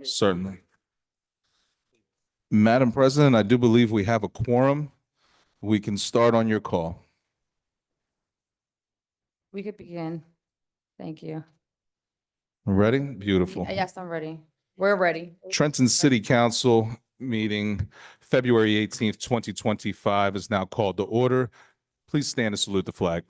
Certainly. Madam President, I do believe we have a quorum. We can start on your call. We could begin. Thank you. Ready? Beautiful. Yes, I'm ready. We're ready. Trenton City Council meeting, February 18th, 2025 is now called to order. Please stand and salute the flag.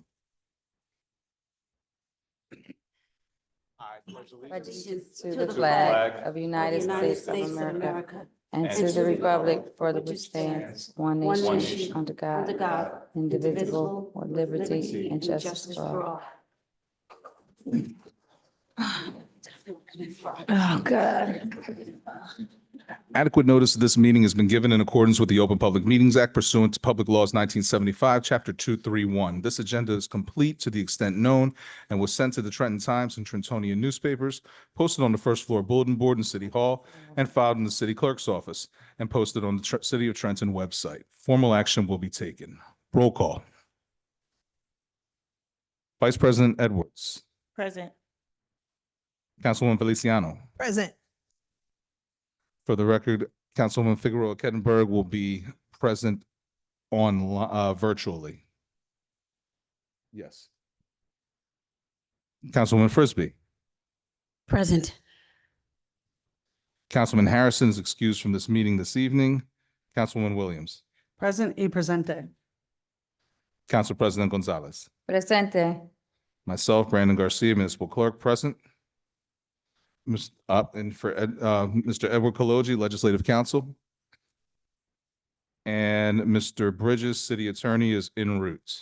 Allegiance to the flag of the United States of America and to the republic for which stands one nation under God, indivisible, with liberty and justice for all. Oh, God. Adequate notice of this meeting has been given in accordance with the Open Public Meetings Act pursuant to Public Laws 1975, Chapter 231. This agenda is complete to the extent known and was sent to the Trenton Times and Trentonian newspapers, posted on the first floor bulletin board in City Hall, and filed in the city clerk's office, and posted on the City of Trenton website. Formal action will be taken. Roll call. Vice President Edwards. Present. Councilwoman Feliciano. Present. For the record, Councilwoman Figueroa Kettenberg will be present on virtually. Yes. Councilwoman Frisbee. Present. Councilman Harrison is excused from this meeting this evening. Councilwoman Williams. Present y presente. Council President Gonzalez. Presente. Myself, Brandon Garcia, Municipal Clerk, present. And for Mr. Edward Kaloji, Legislative Counsel. And Mr. Bridges, City Attorney, is en route.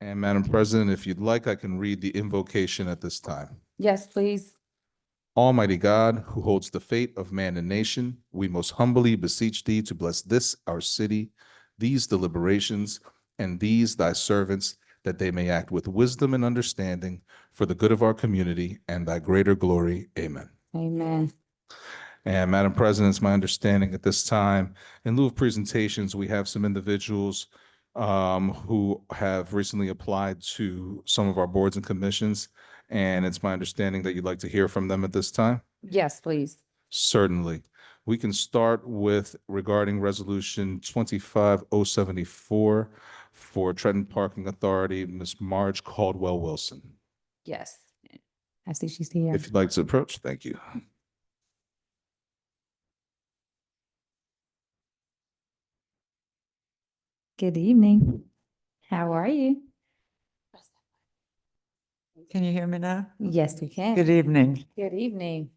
And Madam President, if you'd like, I can read the invocation at this time. Yes, please. Almighty God, who holds the fate of man and nation, we most humbly beseech thee to bless this, our city, these deliberations, and these thy servants, that they may act with wisdom and understanding for the good of our community and thy greater glory. Amen. Amen. And Madam President, it's my understanding at this time, in lieu of presentations, we have some individuals who have recently applied to some of our boards and commissions. And it's my understanding that you'd like to hear from them at this time? Yes, please. Certainly. We can start with regarding Resolution 25074 for Trenton Parking Authority, Ms. Marge Caldwell Wilson. Yes. I see she's here. If you'd like to approach, thank you. Good evening. How are you? Can you hear me now? Yes, we can. Good evening. Good evening.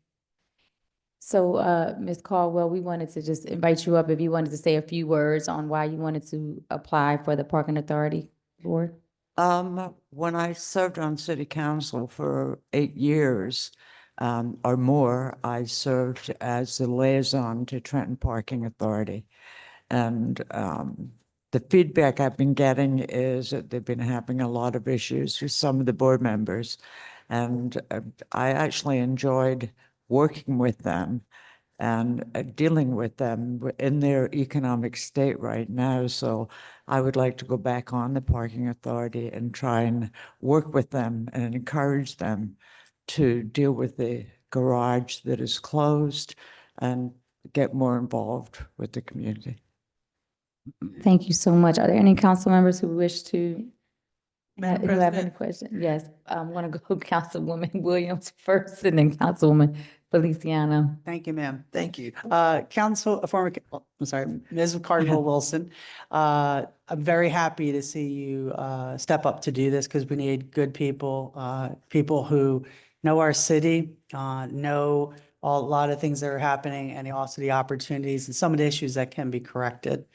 So, Ms. Caldwell, we wanted to just invite you up if you wanted to say a few words on why you wanted to apply for the Parking Authority Board. When I served on City Council for 8 years or more, I served as the liaison to Trenton Parking Authority. And the feedback I've been getting is that they've been having a lot of issues with some of the board members. And I actually enjoyed working with them and dealing with them in their economic state right now. So I would like to go back on the Parking Authority and try and work with them and encourage them to deal with the garage that is closed and get more involved with the community. Thank you so much. Are there any council members who wish to Madam who have any President? questions? Yes, I'm going to go Councilwoman Williams first and then Councilwoman Feliciano. Thank you, ma'am. Thank you. I'm sorry, Ms. Cardinal Wilson. I'm very happy to see you step up to do this because we need good people, people who know our city, know a lot of things that are happening, and also the opportunities and some of the issues that can be corrected.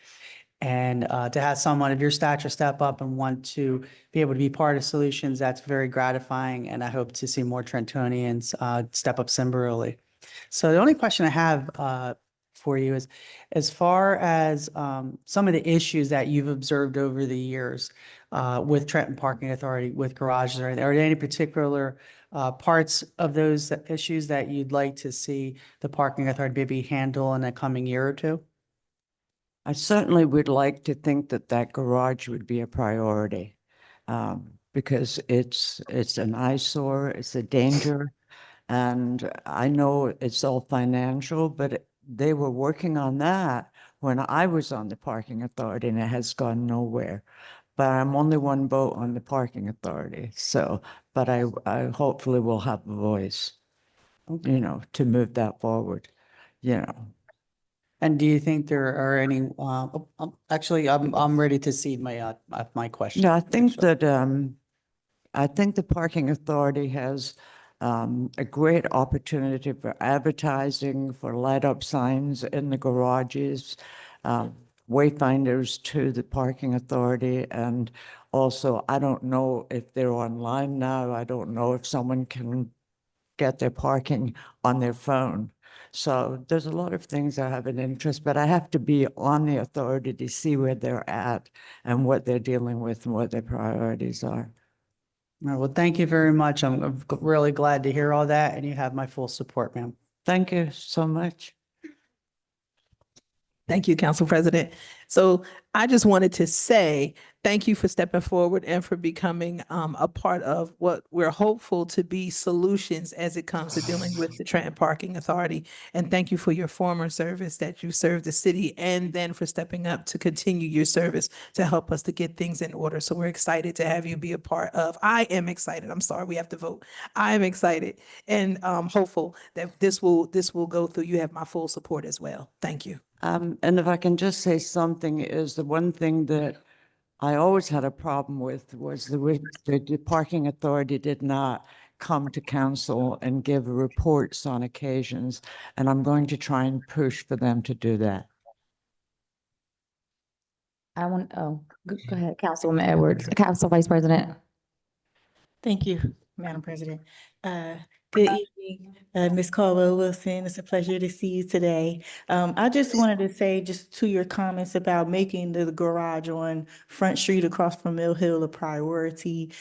And to have someone of your stature step up and want to be able to be part of solutions, that's very gratifying. And I hope to see more Trentonians step up similarly. So the only question I have for you is, as far as some of the issues that you've observed over the years with Trenton Parking Authority, with garages, are there any particular parts of those issues that you'd like to see the Parking Authority maybe handle in the coming year or two? I certainly would like to think that that garage would be a priority because it's an eyesore, it's a danger, And I know it's all financial, but they were working on that when I was on the parking authority, and it has gone nowhere. But I'm only one vote on the parking authority, so, but I hopefully will have a voice, to move that forward, you know. And do you think there are any, actually, I'm ready to cede my question. Yeah, I think actually. that, I think the parking authority has a great opportunity for advertising, for light up signs in the garages, wayfinders to the parking authority. And also, I don't know if they're online now. I don't know if someone can get their parking on their phone. So there's a lot of things I have an interest, but I have to be on the authority to see where they're at and what they're dealing with and what their priorities are. All right, well, thank you very much. I'm really glad to hear all that, and you have my full support, ma'am. Thank you so much. Thank you, Council President. So I just wanted to say thank you for stepping forward and for becoming a part of what we're hopeful to be solutions as it comes to dealing with the Trenton Parking Authority. And thank you for your former service that you served the city, and then for stepping up to continue your service to help us to get things in order. So we're excited to have you be a part of. I am excited. I'm sorry, we have to vote. I am excited and hopeful that this will go through. You have my full support as well. Thank you. And if I can just say something, is the one thing that I always had a problem with was the parking authority did not come to council and give reports on occasions. And I'm going to try and push for them to do that. Go ahead, Councilwoman Edwards, Council Vice President. Thank you, Madam President. Good evening, Ms. Caldwell Wilson. It's a pleasure to see you today. I just wanted to say, just to your comments about making the garage on Front Street across from Mill Hill a priority,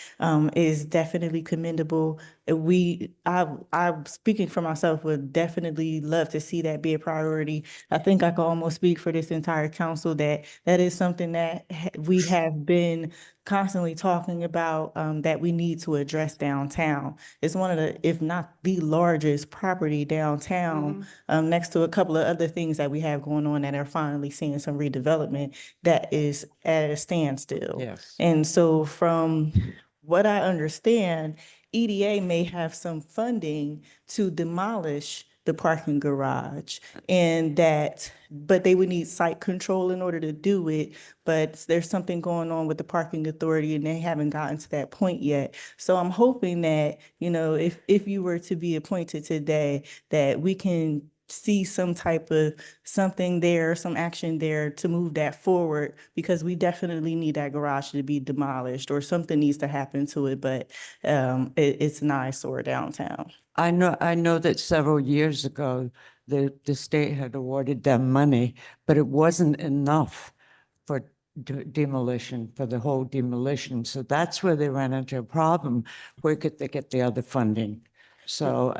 is definitely commendable. I'm speaking for myself, would definitely love to see that be a priority. I think I can almost speak for this entire council that is something that we have been constantly talking about, that we need to address downtown. It's one of the, if not the largest property downtown, next to a couple of other things that we have going on that are finally seeing some redevelopment that is at a standstill. Yes. And so from what I understand, EDA may have some funding to demolish the parking garage, and but they would need site control in order to do it. But there's something going on with the parking authority and they haven't gotten to that point yet. So I'm hoping that, if you were to be appointed today, that we can see some type of something there, some action there to move that forward, because we definitely need that garage to be demolished or something needs to happen to it. But it's an eyesore downtown. I know that several years ago, the state had awarded them money, but it wasn't enough for demolition, for the whole demolition. So that's where they ran into a problem. Where could they get the other funding? So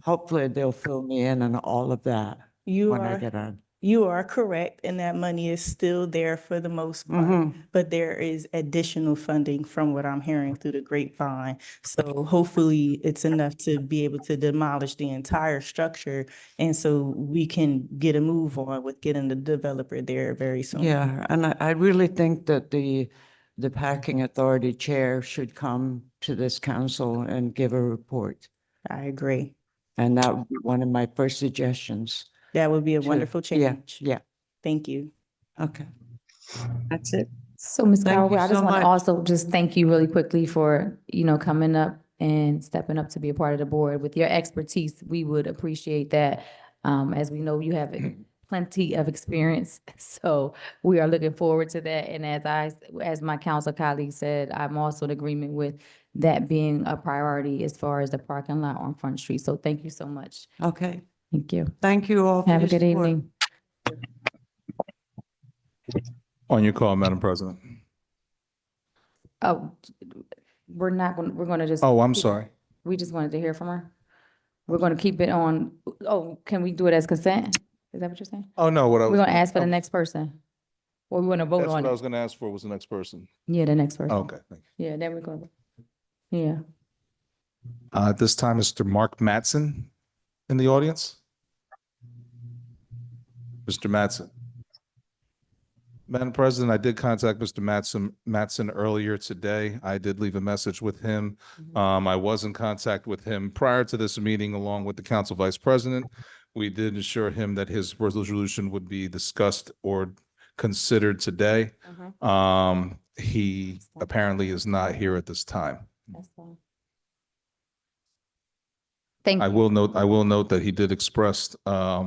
hopefully they'll fill me in on all of that when I get on. You are correct, and that money is still there for the most part, but there is additional funding from what I'm hearing through the grapevine. So hopefully it's enough to be able to demolish the entire structure, and so we can get a move on with getting the developer there very soon. Yeah, and I really think that the parking authority chair should come to this council and give a report. I agree. And that would be one of my first suggestions. That would be a Sure. wonderful change. Yeah. Thank you. Okay. That's it. So, Ms. Thank you Caldwell, I just so want to much. also just thank you really quickly for, coming up and stepping up to be a part of the board. With your expertise, we would appreciate that. As we know, you have plenty of experience. So we are looking forward to that. And as my council colleague said, I'm also in agreement with that being a priority as far as the parking lot on Front Street. So thank you so much. Okay. Thank you. Thank you all for Have a your good support. evening. On your call, Madam President. Oh, we're going to just. Oh, I'm sorry. We just wanted to hear from her. We're going to keep it on. Oh, can we do it as consent? Is that what you're saying? Oh, no, what I was. We're going to ask for the next person. Or we want to vote That's on what I was it? going to ask for, was the next person. Yeah, the next person. Okay, thank you. Yeah, then we're going to, yeah. At this time, Mr. Mark Matson in the audience. Mr. Matson. Madam President, I did contact Mr. Matson earlier today. I did leave a message with him. I was in contact with him prior to this meeting, along with the council vice president. We did assure him that his resolution would be discussed or considered today. He apparently is not here at this time. That's fine. Thank I you. will note that he did express a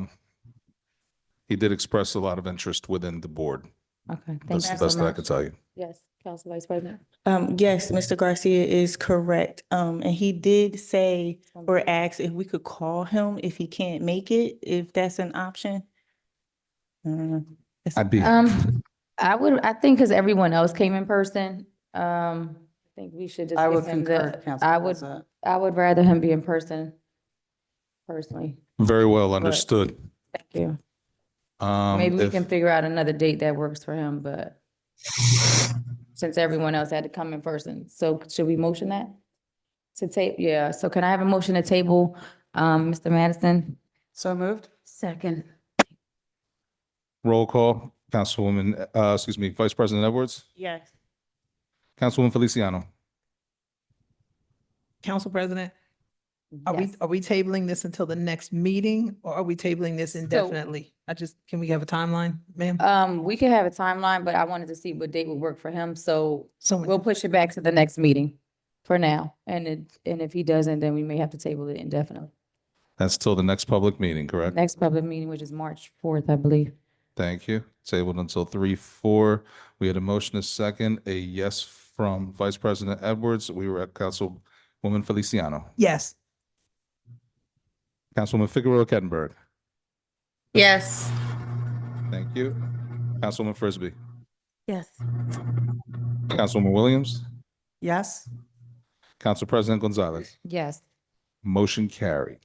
lot of interest within the board. Okay, thank That's you the so best that I much. could tell you. Yes, Council Vice President. Yes, Mr. Garcia is correct. And he did say or ask if we could call him if he can't make it, if that's an option. I'd be, I think because everyone else came in person, I think we should just I give would him concur, the, Council President. I would rather him be in person, personally. very well understood. Thank you. Maybe we If- can figure out another date that works for him, but since everyone else had to come in person, so should we motion that? To tape, yeah, so can I have a motion to table, Mr. Madison? So moved? Second. Roll call, Vice President Edwards, Yes. Councilwoman Feliciano. Council President, Yes. are we tabling this until the next meeting or are we tabling this indefinitely? Can we have a timeline, ma'am? We can have a timeline, but I wanted to see what date would work for him, so So we'll push it back to the next meeting for now. And if he doesn't, then we may have to table it indefinitely. That's till the next public meeting, correct? Next public meeting, which is March 4th, I believe. Thank you. Tabled until 3/4. We had a motion, a second, a yes from Vice President Edwards. We were at Councilwoman Feliciano. Yes. Councilwoman Figueroa Kettenberg. Yes. Thank you. Councilwoman Frisbee. Yes. Councilwoman Williams. Yes? Council President Gonzalez. Yes. Motion carried.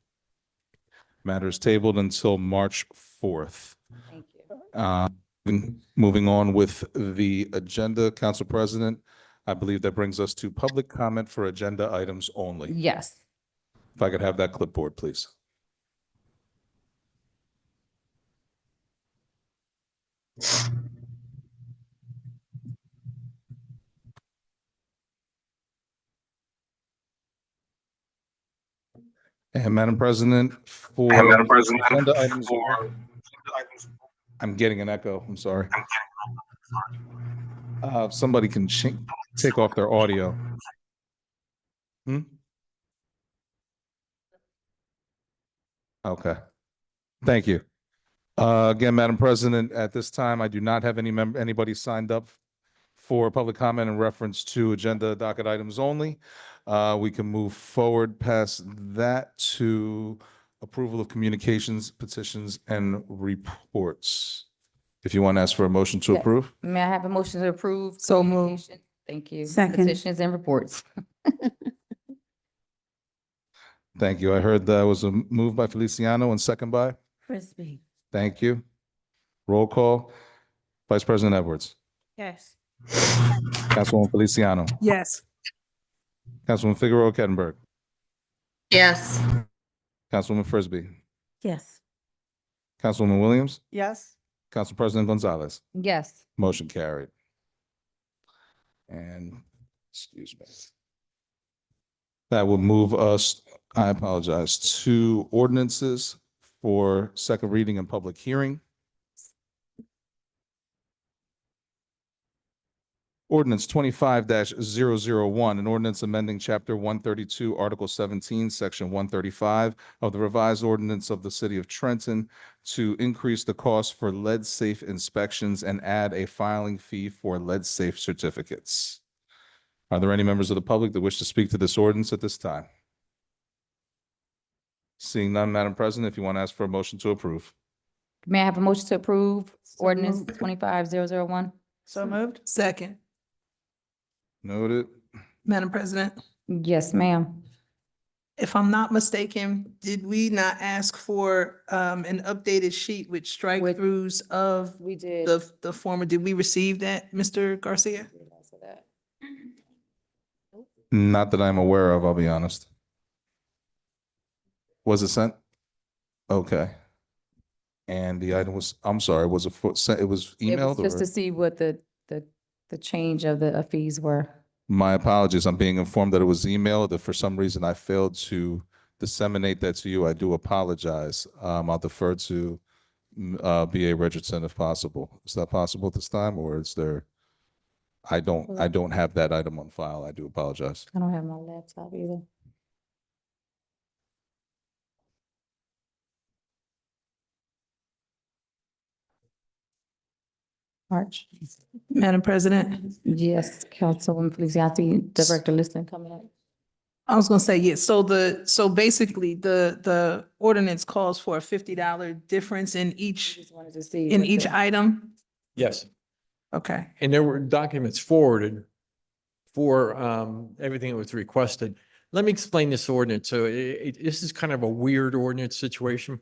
Matter is tabled until March 4th. Thank you. Moving on with the agenda, Council President, I believe that brings us to public comment for agenda items only. Yes. If I could have that clipboard, please. And Madam President, for agenda items, I'm getting an echo. I'm sorry. Somebody can take off their audio. Okay. Thank you. Again, Madam President, at this time, I do not have anybody signed up for public comment in reference to agenda docket items only. We can move forward past that to approval of communications, petitions, and reports. If you want to ask for a motion to Yes. approve. May I have a motion to approve? So moved. communication? Thank you. Second. Petitions and reports. Thank you. I heard that was a move by Feliciano and second by. Frisbee. Thank you. Roll call. Vice President Edwards. Yes. Councilwoman Feliciano. Yes. Councilwoman Figueroa Kettenberg. Yes. Councilwoman Frisbee. Yes. Councilwoman Williams. Yes? Council President Gonzalez. Yes. Motion carried. And, excuse me. That will move us, I apologize, to ordinances for second reading and public hearing. Ordinance 25-001, an ordinance amending Chapter 132, Article 17, Section 135 of the revised ordinance of the City of Trenton to increase the cost for lead-safe inspections and add a filing fee for lead-safe certificates. Are there any members of the public that wish to speak to this ordinance at this time? Seeing none, Madam President, if you want to ask for a motion to approve. May I have a motion to approve So ordinance moved. 25-001? So moved? Second. Noted. Madam President, Yes, ma'am. if I'm not mistaken, did we not ask for an updated sheet with strike-throughs of We did. the former? Did we receive that, Mr. Garcia? Not that I'm aware of, I'll be honest. Was it sent? Okay. And the item was, I'm sorry, was it, it was It was emailed just to or? see what the change of the fees were. My apologies. I'm being informed that it was emailed. If for some reason I failed to disseminate that to you, I do apologize. I'll defer to BA Richardson if possible. Is that possible at this time, or is there? I don't have that item on file. I do apologize. I don't have my laptop either. March. Madam President, Yes, Councilwoman Feliciano, Director Liston coming up. I was gonna say, yes, so basically, the ordinance calls for a $50 difference in each, Just wanted to see. in what each the- item? Yes, Okay. and there were documents forwarded for everything that was requested. Let me explain this ordinance. So this is kind of a weird ordinance situation.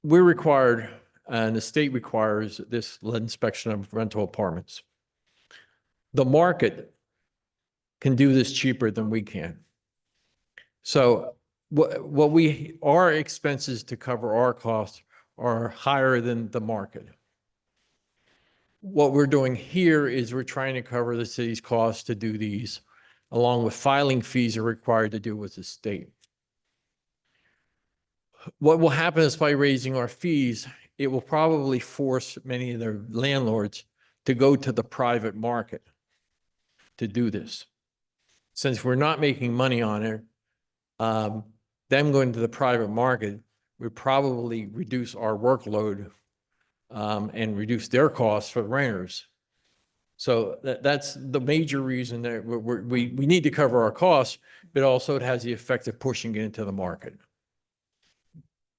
We're required, and the state requires this lead inspection of rental apartments. The market can do this cheaper than we can. So our expenses to cover our costs are higher than the market. What we're doing here is we're trying to cover the city's costs to do these, along with filing fees are required to do with the state. What will happen is by raising our fees, it will probably force many of the landlords to go to the private market to do this. Since we're not making money on it, them going to the private market would probably reduce our workload and reduce their costs for renters. So that's the major reason that we need to cover our costs, but also it has the effect of pushing it into the market,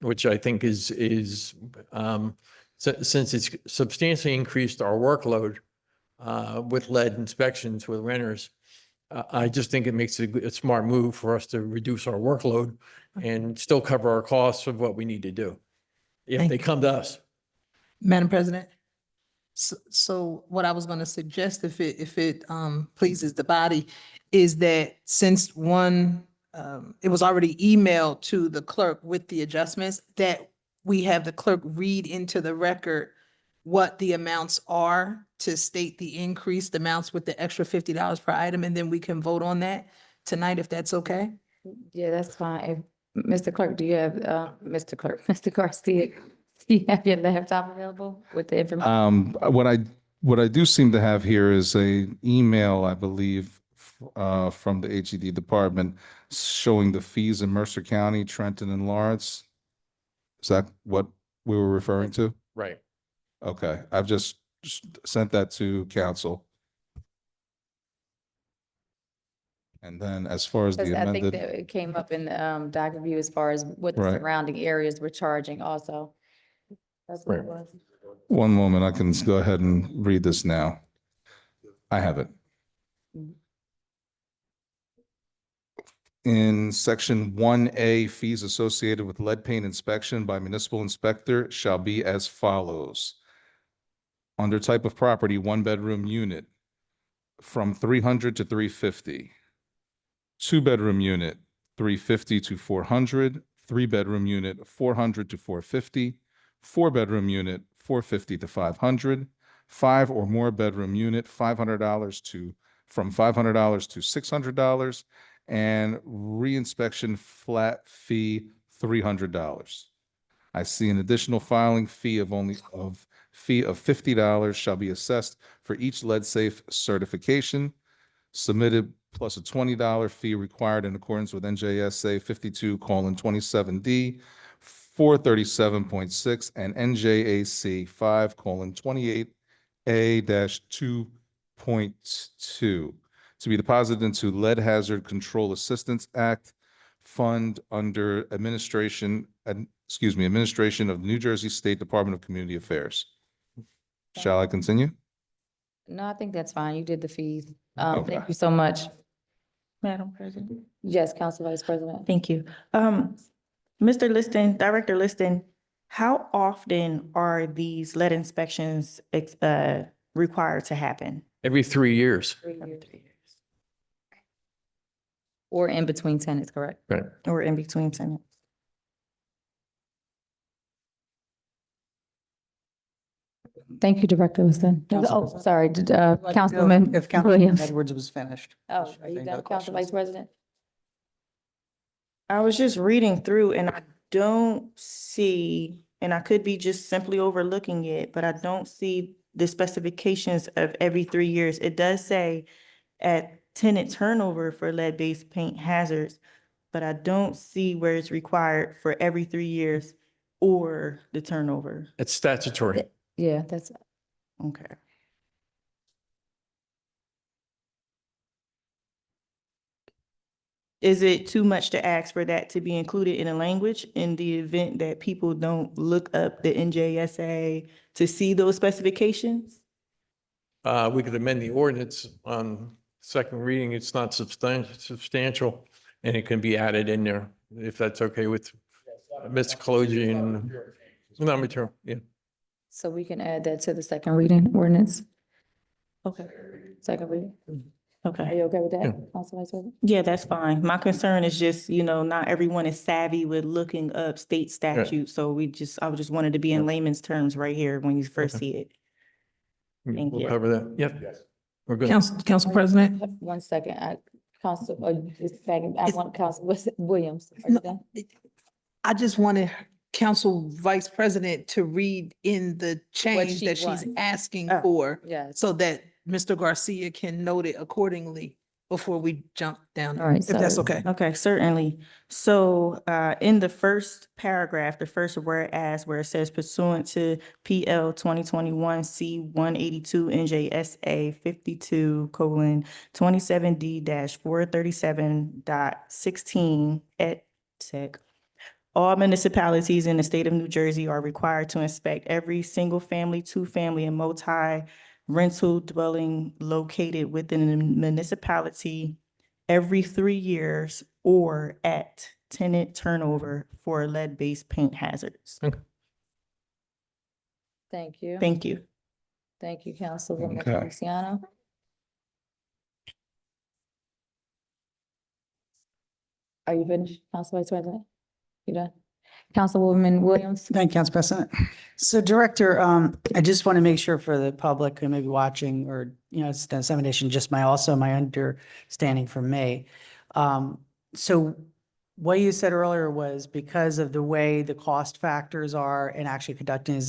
which I think is since it's substantially increased our workload with lead inspections with renters, I just think it makes it a smart move for us to reduce our workload and still cover our costs of what we need to do if Thank they you. come to us. Madam President? So what I was gonna suggest, if it pleases the body, is that since it was already emailed to the clerk with the adjustments, that we have the clerk read into the record what the amounts are to state the increased amounts with the extra $50 per item, and then we can vote on that tonight, if that's okay? Yeah, that's fine. Mr. Clerk, do you have, Mr. Garcia, do you have your laptop available with the information? What I do seem to have here is a email, I believe, from the HED department showing the fees in Mercer County, Trenton, and Lawrence. Is that what we were referring to? Right. Okay, I've just sent that to council. And then as far as Because the I think amended, that it came up in the doc review as far as what the Right. surrounding areas were charging also. That's what it Right. was. one moment, I can go ahead and read this now. I have it. In section 1A, fees associated with lead paint inspection by municipal inspector shall be as follows. Under type of property, 1-bedroom unit from 300 to 350. 2-bedroom unit, 350 to 400. 3-bedroom unit, 400 to 450. 4-bedroom unit, 450 to 500. 5 or more bedroom unit, $500 to from $500 to $600, and reinspection flat fee $300. I see an additional filing fee of $50 shall be assessed for each lead safe certification submitted, plus a $20 fee required in accordance with NJSA 52:27D 437.6 and NJAC 5:28A-2.2 to be deposited into Lead Hazard Control Assistance Act Fund under administration of New Jersey State Department of Community Affairs. Shall I continue? No, I think that's fine. You did the fees. Okay. Thank you so much. Madam President. Yes, Council Vice President. Thank you. Mr. Liston, Director Liston, how often are these lead inspections required to happen? Every 3 years. 3 years. Or in between tenants, correct? Right. or in between tenants. Thank you, Director Liston. Council Oh, President? sorry, Councilwoman If Councilman Williams. Edwards was finished. Oh, If are you any done, other Council questions? Vice President? I was just reading through and I don't see, and I could be just simply overlooking it, but I don't see the specifications of every 3 years. It does say at tenant turnover for lead-based paint hazards, but I don't see where it's required for every 3 years or the turnover. It's statutory. Yeah, that's, Okay. Is it too much to ask for that to be included in a language in the event that people don't look up the NJSA to see those specifications? We could amend the ordinance on second reading. It's not substantial, and it can be added in there if that's okay with Ms. Kaloji and non-material, yeah. so we can add that to the second reading ordinance, Okay, second reading. Are okay. you okay with Yeah. that, Council Vice President? Yeah, that's fine. My concern is just, not everyone is savvy with looking up state statutes. So I just wanted to be in layman's terms right here when you first Okay. see it. Thank We'll you. cover that. Yep. We're good. Council President. 1 second, just a second, I want Council Williams. Are you No, done? I just wanted Council Vice President to read in the change she that she's wants. asking Oh. for, Yes. so that Mr. Garcia can note it accordingly before we jump down. All right, If that's so- okay. Okay, certainly. So in the first paragraph, the first whereas, where it says pursuant to PL 2021 C 182 NJSA 52:27D-437.16 et sec. All municipalities in the state of New Jersey are required to inspect every single-family, two-family, and multi-rental dwelling located within the municipality every 3 years or at tenant turnover for lead-based paint hazards. Thank you. Thank you. Thank you, Councilwoman Okay. Feliciano. Are you finished, Council Vice President? You done? Councilwoman Williams? Thank you, Council President. So Director, I just want to make sure for the public who may be watching or, it's dissemination, just also my understanding from May. So what you said earlier was because of the way the cost factors are in actually conducting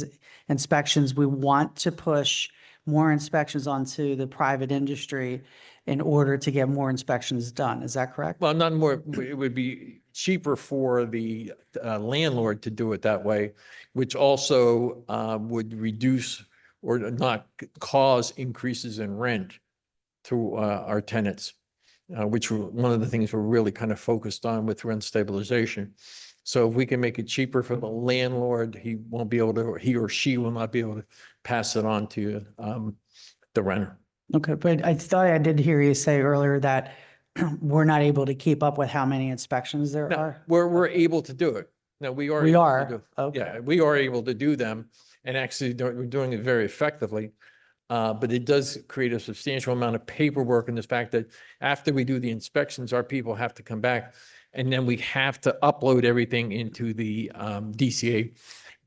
inspections, we want to push more inspections onto the private industry in order to get more inspections done. Is that correct? Well, not more, it would be cheaper for the landlord to do it that way, which also would reduce or not cause increases in rent to our tenants, which were one of the things we're really kind of focused on with rent stabilization. So if we can make it cheaper for the landlord, he won't be able to, or he or she will not be able to pass it on to the renter. Okay, but I thought I did hear you say earlier that we're not able to keep up with how many inspections there No, are. we're able to do it. No, we are. We able to are? do- Okay. Yeah, we are able to do them and actually we're doing it very effectively. But it does create a substantial amount of paperwork in the fact that after we do the inspections, our people have to come back and then we have to upload everything into the DCA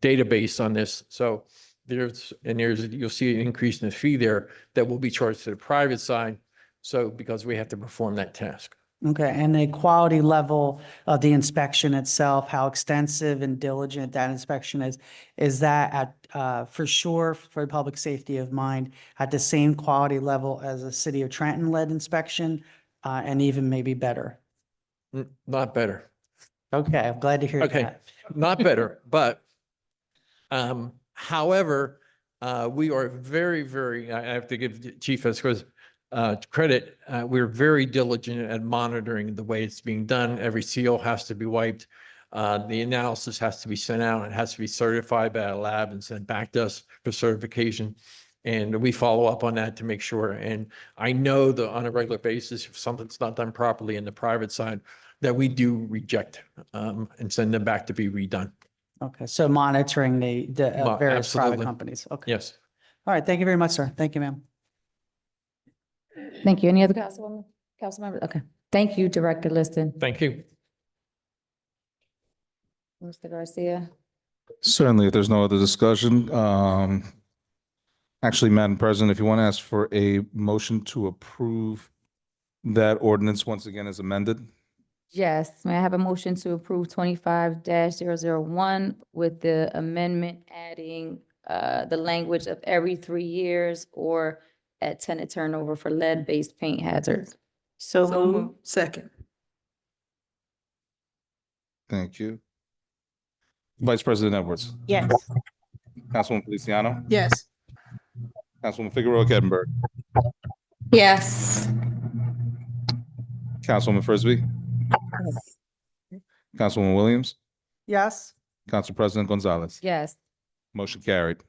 database on this. So you'll see an increase in the fee there that will be charged to the private side. So because we have to perform that task. Okay, and the quality level of the inspection itself, how extensive and diligent that inspection is that at, for sure, for public safety of mind, at the same quality level as a City of Trenton led inspection, and even maybe better? Not better. Okay, I'm glad to hear Okay, that. not better, but however, we are very, very, I have to give Chief Escrows credit. We're very diligent at monitoring the way it's being done. Every seal has to be wiped. The analysis has to be sent out. It has to be certified by a lab and sent back to us for certification. And we follow up on that to make sure. And I know that on a regular basis, if something's not done properly in the private side, that we do reject and send them back to be redone. Okay, so monitoring the various private Absolutely. companies. Okay. Yes. All right, thank you very much, sir. Thank you, ma'am. Thank you. Any other council members? Okay, Thank you, Director Liston. Thank you. Mr. Garcia. Certainly, if there's no other discussion, actually, Madam President, if you want to ask for a motion to approve that ordinance once again as amended. Yes, may I have a motion to approve 25-001 with the amendment adding the language of every 3 years or at tenant turnover for lead-based paint hazards. So moved. Second. Thank you. Vice President Edwards, Yes. Councilwoman Feliciano, Yes. Councilwoman Figueroa Kettenberg, Yes. Councilwoman Frisbee, Yes. Councilwoman Williams, Yes. Council President Gonzalez. Yes. Motion carried.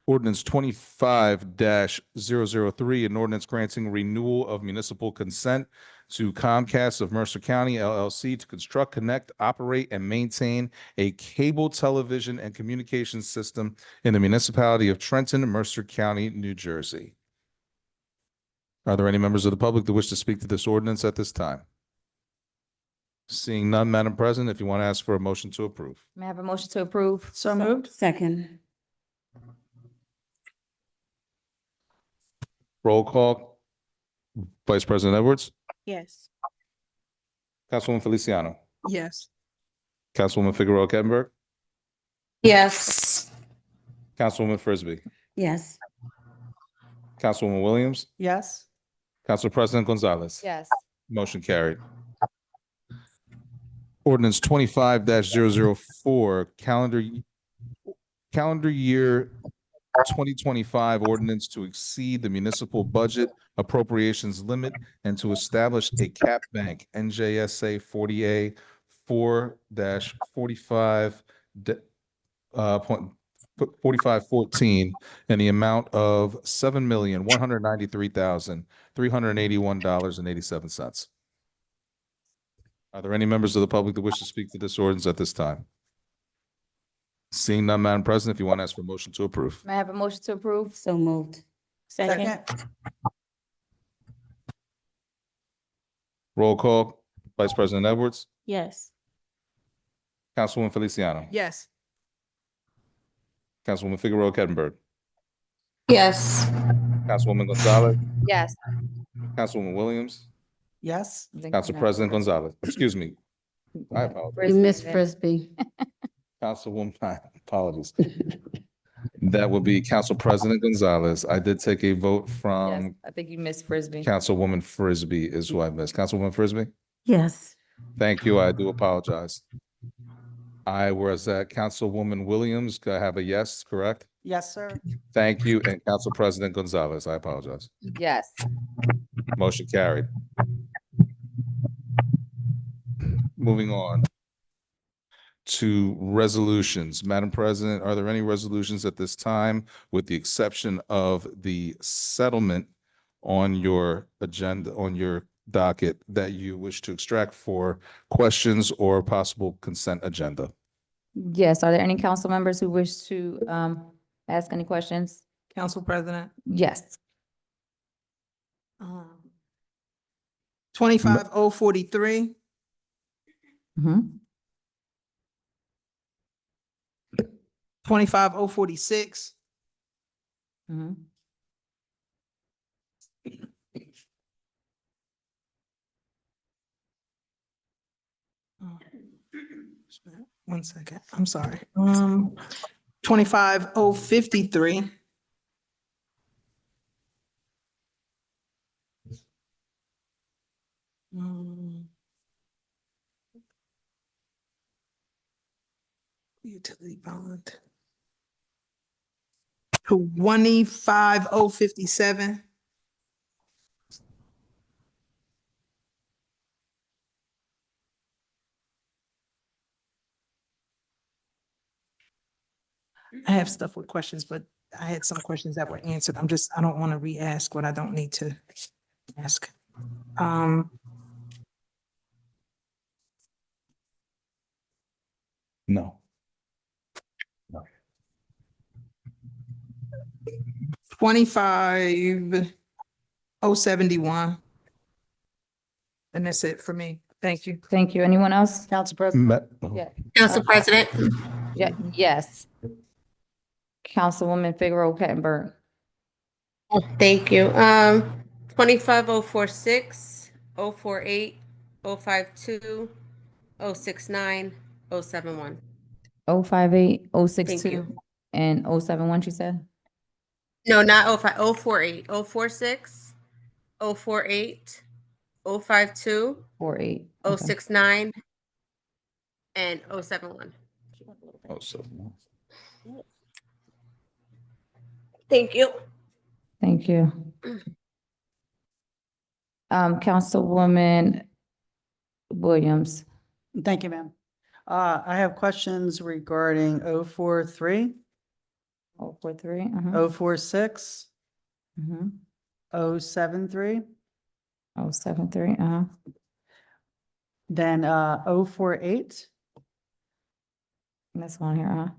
Ordinance 25-003, an ordinance granting renewal of municipal consent to Comcast of Mercer County LLC to construct, connect, operate, and maintain a cable television and communications system in the municipality of Trenton, Mercer County, New Jersey. Are there any members of the public that wish to speak to this ordinance at this time? Seeing none, Madam President, if you want to ask for a motion to approve. May I have a motion to approve? So moved. Second. Roll call. Vice President Edwards, Yes. Councilwoman Feliciano, Yes. Councilwoman Figueroa Kettenberg, Yes. Councilwoman Frisbee, Yes. Councilwoman Williams, Yes. Council President Gonzalez. Yes. Motion carried. Ordinance 25-004, calendar year 2025 ordinance to exceed the municipal budget appropriations limit and to establish a cap bank, NJSA 40A 4-45 4514 in the amount of $7,193,381.87. Are there any members of the public that wish to speak to this ordinance at this time? Seeing none, Madam President, if you want to ask for a motion to approve. May I have a motion to approve? So moved. Second. Roll call. Vice President Edwards, Yes. Councilwoman Feliciano, Yes. Councilwoman Figueroa Kettenberg, Yes. Councilwoman Gonzalez, Yes. Councilwoman Williams, Yes. Council President Gonzalez. Excuse me. I apologize. Miss Frisbee. Councilwoman, my apologies. That would be Council President Gonzalez. I did take a vote Yes, from I think you missed Frisbee. Councilwoman Frisbee is who I missed. Councilwoman Frisbee? Yes. Thank you. I do apologize. I was at Councilwoman Williams. I have a yes, correct? Yes, sir. Thank you. And Council President Gonzalez. I apologize. Yes. Motion carried. Moving on to resolutions. Madam President, are there any resolutions at this time, with the exception of the settlement on your agenda, on your docket, that you wish to extract for questions or possible consent agenda? Yes, are there any council members who wish to ask any questions? Council President. Yes. 25043. Mhm. 25046. Mhm. One second, I'm sorry. 25053. Utility bond. 25057. I have stuff with questions, but I had some questions that were answered. I don't want to re-ask what I don't need to ask. No. 25071. And that's it for me. Thank you. Thank you. Anyone else? Council President. Yeah. Council President, Yeah, yes. Councilwoman Figueroa Kettenberg. thank you. 25046, 048, 052, 069, 071. 058, Thank 062, you. and 071, she said? No, not 05, 048, 046, 048, 052, 48. Okay. 069, and 071. Oh, so. Thank you. Thank you. Councilwoman Williams. Thank you, ma'am. I have questions regarding 043, 043, uh-huh. 046, Mm-hmm. 073, 073, uh-huh. then 048, That's on here,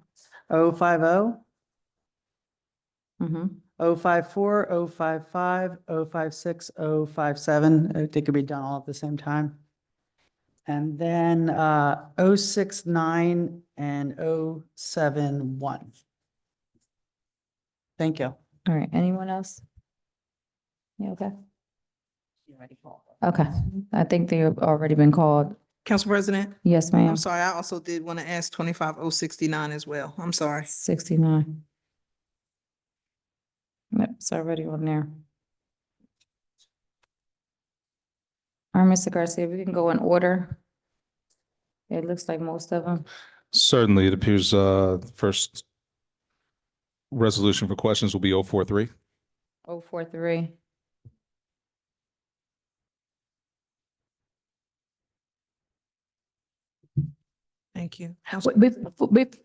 uh-huh. 050, Mm-hmm. 054, 055, 056, 057. They could be done all at the same time. And then 069 and 071. Thank you. All right, anyone else? You okay? Okay, I think they've already been called. Council President, Yes, ma'am. I'm sorry. I also did want to ask 25069 as well. I'm sorry. 69. Yep, it's already on there. All right, Mr. Garcia, we can go in order. It looks like most of them. Certainly, it appears, first resolution for questions will be 043. 043. Thank you. Council-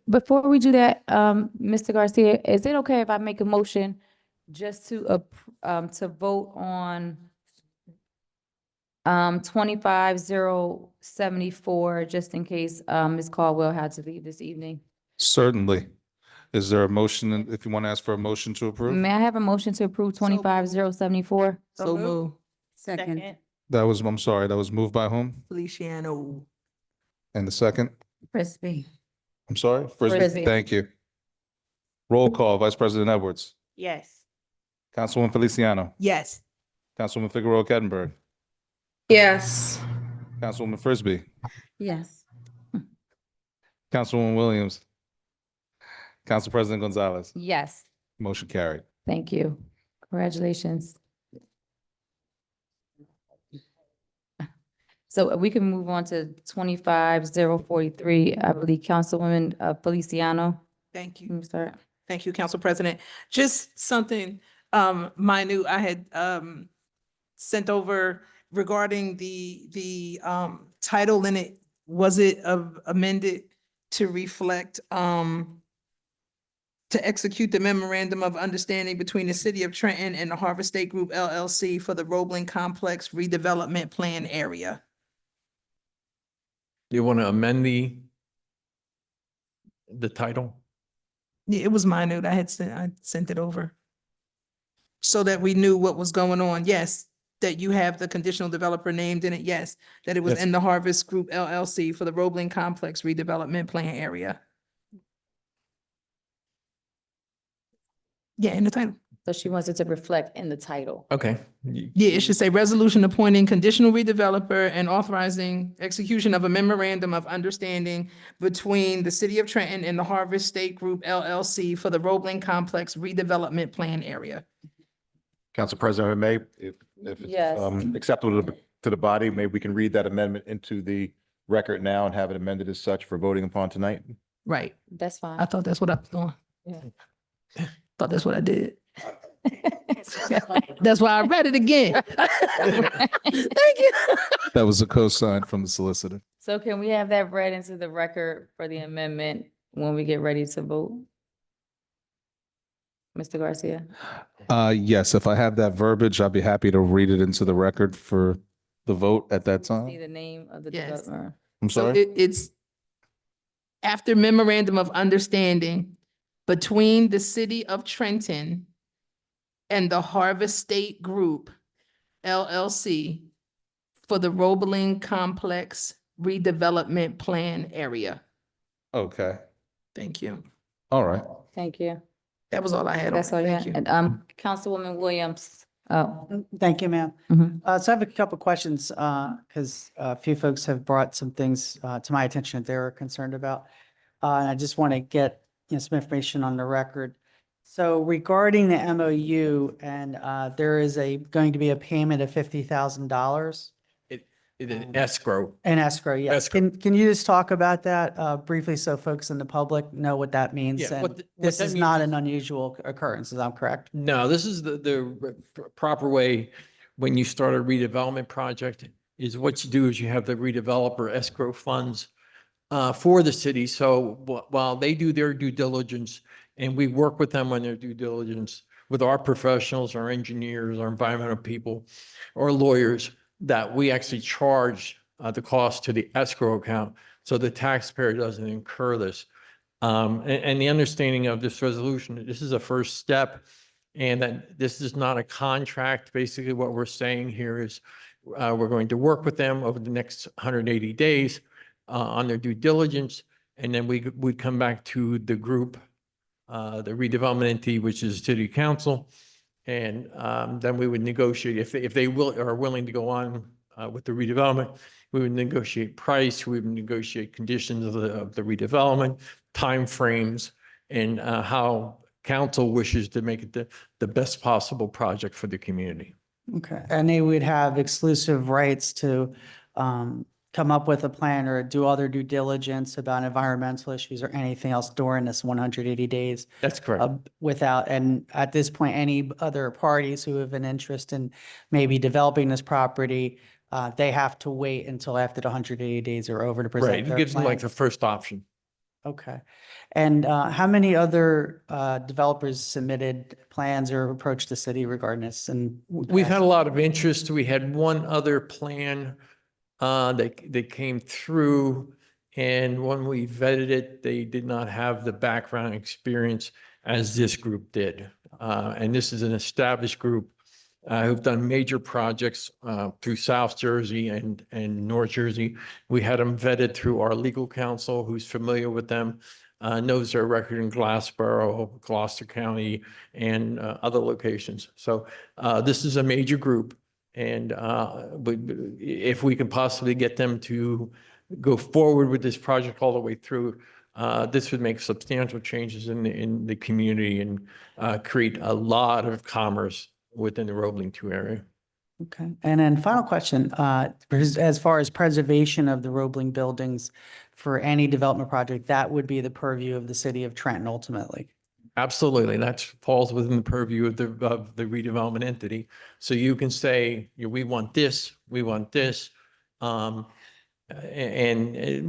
Before we do that, Mr. Garcia, is it okay if I make a motion just to vote on 25074, just in case Ms. Caldwell had to leave this evening? Certainly. Is there a motion, if you want to ask for a motion to approve? May I have a motion to approve 25074? So move. Second. That was, I'm sorry, that was moved by whom? Feliciano. And the second? Frisbee. I'm sorry? Frisbee. Thank you. Roll call, Vice President Edwards. Yes. Councilwoman Feliciano. Yes. Councilwoman Figueroa Kettenberg. Yes. Councilwoman Frisbee. Yes. Councilwoman Williams. Council President Gonzalez. Yes, Motion carried. thank you. Congratulations. So we can move on to 25043, I believe Councilwoman Feliciano. Thank you. Can you start? Thank you, Council President. Just something minute I had sent over regarding the title in it. Was it amended to reflect to execute the memorandum of understanding between the City of Trenton and the Harvest State Group LLC for the Roebling Complex redevelopment plan area? You want to amend the title? Yeah, it was minute. I sent it over. So that we knew what was going on. Yes, that you have the conditional developer named in it. Yes, that it was Yes. in the Harvest Group LLC for the Roebling Complex redevelopment plan area. Yeah, in the title. So she wants it to reflect in the title. Okay. Yeah, it should say resolution appointing conditional redeveloper and authorizing execution of a memorandum of understanding between the City of Trenton and the Harvest State Group LLC for the Roebling Complex redevelopment plan area. Council President, if I may, if Yes. it's acceptable to the body, maybe we can read that amendment into the record now and have it amended as such for voting upon tonight. Right. That's fine. I thought that's what I was doing. Yeah. Thought that's what I did. That's why I read it again. Thank you. That was a cosign from the solicitor. So can we have that read into the record for the amendment when we get ready to vote? Mr. Garcia? Yes, if I have that verbiage, I'd be happy to read it into the record for the vote at that See time. the name of the Yes. developer. I'm So sorry? it's after memorandum of understanding between the City of Trenton and the Harvest State Group LLC for the Roebling Complex redevelopment plan area. Okay, Thank you. all right. Thank you. That was all I had on it. That's all you Thank had. you. And, Councilwoman Williams. Oh, Thank you, ma'am. mhm. So I have a couple questions, because a few folks have brought some things to my attention that they're concerned about. And I just want to get, some information on the record. So regarding the MOU, and there is going to be a payment of $50,000 It is escrow. in escrow, yes. Escrow. Can you just talk about that briefly so folks in the public know what that means? Yeah, And what this that is means not is- an unusual occurrence, is that correct? No, this is the proper way when you start a redevelopment project is what you do is you have the redeveloper escrow funds for the city. So while they do their due diligence and we work with them on their due diligence with our professionals, our engineers, our environmental people, our lawyers, that we actually charge the cost to the escrow account so the taxpayer doesn't incur this. And the understanding of this resolution, this is a first step and that this is not a contract. Basically, what we're saying here is we're going to work with them over the next 180 days on their due diligence. And then we'd come back to the group, the redevelopment entity, which is city council. And then we would negotiate if they are willing to go on with the redevelopment, we would negotiate price, we would negotiate conditions of the redevelopment, timeframes, and how council wishes to make it the best possible project for the community. Okay, and they would have exclusive rights to come up with a plan or do other due diligence about environmental issues or anything else during this 180 days That's correct. without, and at this point, any other parties who have an interest in maybe developing this property, they have to wait until after the 180 days are over to Right, present it their gives them like plan. the first option. Okay. And how many other developers submitted plans or approached the city regarding this? And We've had a lot of interest. We had one other plan that came through, and when we vetted it, they did not have the background experience as this group did. And this is an established group who've done major projects through South Jersey and North Jersey. We had them vetted through our legal counsel, who's familiar with them, knows their record in Glassboro, Gloucester County, and other locations. So this is a major group. And but if we can possibly get them to go forward with this project all the way through, this would make substantial changes in the community and create a lot of commerce within the Roebling 2 area. Okay. And then final question, as far as preservation of the Roebling buildings for any development project, that would be the purview of the city of Trenton ultimately. Absolutely. That falls within the purview of the redevelopment entity. So you can say, we want this, we want this. And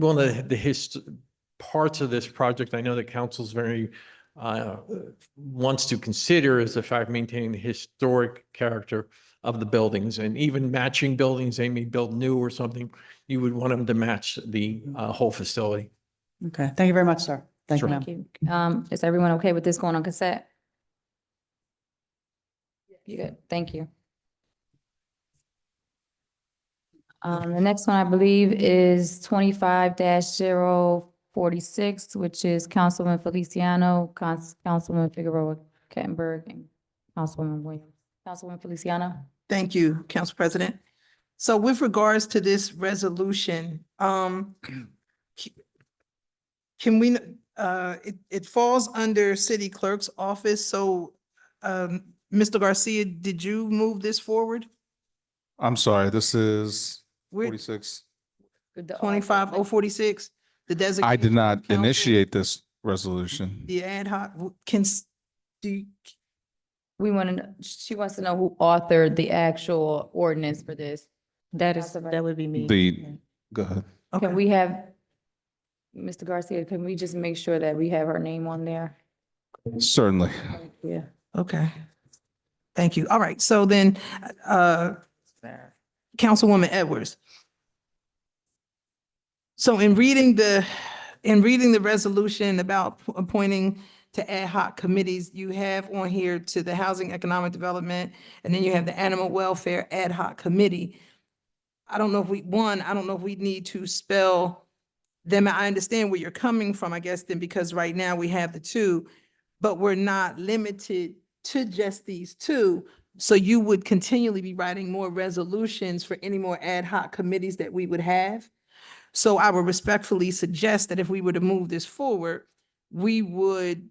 one of the parts of this project, I know the council's very wants to consider is the fact maintaining the historic character of the buildings and even matching buildings. They may build new or something. You would want them to match the whole facility. Okay. Thank you very much, sir. Thank you, Sure. ma'am. Thank you. Is everyone okay with this going on consent? You good? Thank you. The next one I believe is 25-046, which is Councilman Feliciano, Councilman Figueroa Kettenberg, and Councilwoman Williams. Councilwoman Feliciano? Thank you, Council President. So with regards to this resolution, can we, it falls under city clerk's office. So, Mr. Garcia, did you move this forward? I'm sorry, this is We're 46. 25046, the designation. I did not council, initiate this resolution. The ad hoc, We want to, she wants to know who authored the actual ordinance for this. That would be me. Go ahead. okay. Can we have, Mr. Garcia, can we just make sure that we have her name on there? Certainly. Yeah. Okay. Thank you. All right. So then, Councilwoman Edwards. So in reading the resolution about appointing to ad hoc committees, you have on here to the Housing Economic Development, and then you have the Animal Welfare Ad Hoc Committee. I don't know if I don't know if we need to spell them. I understand where you're coming from, I guess, then, because right now we have the two, but we're not limited to just these two. So you would continually be writing more resolutions for any more ad hoc committees that we would have. So I would respectfully suggest that if we were to move this forward, we would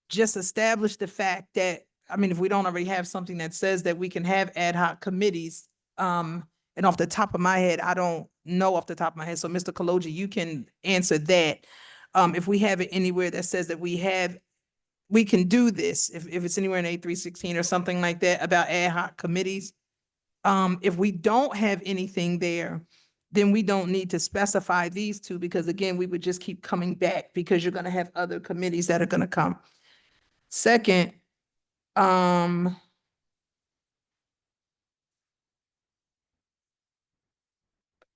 just establish the fact that, I mean, if we don't already have something that says that we can have ad hoc committees, and off the top of my head, I don't know off the top of my head. So Mr. Kaloji, you can answer that. If we have it anywhere that says that we can do this, if it's anywhere in A316 or something like that about ad hoc committees. If we don't have anything there, then we don't need to specify these two, because again, we would just keep coming back because you're gonna have other committees that are gonna come. Second,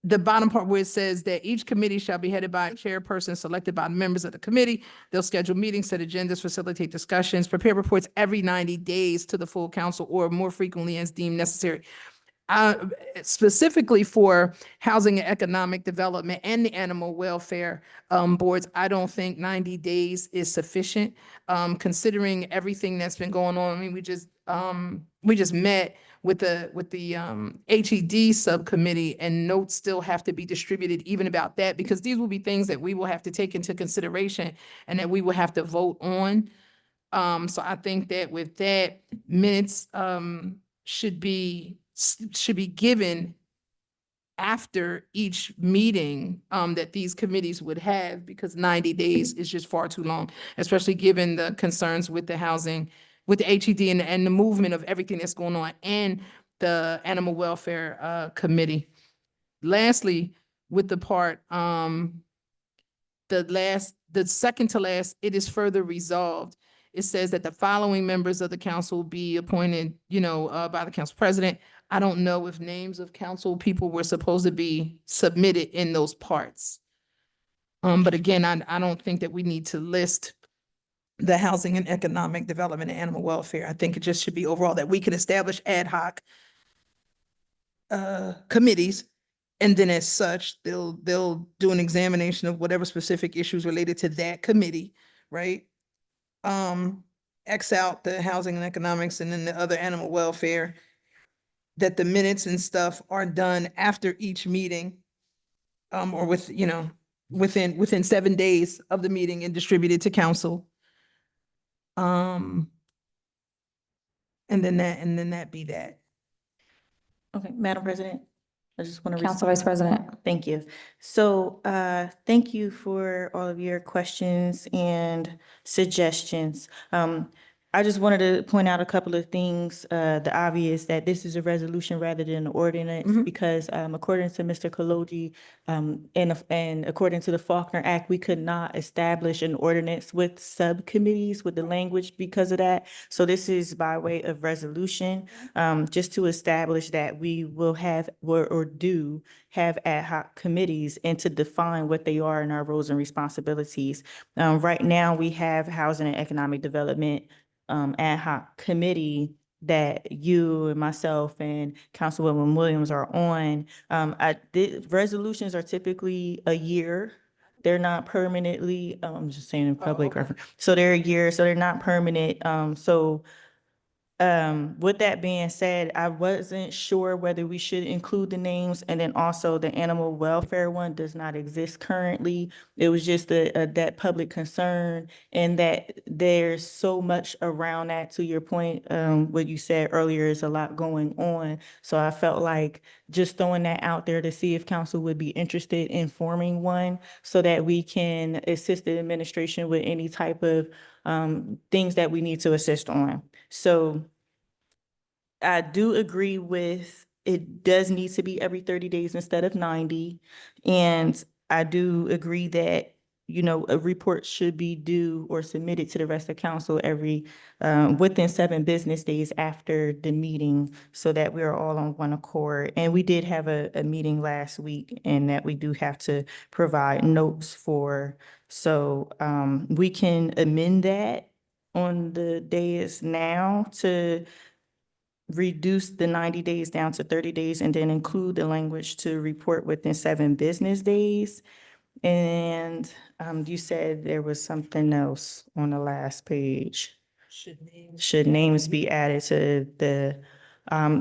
the bottom part where it says that each committee shall be headed by a chairperson selected by members of the committee. They'll schedule meetings, set agendas, facilitate discussions, prepare reports every 90 days to the full council or more frequently as deemed necessary. Specifically for housing and economic development and the animal welfare boards, I don't think 90 days is sufficient. Considering everything that's been going on, I mean, we just met with the HED subcommittee, and notes still have to be distributed even about that, because these will be things that we will have to take into consideration and that we will have to vote on. So I think that with that, minutes should be given after each meeting that these committees would have, because 90 days is just far too long, especially given the concerns with the housing, with the HED and the movement of everything that's going on, and the Animal Welfare Committee. Lastly, with the part, the second to last, it is further resolved. It says that the following members of the council be appointed, by the council president. I don't know if names of council people were supposed to be submitted in those parts. But again, I don't think that we need to list the housing and economic development and animal welfare. I think it just should be overall that we can establish ad hoc committees. And then as such, they'll do an examination of whatever specific issues related to that committee, right? X out the housing and economics and then the other animal welfare, that the minutes and stuff are done after each meeting. Or within 7 days of the meeting and distributed to council. And then that be that. Okay, Madam President, I just want to. Council Vice President. Thank you. So, thank you for all of your questions and suggestions. I just wanted to point out a couple of things, the obvious, that this is a resolution rather than an ordinance, because, according to Mr. Kaloji, and according to the Faulkner Act, we could not establish an ordinance with subcommittees with the language because of that. So this is by way of resolution, just to establish that we will have or do have ad hoc committees and to define what they are and our roles and responsibilities. Right now, we have Housing and Economic Development ad hoc committee that you and myself and Councilwoman Williams are on. The resolutions are typically a year. They're not permanently, I'm just saying in public reference. So they're a year, so they're not permanent. With that being said, I wasn't sure whether we should include the names, and then also the animal welfare one does not exist currently. It was just that public concern, and that there's so much around that. To your point, what you said earlier, is a lot going on. So I felt like just throwing that out there to see if council would be interested in forming one, so that we can assist the administration with any type of things that we need to assist on. So I do agree with, it does need to be every 30 days instead of 90. And I do agree that, a report should be due or submitted to the rest of council every, within 7 business days after the meeting, so that we are all on one accord. And we did have a meeting last week, and that we do have to provide notes for. So we can amend that on the dais now to reduce the 90 days down to 30 days and then include the language to report within 7 business days. And you said there was something else on the last page. Should names be added to the,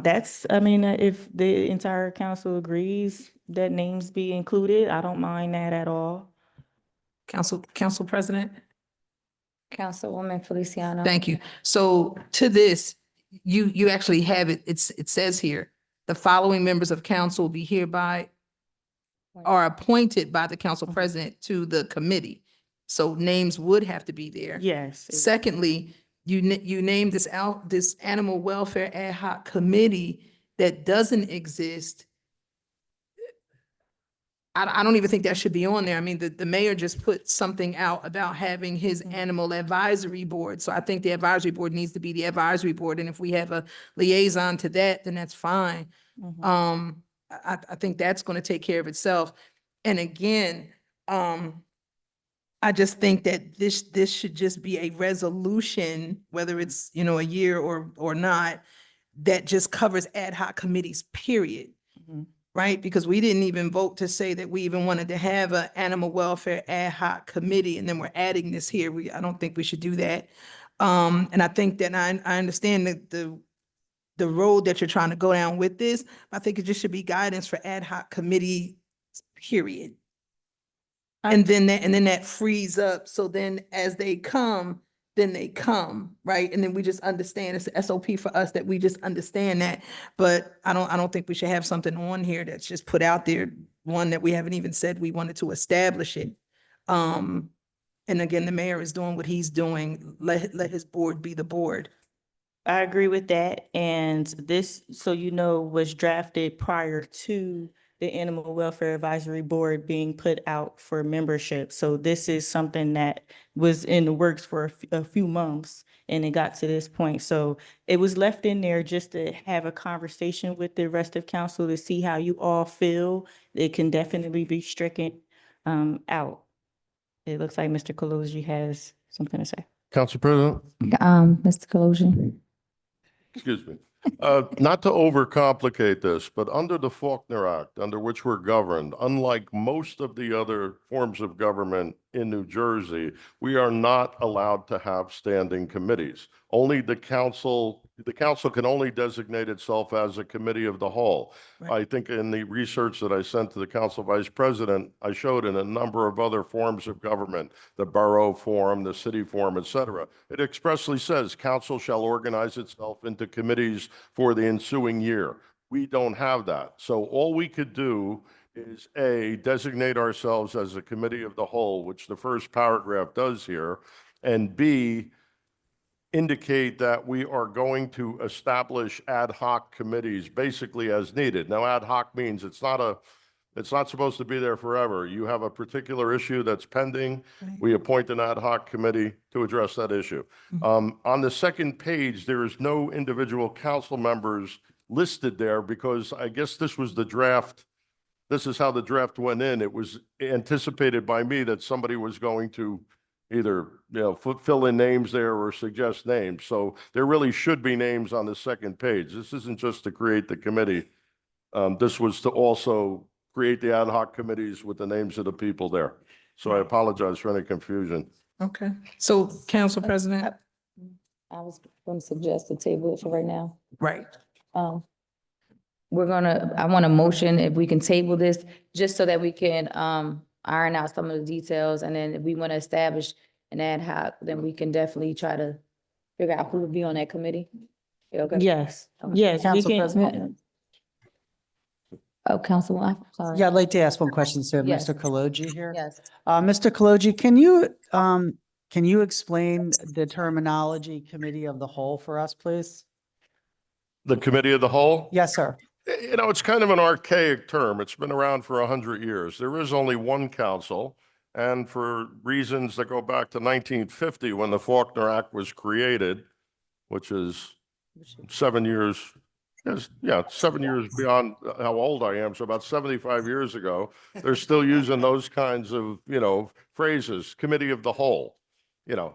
that's, I mean, if the entire council agrees that names be included, I don't mind that at all. Council President? Councilwoman Feliciano. Thank you. So to this, you actually have it, it says here, the following members of council be hereby are appointed by the council president to the committee. So names would have to be there. Yes. Secondly, you named this animal welfare ad hoc committee that doesn't exist. I don't even think that should be on there. I mean, the mayor just put something out about having his animal advisory board. So I think the advisory board needs to be the advisory board. And if we have a liaison to that, then that's fine. I think that's going to take care of itself. And again, I just think that this should just be a resolution, whether it's, you know, a year or not, that just covers ad hoc committees, period. Right? Because we didn't even vote to say that we even wanted to have an animal welfare ad hoc committee, and then we're adding this here. I don't think we should do that. And I think that I understand that the road that you're trying to go down with this. I think it just should be guidance for ad hoc committee, period. And then that frees up. So then as they come, then they come, right? And then we just understand it's the SOP for us that we just understand that. But I don't think we should have something on here that's just put out there, one that we haven't even said we wanted to establish it. And again, the mayor is doing what he's doing. Let his board be the board. I agree with that. And this, so you know, was drafted prior to the Animal Welfare Advisory Board being put out for membership. So this is something that was in the works for a few months, and it got to this point. So it was left in there just to have a conversation with the rest of council to see how you all feel. It can definitely be stricken out. It looks like Mr. Kaloji has something to say. Council President, Mr. Kaloji. excuse me. Not to overcomplicate this, but under the Faulkner Act, under which we're governed, unlike most of the other forms of government in New Jersey, we are not allowed to have standing committees. Only the council can only designate itself as a committee of the whole. Right. I think in the research that I sent to the council vice president, I showed in a number of other forms of government, the borough form, the city form, et cetera. It expressly says council shall organize itself into committees for the ensuing year. We don't have that. So all we could do is A, designate ourselves as a committee of the whole, which the first paragraph does here, and B, indicate that we are going to establish ad hoc committees basically as needed. Now, ad hoc means it's not supposed to be there forever. You have a particular issue that's pending. Right. We appoint an ad hoc committee to address that issue. On the second page, there is no individual council members listed there because I guess this was the draft. This is how the draft went in. It was anticipated by me that somebody was going to either, fill in names there or suggest names. So there really should be names on the second page. This isn't just to create the committee. This was to also create the ad hoc committees with the names of the people there. So I apologize for any confusion. Okay. So Council President, I was going to suggest a table it for right now. right. I want a motion if we can table this, just so that we can iron out some of the details. And then if we want to establish an ad hoc, then we can definitely try to figure out who would be on that committee. You okay? Yes, Okay. yes, we Council can. President? Oh, Council, I'm sorry. Yeah, I'd like to ask one question to Yes. Mr. Kaloji here. Yes. Mr. Kaloji, can you explain the terminology committee of the whole for us, please? The committee of the whole? Yes, sir. It's kind of an archaic term. It's been around for 100 years. There is only one council. And for reasons that go back to 1950, when the Faulkner Act was created, which is 7 years, 7 years beyond how old I am. So about 75 years ago, they're still using those kinds of, phrases, committee of the whole. you know,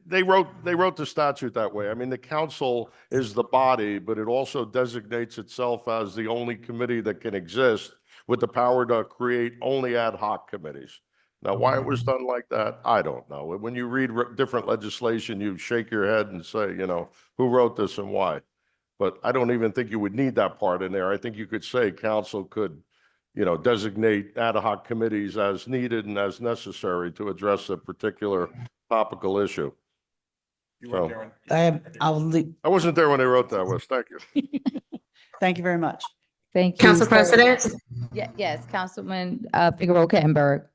they wrote the statute that way. I mean, the council is the body, but it also designates itself as the only committee that can exist with the power to create only ad hoc committees. Now, why it was done like that, I don't know. When you read different legislation, you shake your head and say, you know, who wrote this and why? But I don't even think you would need that part in there. I think you could say council could, you know, designate ad hoc committees as needed and as necessary to address a particular topical issue. So, I wasn't there when they wrote that, Wes. Thank you. Thank you very much. Thank you. Council sir. President? Yes, Councilman Figueroa Kettenberg.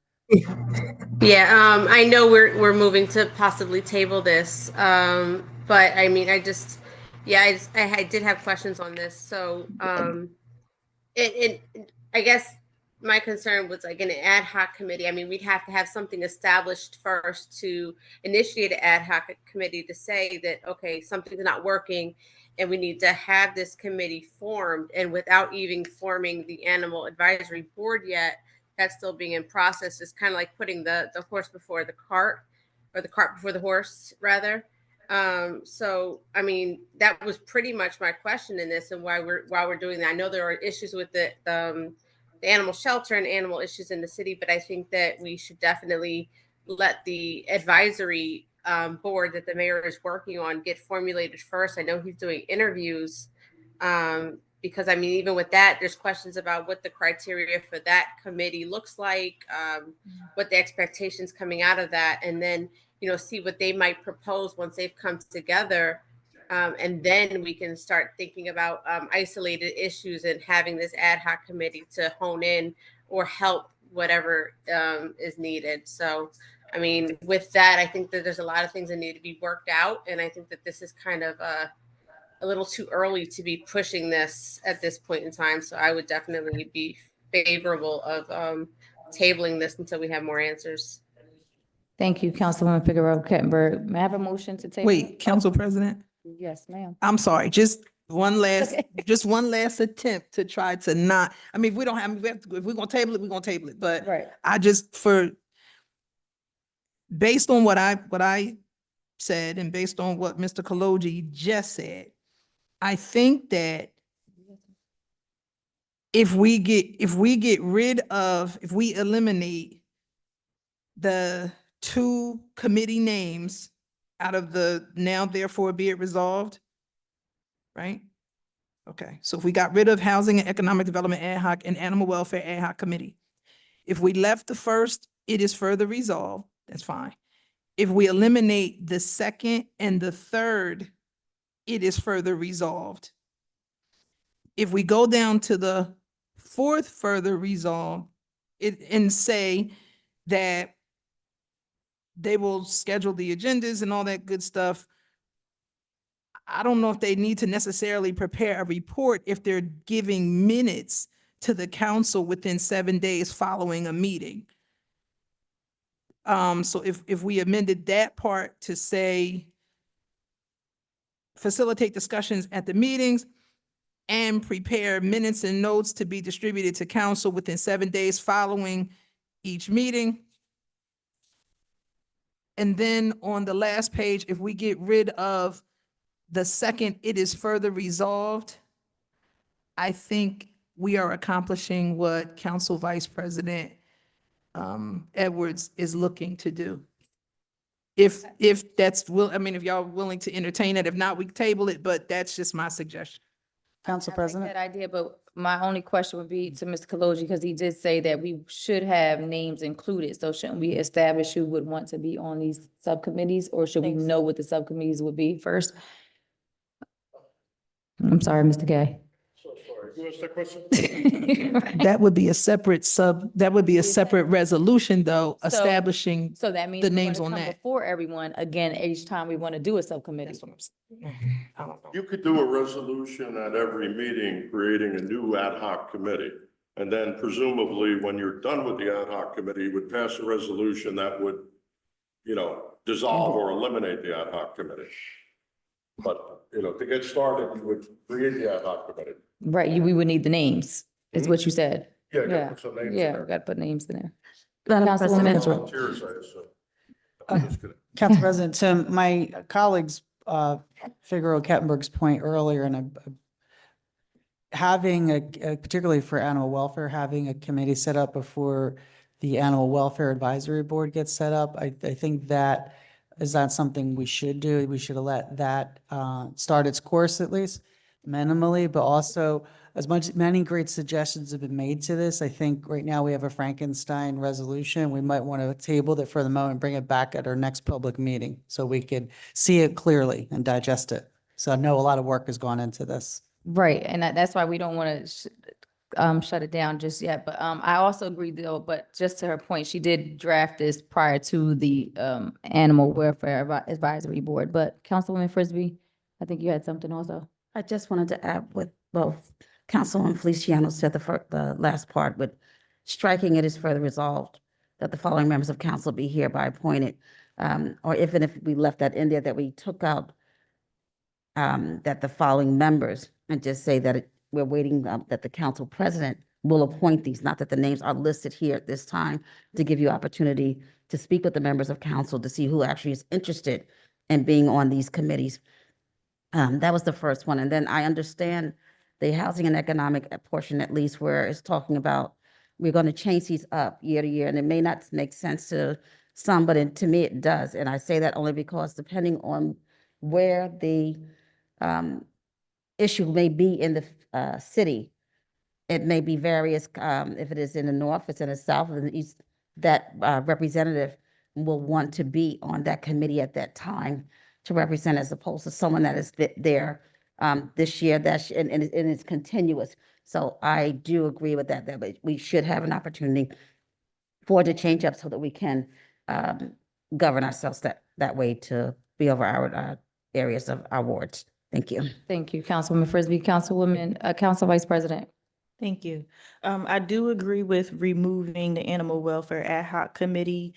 Yeah, I know we're moving to possibly table this, but I mean, I did have questions on this. So, I guess my concern was like an ad hoc committee. I mean, we'd have to have something established first to initiate an ad hoc committee to say that, okay, something's not working and we need to have this committee formed. And without even forming the animal advisory board yet, that's still being in process. It's kind of like putting the horse before the cart, or the cart before the horse, rather. So, I mean, that was pretty much my question in this, and why we're doing that. I know there are issues with the animal shelter and animal issues in the city, but I think that we should definitely let the advisory board that the mayor is working on get formulated first. I know he's doing interviews, because I mean, even with that, there's questions about what the criteria for that committee looks like, what the expectations coming out of that, and then, you know, see what they might propose once they've come together. And then we can start thinking about isolated issues and having this ad hoc committee to hone in or help whatever is needed. So, I mean, with that, I think that there's a lot of things that need to be worked out. And I think that this is kind of a little too early to be pushing this at this point in time. So I would definitely be favorable of tabling this until we have more answers. Thank you, Councilwoman Figueroa Kettenberg. May I have a motion to table? Wait, Council President, Yes, ma'am. I'm sorry, just one last, Okay. just one last attempt to try to not, I mean, if we don't have, if we're gonna table it, we're gonna table it, but Right. I just, based on what I said and based on what Mr. Kaloji just said, I think that if we eliminate the two committee names out of the now therefore be it resolved, right? Okay, so if we got rid of Housing and Economic Development Ad Hoc and Animal Welfare Ad Hoc Committee, if we left the first, it is further resolved, that's fine. If we eliminate the second and the third, it is further resolved. If we go down to the fourth further resolved, and say that they will schedule the agendas and all that good stuff, I don't know if they need to necessarily prepare a report if they're giving minutes to the council within 7 days following a meeting. So if we amended that part to say, facilitate discussions at the meetings and prepare minutes and notes to be distributed to council within 7 days following each meeting. And then on the last page, if we get rid of the second, it is further resolved, I think we are accomplishing what Council Vice President Edwards is looking to do. If that's I mean, if y'all willing to entertain it, if not, we table it, but that's just my suggestion. Council I like President? that idea, but my only question would be to Mr. Kaloji, because he did say that we should have names included. So shouldn't we establish who would want to be on these subcommittees, or should we know what the subcommittees would be first? I'm sorry, Mr. Gay. So sorry. Who asked that question? That would be a separate that would be a separate resolution though, So- establishing. So that means The we're names gonna on come that. before everyone again each time we want to do a subcommittee. I don't know. You could do a resolution at every meeting creating a new ad hoc committee. And then presumably, when you're done with the ad hoc committee, you would pass a resolution that would, you know, dissolve or eliminate the ad hoc committee. But, you know, to get started, you would create the ad hoc committee. Right, we would need the names, is what you said. Yeah, you gotta Yeah, put some names in yeah, we there. gotta put names in there. Madam Councilwoman- President, Volunteers, I assume. Council President Tim, my colleagues, Figueroa Kettenberg's point earlier, and having particularly for animal welfare, having a committee set up before the Animal Welfare Advisory Board gets set up, I think that is not something we should do. We should let that start its course at least minimally, but also many great suggestions have been made to this. I think right now we have a Frankenstein resolution. We might want to table it for the moment, bring it back at our next public meeting so we could see it clearly and digest it. So I know a lot of work has gone into this. Right, and that's why we don't want to shut it down just yet. But I also agree though, but just to her point, she did draft this prior to the Animal Welfare Advisory Board. But Councilwoman Frisbee, I think you had something also. I just wanted to add with both Councilwoman Feliciano said the last part, but striking it is further resolved that the following members of council be hereby appointed. Or even if we left that in there, that we took out that the following members and just say that we're waiting that the council president will appoint these, not that the names are listed here at this time, to give you opportunity to speak with the members of council to see who actually is interested in being on these committees. That was the first one. And then I understand the housing and economic portion, at least, where it's talking about we're going to change these up year to year. And it may not make sense to some, but to me it does. And I say that only because depending on where the issue may be in the city, it may be various, if it is in the north, it's in the south, and the east, that representative will want to be on that committee at that time to represent, as opposed to someone that is there this year, and it's continuous. So I do agree with that we should have an opportunity for it to change up so that we can govern ourselves that way to be over our areas of our wards. Thank you. Thank you, Councilwoman Frisbee. Council Vice President. Thank you. I do agree with removing the Animal Welfare Ad Hoc Committee,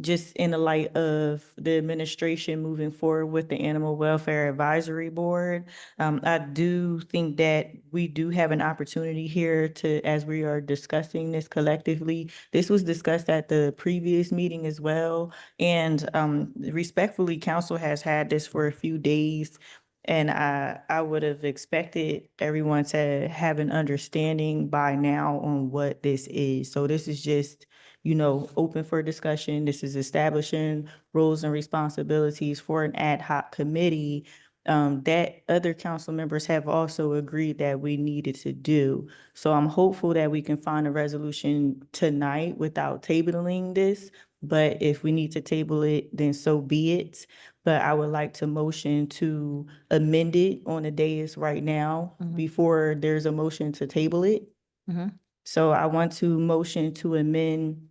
just in the light of the administration moving forward with the Animal Welfare Advisory Board. I do think that we do have an opportunity here to, as we are discussing this collectively, this was discussed at the previous meeting as well. And respectfully, council has had this for a few days. And I would have expected everyone to have an understanding by now on what this is. So this is just, open for discussion. This is establishing roles and responsibilities for an ad hoc committee that other council members have also agreed that we needed to do. So I'm hopeful that we can find a resolution tonight without tabling this. But if we need to table it, then so be it. But I would like to motion to amend it on the dais right now before there's a motion to table it. So I want to motion to amend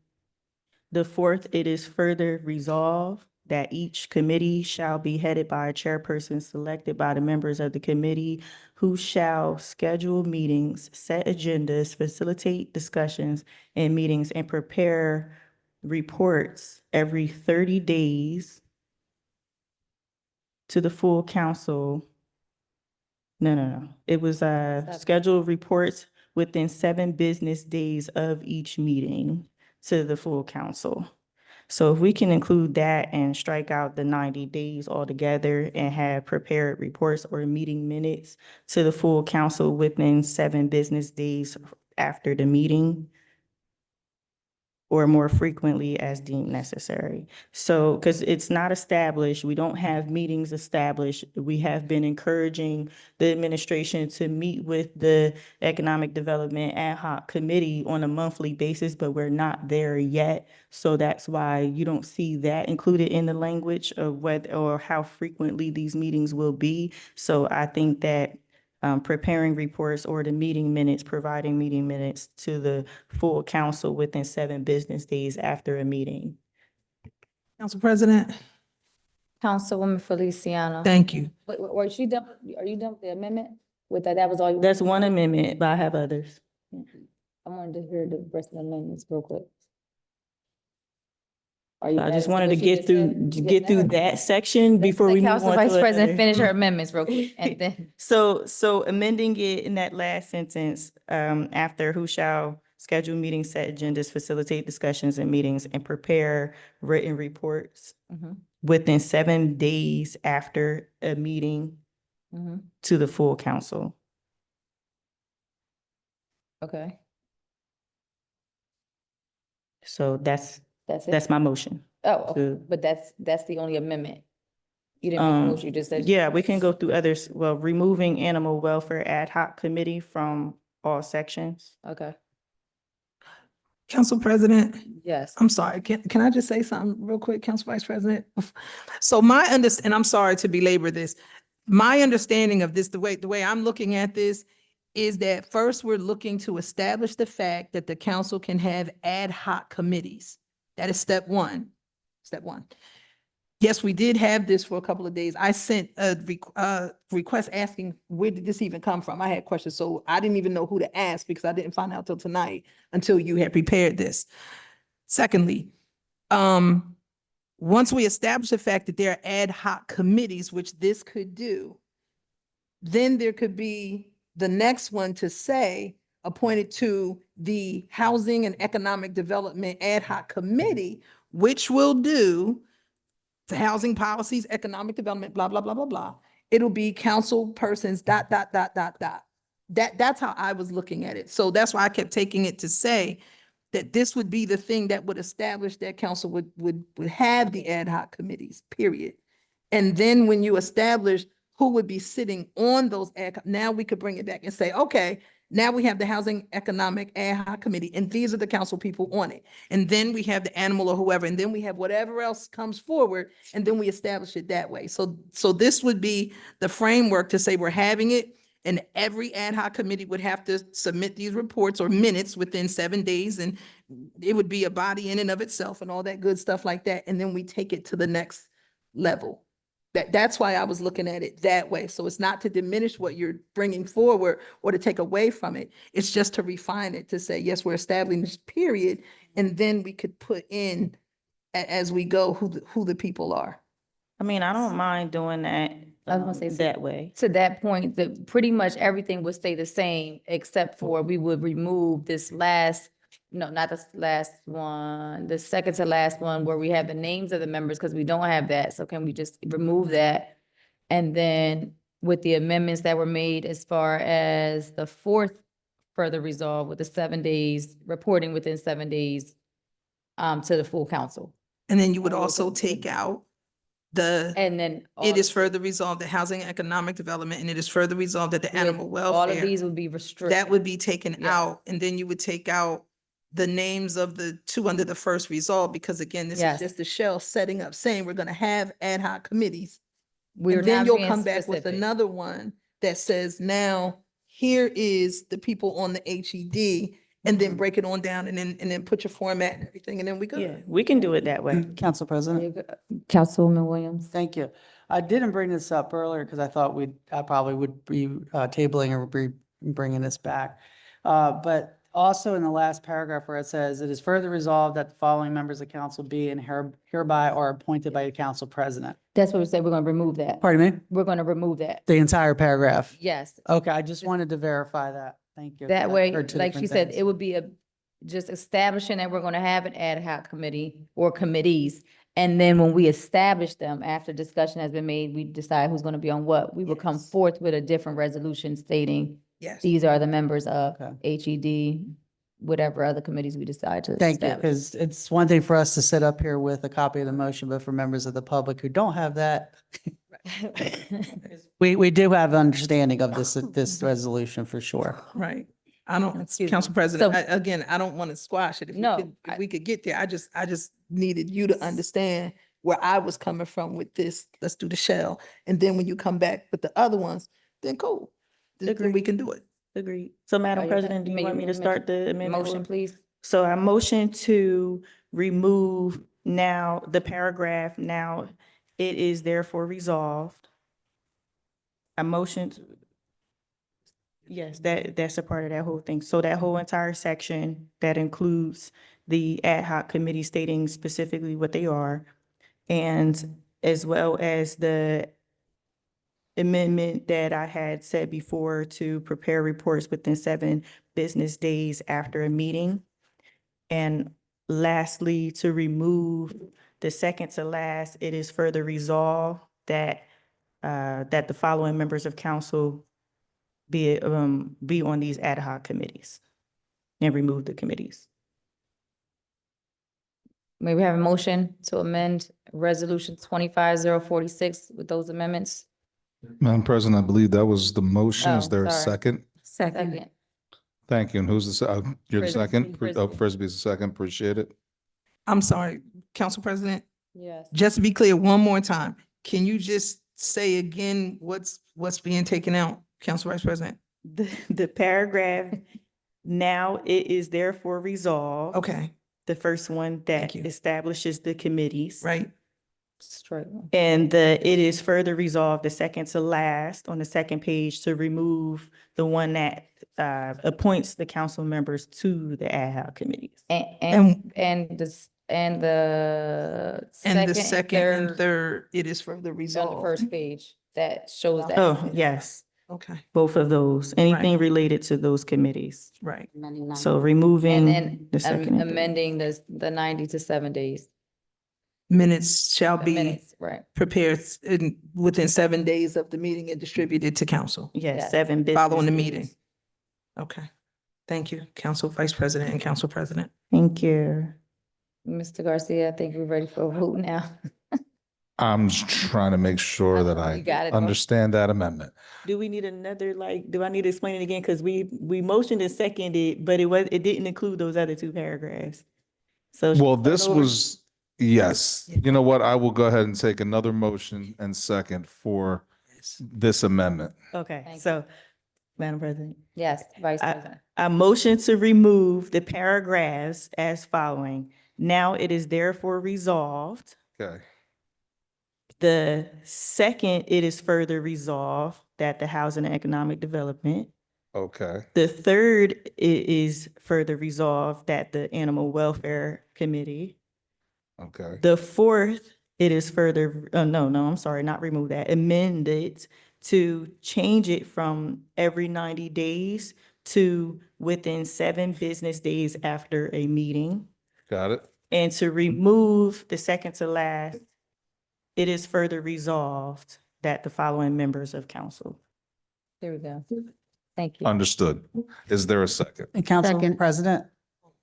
the fourth. It is further resolved that each committee shall be headed by a chairperson selected by the members of the committee, who shall schedule meetings, set agendas, facilitate discussions and meetings, and prepare reports every 30 days to the full council. No. It was scheduled reports within 7 business days of each meeting to the full council. So if we can include that and strike out the 90 days altogether and have prepared reports or meeting minutes to the full council within 7 business days after the meeting, or more frequently as deemed necessary. So, because it's not established, we don't have meetings established. We have been encouraging the administration to meet with the Economic Development Ad Hoc Committee on a monthly basis, but we're not there yet. So that's why you don't see that included in the language of whether or how frequently these meetings will be. So I think that preparing reports or the meeting minutes, providing meeting minutes to the full council within 7 business days after a meeting. Council President, Councilwoman Feliciano. thank you. Wait, are you done with the amendment? With that, that was all you? That's one amendment, but I have others. I wanted to hear the rest of the amendments real quick. I just wanted to get through that section before we move on to Council Vice President another. finish her amendments real quick, and then. So amending it in that last sentence, after who shall schedule meetings, set agendas, facilitate discussions and meetings, and prepare written reports Mhm, within 7 days after a meeting mhm. to the full council. Okay, So that's it? that's my motion. Oh, okay, to- but that's the only amendment. You didn't make a motion, you just said. Yeah, we can go through others. Well, removing animal welfare ad hoc committee from all sections. Okay, Council President, yes. I'm sorry, can I just say something real quick, Council Vice President? So my and I'm sorry to belabor this. My understanding of this, the way I'm looking at this is that first, we're looking to establish the fact that the council can have ad hoc committees. That is step one. Step one. Yes, we did have this for a couple of days. I sent a request asking, where did this even come from? I had questions, so I didn't even know who to ask because I didn't find out till tonight until you had prepared this. Secondly, once we establish the fact that there are ad hoc committees, which this could do, then there could be the next one to say, appointed to the Housing and Economic Development Ad Hoc Committee, which will do the housing policies, economic development, blah, blah, blah, blah, blah. It'll be council persons, dot, dot, dot, dot, dot. That's how I was looking at it. So that's why I kept taking it to say that this would be the thing that would establish that council would have the ad hoc committees, period. And then when you establish who would be sitting on those now we could bring it back and say, okay, now we have the Housing Economic Ad Hoc Committee, and these are the council people on it. And then we have the animal or whoever, and then we have whatever else comes forward, and then we establish it that way. So this would be the framework to say we're having it, and every ad hoc committee would have to submit these reports or minutes within 7 days, and it would be a body in and of itself and all that good stuff like that. And then we take it to the next level. That's why I was looking at it that way. So it's not to diminish what you're bringing forward or to take away from it. It's just to refine it to say, yes, we're establishing this period. And then we could put in as we go who the people are. I mean, I don't mind doing that. I was gonna say, so that way. to that point, that pretty much everything would stay the same, except for we would remove this last, no, not this last one, the second to last one where we have the names of the members, because we don't have that. So can we just remove that? And then with the amendments that were made as far as the fourth further resolve with the 7 days, reporting within 7 days to the full council. And then you would also take out And then it is further resolved that housing and economic development, and it is further resolved that the animal all of welfare, these would be restricted. that would be taken Yes. out. And then you would take out the names of the two under the first resolve, because again, this is Yes. just the shell setting up, saying we're gonna have ad hoc committees. We're And then not you'll being come back with specific. another one that says, now, here is the people on the HED, and then break it on down and then put your format and everything, and then we go. Yeah, we can do it that way. Council President, Councilwoman Williams. thank you. I didn't bring this up earlier because I thought I probably would be tabling or be bringing this back. But also in the last paragraph where it says, it is further resolved that the following members of council be and hereby are appointed by the council president. That's what we said, we're gonna remove that. Pardon me? We're gonna remove that. The entire paragraph. Yes. Okay, I just wanted to verify that. Thank you. That I've way, heard two like she different said, things. it would be just establishing that we're gonna have an ad hoc committee or committees. And then when we establish them, after discussion has been made, we decide who's gonna be on what. We will come Yes. forth with a different resolution stating, Yes. these are the members of Okay. HED, whatever other committees we decide to Thank you, establish. because it's one thing for us to sit up here with a copy of the motion, but for members of the public who don't have that, we do have understanding of this resolution for sure. Right. I don't, Excuse me. Council President, So- again, I don't want to squash it. No, If we could get there, I just needed you to understand where I was coming from with this. Let's do the shell. And then when you come back with the other ones, then cool. Then we can do it. Agreed. So Madam you- President, do you may want me to you start the amendment? Motion, please. So I motion to remove now the paragraph, now it is therefore resolved. I motion, yes, that's a part of that whole thing. So that whole entire section that includes the ad hoc committee stating specifically what they are, and as well as the amendment that I had said before to prepare reports within 7 business days after a meeting. And lastly, to remove the second to last, it is further resolved that that the following members of council be on these ad hoc committees and remove the committees. May we have a motion to amend resolution 25046 with those amendments? Madam President, I believe that was the motion. Is Oh, there a sorry. second? Second. Thank you. And who's the, you're the Frisbee. second? Frisbee. Frisbee's the second. Appreciate it. I'm sorry, Council President, Yes. just to be clear, one more time, can you just say again what's being taken out, Council Vice President? The paragraph, now it is therefore resolved. Okay, The first one that Thank you. establishes the committees. right, Straight one. And it is further resolved, the second to last on the second page, to remove the one that appoints the council members to the ad hoc committees. And the and the second and third third, it is further on the resolved. first page that shows that. Oh, yes, Okay, both of those, anything related to those committees. right, So And removing then the second and third. amending the 90 to 7 days. minutes shall The be minutes, right. prepared within 7 days of the meeting and distributed to council, Yes, Yes. 7 business following the days. meeting. Okay, thank you, Council Vice President and Council President. Thank you. Mr. Garcia, I think we're ready for a vote now. I'm just trying to make sure that You got I it, though. understand that amendment. Do we need another, do I need to explain it again? Because we motioned and seconded, but it didn't include those other 2 paragraphs. So. Well, start this over? was, yes. You know what? I will go ahead and take another motion and second for this amendment. Okay, Thank so, Madam President. Yes, Vice President. I motion to remove the paragraphs as following. Now it is therefore resolved. Okay. The second, it is further resolved that the Housing and Economic Development. Okay. The third, it is further resolved that the Animal Welfare Committee. Okay. The fourth, it is further, I'm sorry, not remove that, amend it to change it from every 90 days to within 7 business days after a meeting. Got it. And to remove the second to last, it is further resolved that the following members of council. There we go. Thank you. Understood. Is there a second? And Council Second. President,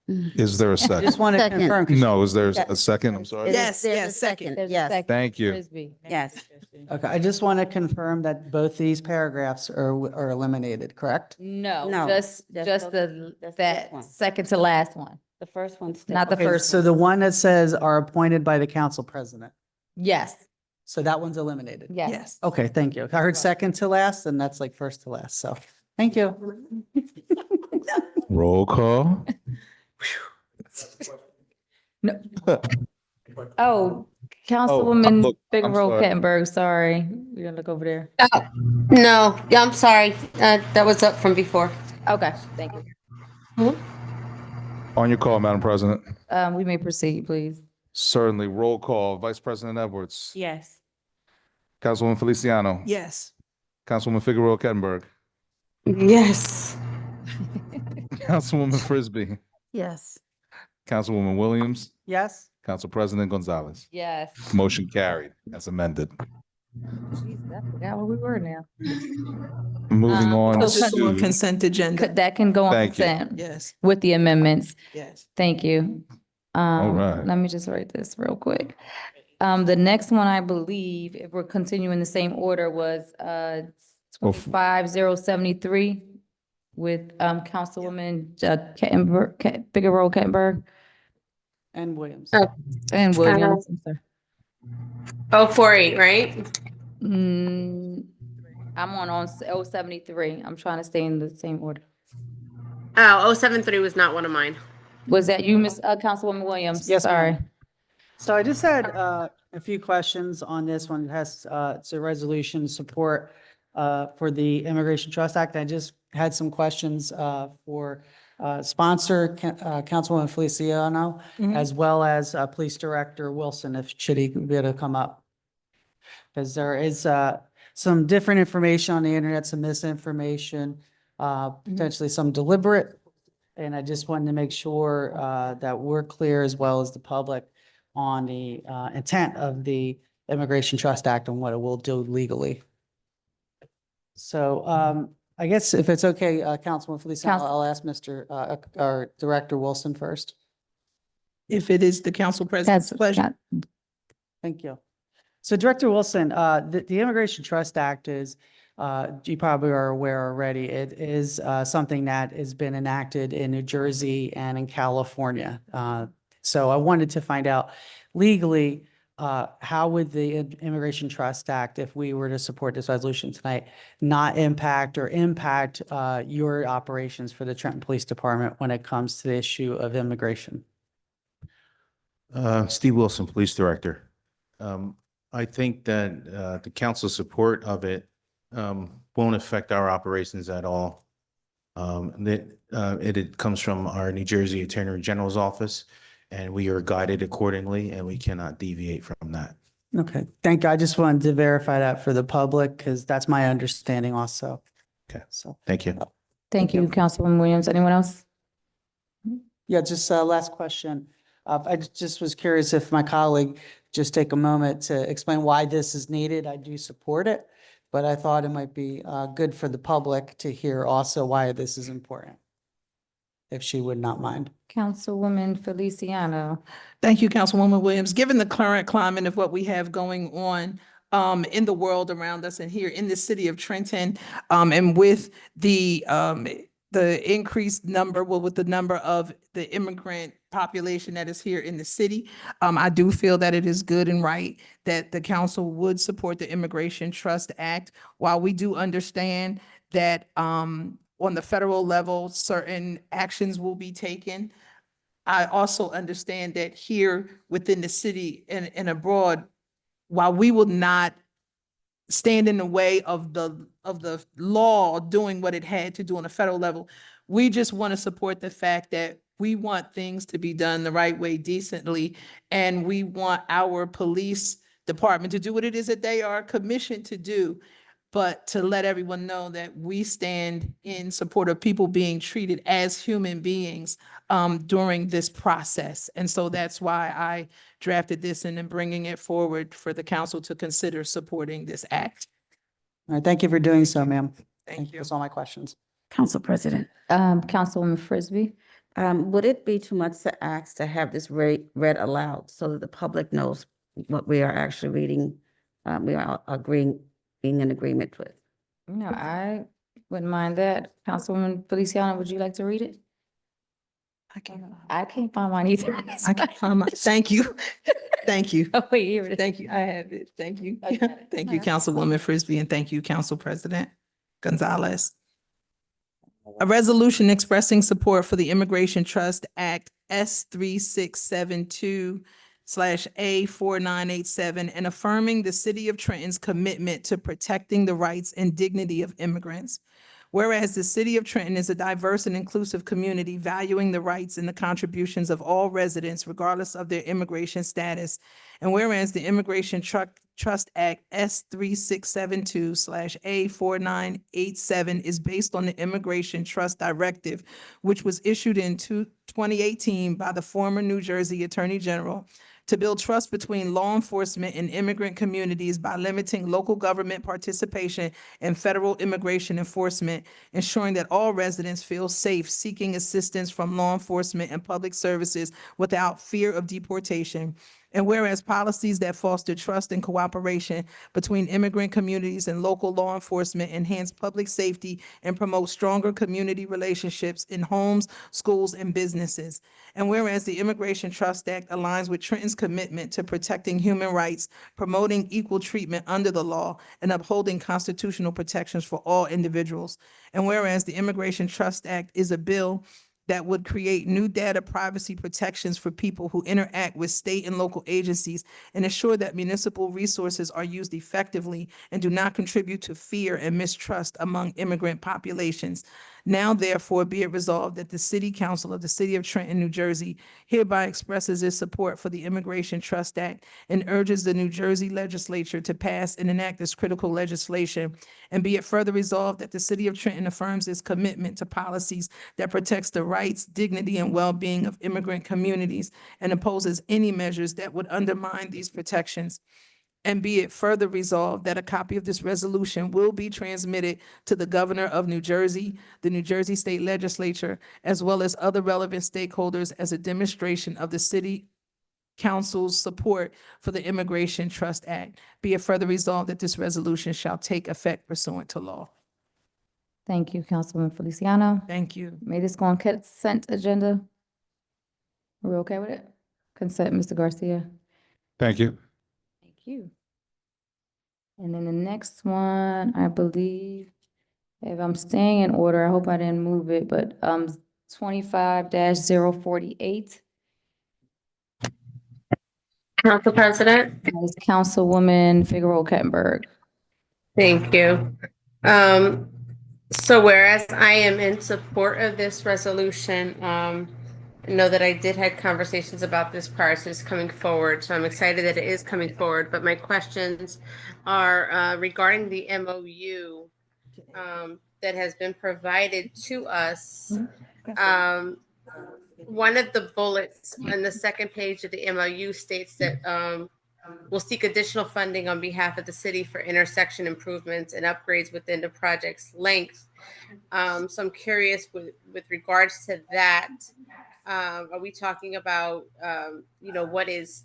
Is there a second? just want to Second. confirm. 'cause- No, is there a second? I'm sorry. Yes, There's a yes, second. There's a Yes, second. Thank you. Frisbee. yes. Okay, I just want to confirm that both these paragraphs are eliminated, correct? No, No, just just this that one. second to last one. The first one's. Not the Okay, first so one. the one that says are appointed by the council president, Yes, so that one's eliminated? yes. Yes. Okay, thank you. I heard second to last, and that's like first to last, so, thank you. Roll call. Oh, Councilwoman look, I'm Figueroa sorry. Kettenberg, sorry. We're gonna look over there. No, yeah, I'm sorry. That was up from before. Okay, thank you. On your call, Madam President. We may proceed, please. Certainly. Roll call. Vice President Edwards. Yes. Councilwoman Feliciano. Yes, Councilwoman Figueroa Kettenberg. Yes. Councilwoman Frisbee. Yes. Councilwoman Williams. Yes? Council President Gonzalez. Yes. Motion carried as amended. Jesus, I forgot where we were now. Moving on so just on to, consent agenda. That can go on Thank you. consent Yes, with the amendments. yes. Thank you. right. Let me just write this real quick. The next one, I believe, if we're continuing the same order, was 25073 with Councilwoman Kettenberg, Figueroa Kettenberg And Williams. and Williams. I'm sorry. 048, right? I'm on 073. I'm trying to stay in the same order. Oh, 073 was not one of mine. Was that you, Miss Councilwoman Williams? Yes, Sorry. ma'am. So I just had a few questions on this one. It has, it's a resolution support for the Immigration Trust Act. I just had some questions for sponsor, Councilwoman Feliciano, Mhm. as well as Police Director Wilson, if should he be able to come up. Because there is some different information on the internet, some misinformation, potentially some deliberate. And I just wanted to make sure that we're clear as well as the public on the intent of the Immigration Trust Act and what it will do legally. So I guess if it's okay, Councilman Feliciano, Council- I'll ask Mr. Or Director Wilson first. If it is the council president's pleasure. Thank you. So Director Wilson, the Immigration Trust Act is, you probably are aware already, it is something that has been enacted in New Jersey and in California. So I wanted to find out legally, how would the Immigration Trust Act, if we were to support this resolution tonight, not impact or impact your operations for the Trenton Police Department when it comes to the issue of immigration? Steve Wilson, Police Director. I think that the council's support of it won't affect our operations at all. It comes from our New Jersey Attorney General's office, and we are guided accordingly, and we cannot deviate from that. Okay, thank you. I just wanted to verify that for the public because that's my understanding also. Okay, So, thank you. Thank you, Councilwoman Williams. Anyone else? yeah, just last question. I just was curious if my colleague just take a moment to explain why this is needed. I do support it, but I thought it might be good for the public to hear also why this is important, if she would not mind. Councilwoman Feliciano. Thank you, Councilwoman Williams. Given the current climate of what we have going on in the world around us and here in the city of Trenton, and with the increased number, with the number of the immigrant population that is here in the city, I do feel that it is good and right that the council would support the Immigration Trust Act. While we do understand that on the federal level, certain actions will be taken, I also understand that here within the city and abroad, while we will not stand in the way of the law doing what it had to do on a federal level, we just want to support the fact that we want things to be done the right way, decently, and we want our police department to do what it is that they are commissioned to do, but to let everyone know that we stand in support of people being treated as human beings during this process. And so that's why I drafted this and then bringing it forward for the council to consider supporting this act. All right, thank you for doing so, ma'am. Thank you. That's all my questions. Council President, Councilwoman Frisbee. would it be too much to ask to have this read aloud so that the public knows what we are actually reading, we are agreeing, being in agreement with? No, I wouldn't mind that. Councilwoman Feliciano, would you like to read it? I can't find mine either. I can't find my, thank you. Thank you. Oh, wait, here it is. Thank you. I have it. Thank you. Okay. Thank you, Councilwoman Frisbee, and thank you, Council President Gonzalez. A resolution expressing support for the Immigration Trust Act S 3672/A4987 and affirming the City of Trenton's commitment to protecting the rights and dignity of immigrants. Whereas the City of Trenton is a diverse and inclusive community valuing the rights and the contributions of all residents regardless of their immigration status. And whereas the Immigration Trust Act S 3672/A4987 is based on the Immigration Trust Directive, which was issued in 2018 by the former New Jersey Attorney General to build trust between law enforcement and immigrant communities by limiting local government participation in federal immigration enforcement, ensuring that all residents feel safe seeking assistance from law enforcement and public services without fear of deportation. And whereas policies that foster trust and cooperation between immigrant communities and local law enforcement enhance public safety and promote stronger community relationships in homes, schools, and businesses. And whereas the Immigration Trust Act aligns with Trenton's commitment to protecting human rights, promoting equal treatment under the law, and upholding constitutional protections for all individuals. And whereas the Immigration Trust Act is a bill that would create new data privacy protections for people who interact with state and local agencies and ensure that municipal resources are used effectively and do not contribute to fear and mistrust among immigrant populations. Now therefore be it resolved that the City Council of the City of Trenton, New Jersey hereby expresses its support for the Immigration Trust Act and urges the New Jersey legislature to pass and enact this critical legislation. And be it further resolved that the City of Trenton affirms its commitment to policies that protects the rights, dignity, and well-being of immigrant communities and opposes any measures that would undermine these protections. And be it further resolved that a copy of this resolution will be transmitted to the Governor of New Jersey, the New Jersey State Legislature, as well as other relevant stakeholders as a demonstration of the City Council's support for the Immigration Trust Act. Be it further resolved that this resolution shall take effect pursuant to law. Thank you, Councilwoman Feliciano. Thank you. May this go on consent agenda? Are we okay with it? Consent, Mr. Garcia. Thank you. Thank you. And then the next one, I believe, if I'm staying in order, I hope I didn't move it, but 25-048. Council President. Is Councilwoman Figueroa Kettenberg. Thank you. So whereas I am in support of this resolution, I know that I did have conversations about this prior to this coming forward, so I'm excited that it is coming forward. But my questions are regarding the MOU that has been provided to us. One of the bullets on the second page of the MOU states that we'll seek additional funding on behalf of the city for intersection improvements and upgrades within the project's length. So I'm curious with regards to that, are we talking about, what is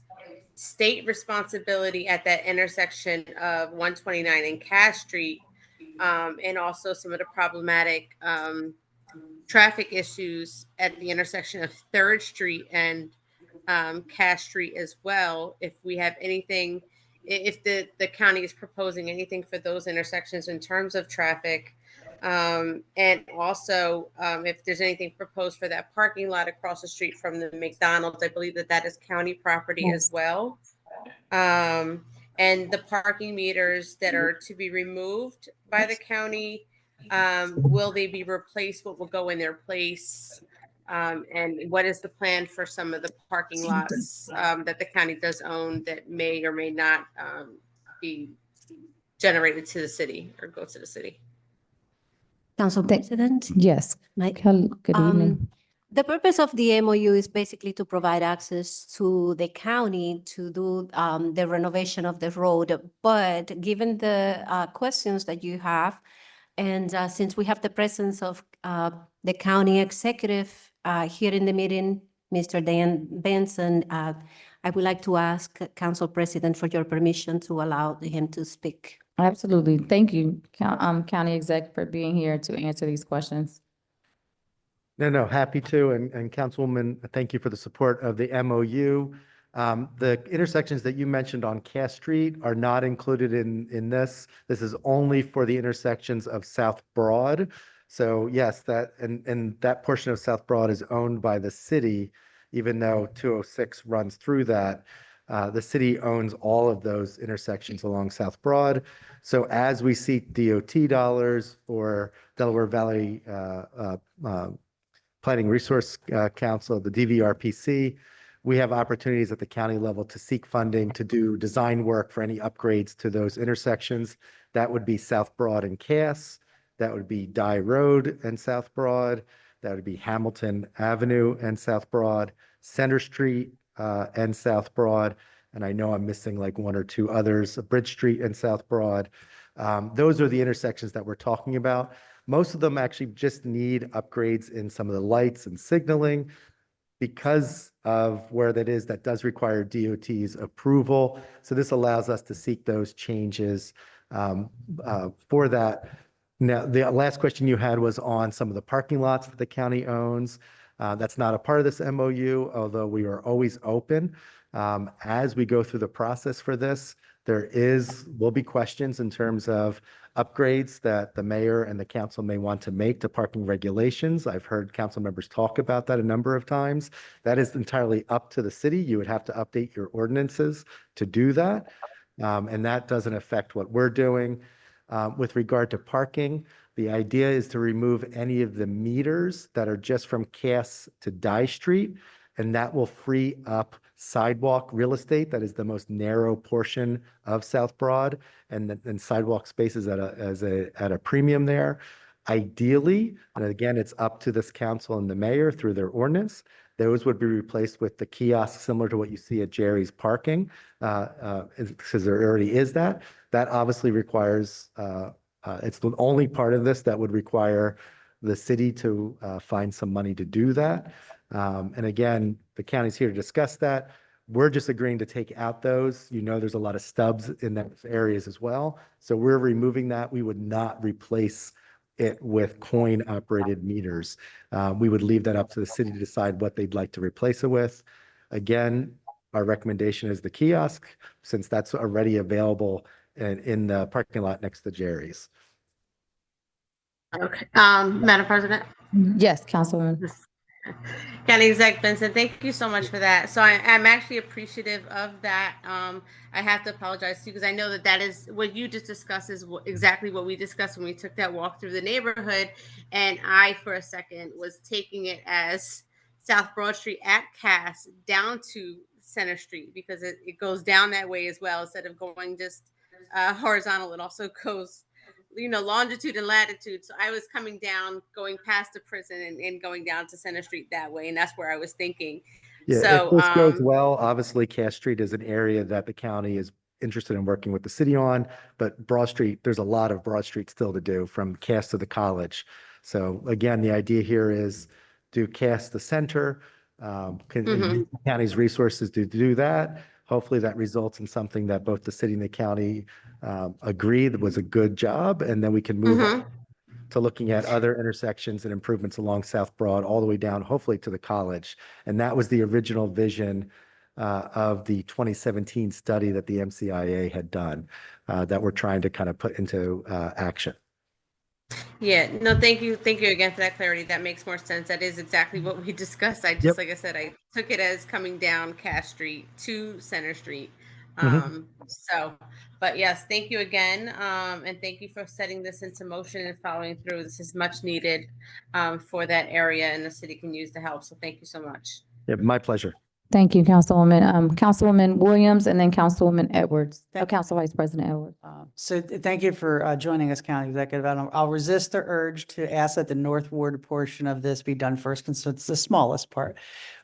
state responsibility at that intersection of 129 and Cass Street, and also some of the problematic traffic issues at the intersection of 3rd Street and Cass Street as well? If we have anything, if the county is proposing anything for those intersections in terms of traffic, and also if there's anything proposed for that parking lot across the street from the McDonald's. I believe that is county property as well. And the parking meters that are to be removed by the county, will they be replaced? What will go in their place? And what is the plan for some of the parking lots that the county does own that may or may not be generated to the city or go to the city? Council President? Yes. Mike? Good evening. The purpose of the MOU is basically to provide access to the county to do the renovation of the road. But given the questions that you have, and since we have the presence of the county executive here in the meeting, Mr. Dan Benson, I would like to ask Council President for your permission to allow him to speak. Absolutely. Thank you, County Exec, for being here to answer these questions. No, happy to. And Councilwoman, thank you for the support of the MOU. The intersections that you mentioned on Cass Street are not included in this. This is only for the intersections of South Broad. So yes, and that portion of South Broad is owned by the city, even though 206 runs through that. The city owns all of those intersections along South Broad. So as we seek DOT dollars or Delaware Valley Planning Resource Council, the DVRPC, we have opportunities at the county level to seek funding to do design work for any upgrades to those intersections. That would be South Broad and Cass. That would be Dye Road and South Broad. That would be Hamilton Avenue and South Broad, Center Street and South Broad. And I know I'm missing like one or two others, Bridge Street and South Broad. Those are the intersections that we're talking about. Most of them actually just need upgrades in some of the lights and signaling. Because of where that is, that does require DOT's approval. So this allows us to seek those changes for that. Now, the last question you had was on some of the parking lots that the county owns. That's not a part of this MOU, although we are always open as we go through the process for this. Will be questions in terms of upgrades that the mayor and the council may want to make to parking regulations. I've heard council members talk about that a number of times. That is entirely up to the city. You would have to update your ordinances to do that. And that doesn't affect what we're doing. With regard to parking, the idea is to remove any of the meters that are just from Cass to Dye Street, and that will free up sidewalk real estate. That is the most narrow portion of South Broad, and sidewalk spaces at a premium there. Ideally, and again, it's up to this council and the mayor through their ordinance, those would be replaced with the kiosks similar to what you see at Jerry's Parking, because there already is that. That obviously requires, it's the only part of this that would require the city to find some money to do that. And again, the county's here to discuss that. We're just agreeing to take out those. There's a lot of stubs in those areas as well. So we're removing that. We would not replace it with coin-operated meters. We would leave that up to the city to decide what they'd like to replace it with. Again, our recommendation is the kiosk, since that's already available in the parking lot next to Jerry's. Okay, Madam President. Yes, Councilwoman. County Exec Benson, thank you so much for that. So I'm actually appreciative of that. I have to apologize to you because I know that is what you just discussed is exactly what we discussed when we took that walk through the neighborhood. And I, for a second, was taking it as South Broad Street at Cass down to Center Street, because it goes down that way as well. Instead of going just horizontal, it also goes longitude and latitude. So I was coming down, going past the prison and going down to Center Street that way. And that's where I was thinking. Yeah, So, if this goes well, obviously Cass Street is an area that the county is interested in working with the city on, but Broad Street, there's a lot of Broad Street still to do from Cass to the college. So again, the idea here is do Cass the center, use the county's resources to do that. Hopefully that results in something that both the city and the county agree that was a good job, and then we can move on to looking at other intersections and improvements along South Broad all the way down, hopefully to the college. And that was the original vision of the 2017 study that the MCIA had done that we're trying to kind of put into action. Yeah, no, thank you. Thank you again for that clarity. That makes more sense. That is exactly what we discussed. I just, like I said, I took it as coming down Cass Street to Center Street. But yes, thank you again. And thank you for setting this into motion and following through. This is much needed for that area, and the city can use the help. So thank you so much. Yeah, my pleasure. Thank you, Councilwoman. Councilwoman Williams and then Councilwoman Edwards. Council Vice President Edwards. So thank you for joining us, County Executive. I'll resist the urge to ask that the North Ward portion of this be done first, since it's the smallest part.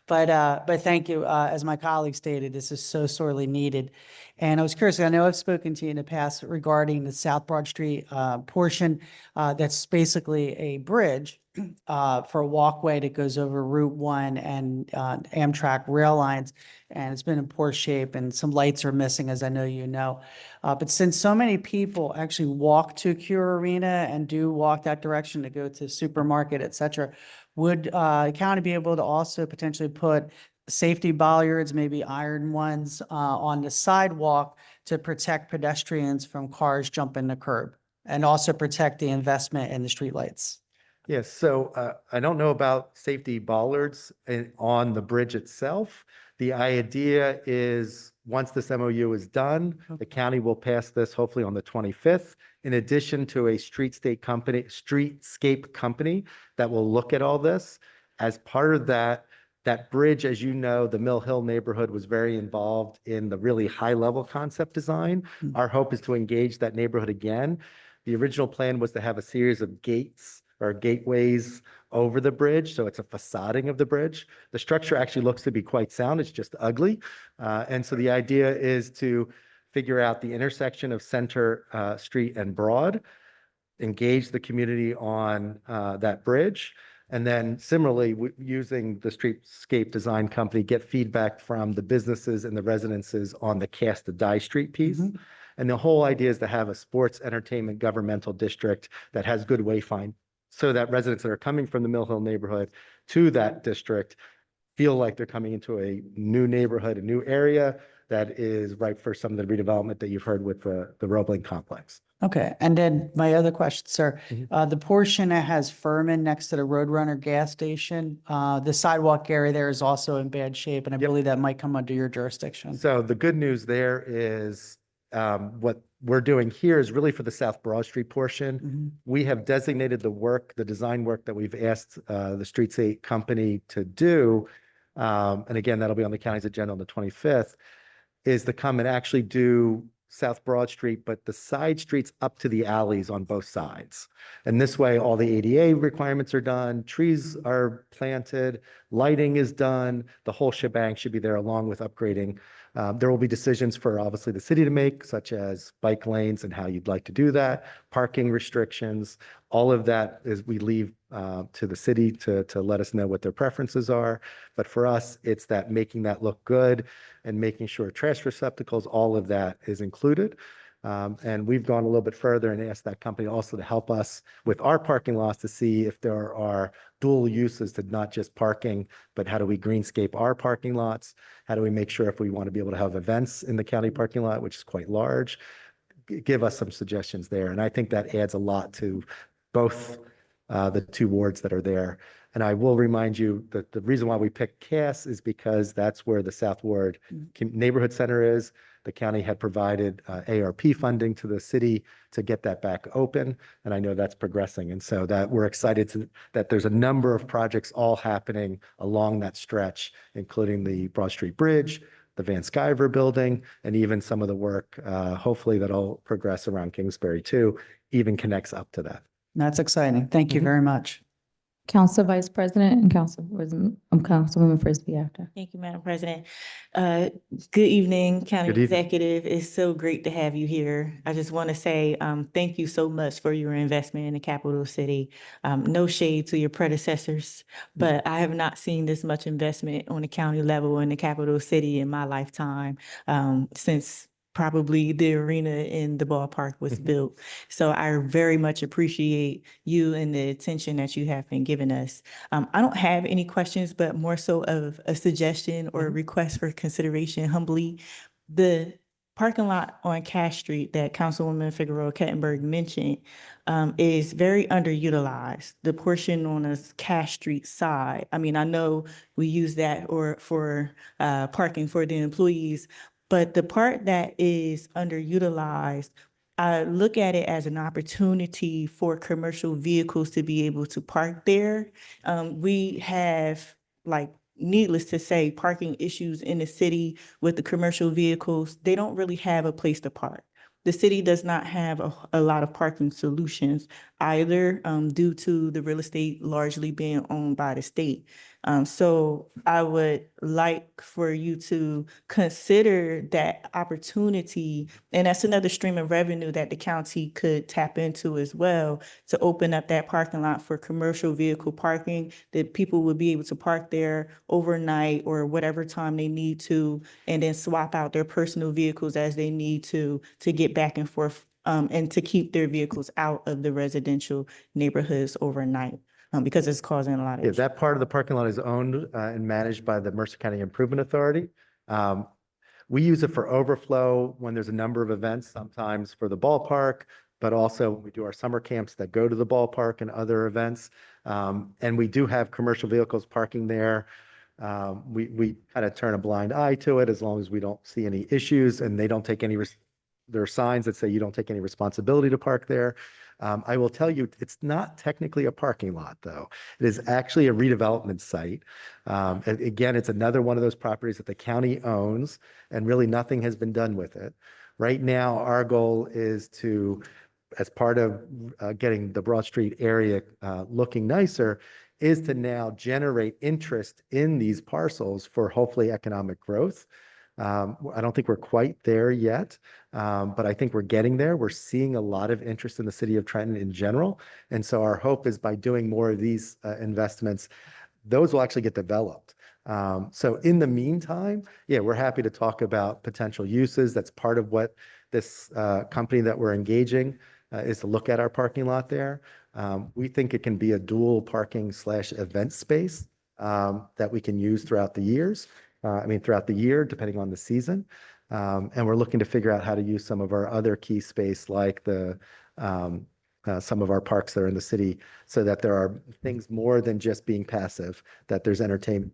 But thank you. As my colleague stated, this is so sorely needed. And I was curious, I know I've spoken to you in the past regarding the South Broad Street portion that's basically a bridge for a walkway that goes over Route 1 and Amtrak rail lines. And it's been in poor shape, and some lights are missing, as I know you know. But since so many people actually walk to Cure Arena and do walk that direction to go to supermarket, et cetera, would the county be able to also potentially put safety bollards, maybe iron ones, on the sidewalk to protect pedestrians from cars jumping the curb, and also protect the investment in the streetlights? Yes, so I don't know about safety bollards on the bridge itself. The idea is once this MOU is done, the county will pass this hopefully on the 25th, in addition to a streetscape company that will look at all this. As part of that bridge, as you know, the Mill Hill neighborhood was very involved in the really high-level concept design. Our hope is to engage that neighborhood again. The original plan was to have a series of gates or gateways over the bridge, so it's a facading of the bridge. The structure actually looks to be quite sound, it's just ugly. And so the idea is to figure out the intersection of Center Street and Broad, engage the community on that bridge, and then similarly, using the streetscape design company, get feedback from the businesses and the residences on the Cass to Dye Street piece. And the whole idea is to have a sports, entertainment, governmental district that has good wayfind, so that residents that are coming from the Mill Hill neighborhood to that district feel like they're coming into a new neighborhood, a new area. that is ripe for some of the redevelopment that you've heard with the Roebling complex. Okay, and then my other question, sir, Mhm. the portion that has Furman next to the Roadrunner gas station, the sidewalk area there is also in bad shape, and I Yep. believe that might come under your jurisdiction. So the good news there is what we're doing here is really for the South Broad Street portion. Mhm. We have designated the work, the design work that we've asked the Streets 8 company to do. And again, that'll be on the county's agenda on the 25th, is to come and actually do South Broad Street, but the side streets up to the alleys on both sides. And this way, all the ADA requirements are done, trees are planted, lighting is done, the whole shebang should be there along with upgrading. There will be decisions for obviously the city to make, such as bike lanes and how you'd like to do that, parking restrictions, all of that is we leave to the city to let us know what their preferences are. But for us, it's that making that look good and making sure trash receptacles, all of that is included. And we've gone a little bit further and asked that company also to help us with our parking lots to see if there are dual uses to not just parking, but how do we greenscape our parking lots? How do we make sure if we want to be able to have events in the county parking lot, which is quite large, give us some suggestions there. And I think that adds a lot to both the two wards that are there. And I will remind you that the reason why we picked Cass is because that's where the South Ward Neighborhood Center is. The county had provided ARP funding to the city to get that back open. And I know that's progressing. And so that we're excited that there's a number of projects all happening along that stretch, including the Broad Street Bridge, the Van Sciver building, and even some of the work, hopefully that'll progress around Kingsbury too, even connects up to that. That's exciting. Thank you Mhm. very much. Council Vice President and Councilwoman Frisbee after. Thank you, Madam President. Good evening, County Good evening. Executive. It's so great to have you here. I just want to say thank you so much for your investment in the capital city. No shade to your predecessors, but I have not seen this much investment on the county level in the capital city in my lifetime since probably the arena in the ballpark was built. So I very much appreciate you and the attention that you have been giving us. I don't have any questions, but more so of a suggestion or a request for consideration humbly. The parking lot on Cash Street that Councilwoman Figueroa Kettenberg mentioned is very underutilized. The portion on the Cash Street side, I mean, I know we use that for parking for the employees, but the part that is underutilized, I look at it as an opportunity for commercial vehicles to be able to park there. We have, like, needless to say, parking issues in the city with the commercial vehicles. They don't really have a place to park. The city does not have a lot of parking solutions either due to the real estate largely being owned by the state. So I would like for you to consider that opportunity, and that's another stream of revenue that the county could tap into as well, to open up that parking lot for commercial vehicle parking, that people would be able to park there overnight or whatever time they need to, and then swap out their personal vehicles as they need to get back and forth, and to keep their vehicles out of the residential neighborhoods overnight. Because it's causing a lot of Yeah, issues. that part of the parking lot is owned and managed by the Mercer County Improvement Authority. We use it for overflow when there's a number of events, sometimes for the ballpark, but also when we do our summer camps that go to the ballpark and other events. And we do have commercial vehicles parking there. We kind of turn a blind eye to it as long as we don't see any issues and they don't take any, there are signs that say you don't take any responsibility to park there. I will tell you, it's not technically a parking lot, though. It is actually a redevelopment site. And again, it's another one of those properties that the county owns, and really nothing has been done with it. Right now, our goal is to, as part of getting the Broad Street area looking nicer, is to now generate interest in these parcels for hopefully economic growth. I don't think we're quite there yet, but I think we're getting there. We're seeing a lot of interest in the city of Trenton in general. And so our hope is by doing more of these investments, those will actually get developed. So in the meantime, yeah, we're happy to talk about potential uses. That's part of what this company that we're engaging is to look at our parking lot there. We think it can be a dual parking / event space that we can use throughout the years. Throughout the year, depending on the season. And we're looking to figure out how to use some of our other key space, like some of our parks that are in the city, so that there are things more than just being passive, that there's entertainment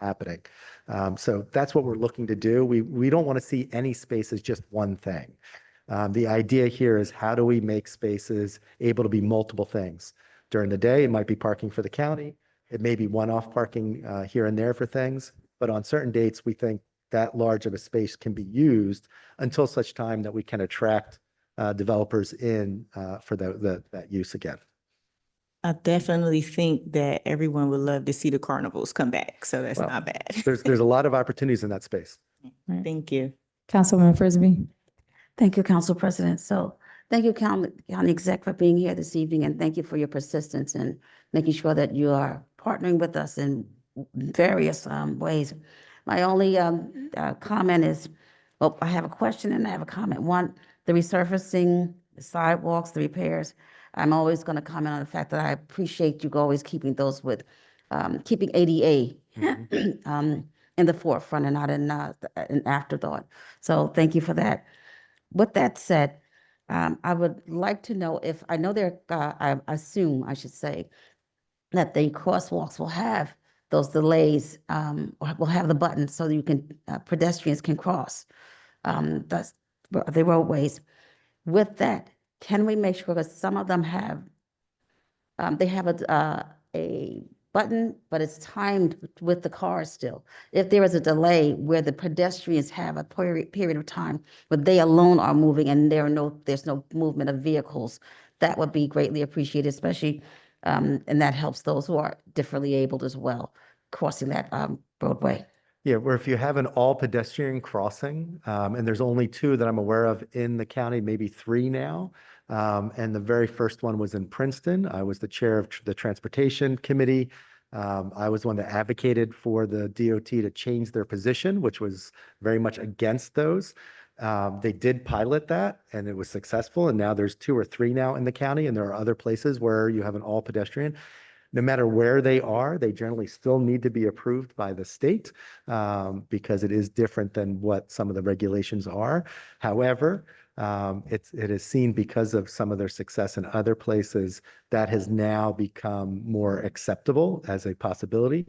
happening. So that's what we're looking to do. We don't want to see any space as just one thing. The idea here is, how do we make spaces able to be multiple things? During the day, it might be parking for the county. It may be one-off parking here and there for things. But on certain dates, we think that large of a space can be used until such time that we can attract developers in for that use again. I definitely think that everyone would love to see the carnivals come back, so that's Well, not bad. There's a lot of opportunities in that space. Thank you. Councilwoman Frisbee. Thank you, Council President. So thank you, County Exec, for being here this evening, and thank you for your persistence in making sure that you are partnering with us in various ways. My only comment is, well, I have a question and I have a comment. One, the resurfacing, the sidewalks, the repairs. I'm always going to comment on the fact that I appreciate you always keeping those with, keeping ADA in the forefront and not in an afterthought. So thank you for that. With that said, I would like to know if, I know there, I assume, I should say, that the crosswalks will have those delays, or will have the buttons so that you can, pedestrians can cross the roadways. With that, can we make sure that some of them have, they have a button, but it's timed with the cars still? If there is a delay where the pedestrians have a period of time where they alone are moving and there's no movement of vehicles, that would be greatly appreciated, especially, and that helps those who are differently abled as well, crossing that roadway. Yeah, where if you have an all pedestrian crossing, and there's only 2 that I'm aware of in the county, maybe 3 now. And the very first one was in Princeton. I was the chair of the transportation committee. I was the one that advocated for the DOT to change their position, which was very much against those. They did pilot that and it was successful. And now there's 2 or 3 now in the county, and there are other places where you have an all pedestrian. No matter where they are, they generally still need to be approved by the state, because it is different than what some of the regulations are. However, it is seen, because of some of their success in other places, that has now become more acceptable as a possibility.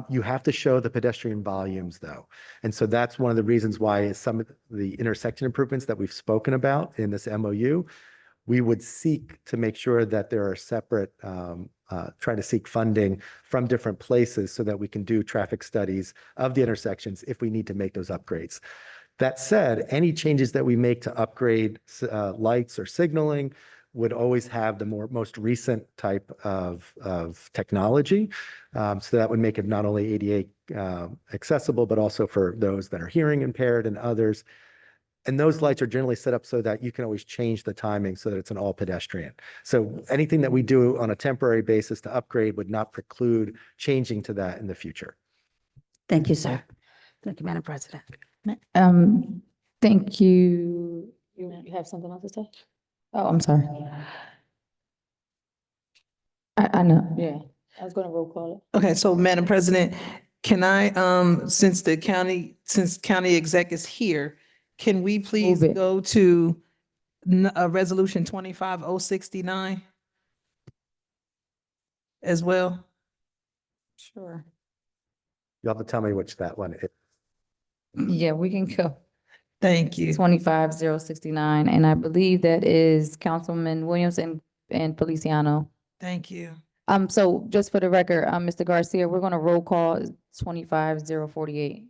You have to show the pedestrian volumes, though. And so that's one of the reasons why some of the intersection improvements that we've spoken about in this MOU, we would seek to make sure that there are separate, try to seek funding from different places so that we can do traffic studies of the intersections if we need to make those upgrades. That said, any changes that we make to upgrade lights or signaling would always have the most recent type of technology. So that would make it not only ADA accessible, but also for those that are hearing impaired and others. And those lights are generally set up so that you can always change the timing so that it's an all pedestrian. So anything that we do on a temporary basis to upgrade would not preclude changing to that in the future. Thank you, sir. Thank you, Madam President. Thank you. You have something else to say? Oh, I'm sorry. I know, yeah. I was gonna roll call it. Okay, so Madam President, can I, since county exec is here, can we please it. go to resolution 25069 as well? Sure. You'll have to tell me which that one is. Yeah, we can go. Thank you. 25069, and I believe that is Councilman Williams and Feliciano. Thank you. So just for the record, Mr. Garcia, we're gonna roll call 25048.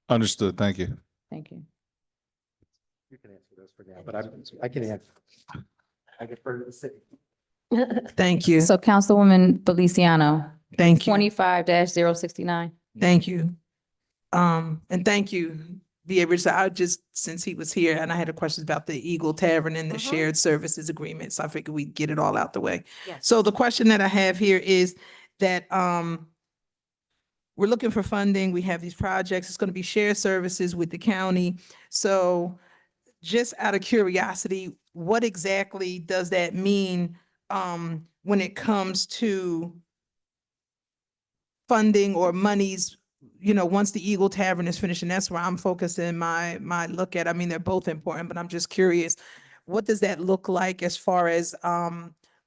Understood. Thank you. Thank you. You can answer those for now, but I can answer. I defer to the city. Thank you. So Councilwoman Feliciano, Thank you. 25-069. Thank you. And thank you, B.A. Richardson. I just, since he was here and I had a question about the Eagle Tavern and the shared services agreement, so I figured we'd get it all out the way. Yes. So the question that I have here is that, we're looking for funding. We have these projects. It's going to be shared services with the county. So just out of curiosity, what exactly does that mean, when it comes to funding or monies once the Eagle Tavern is finished, and that's where I'm focusing my look at, I mean, they're both important, but I'm just curious, what does that look like as far as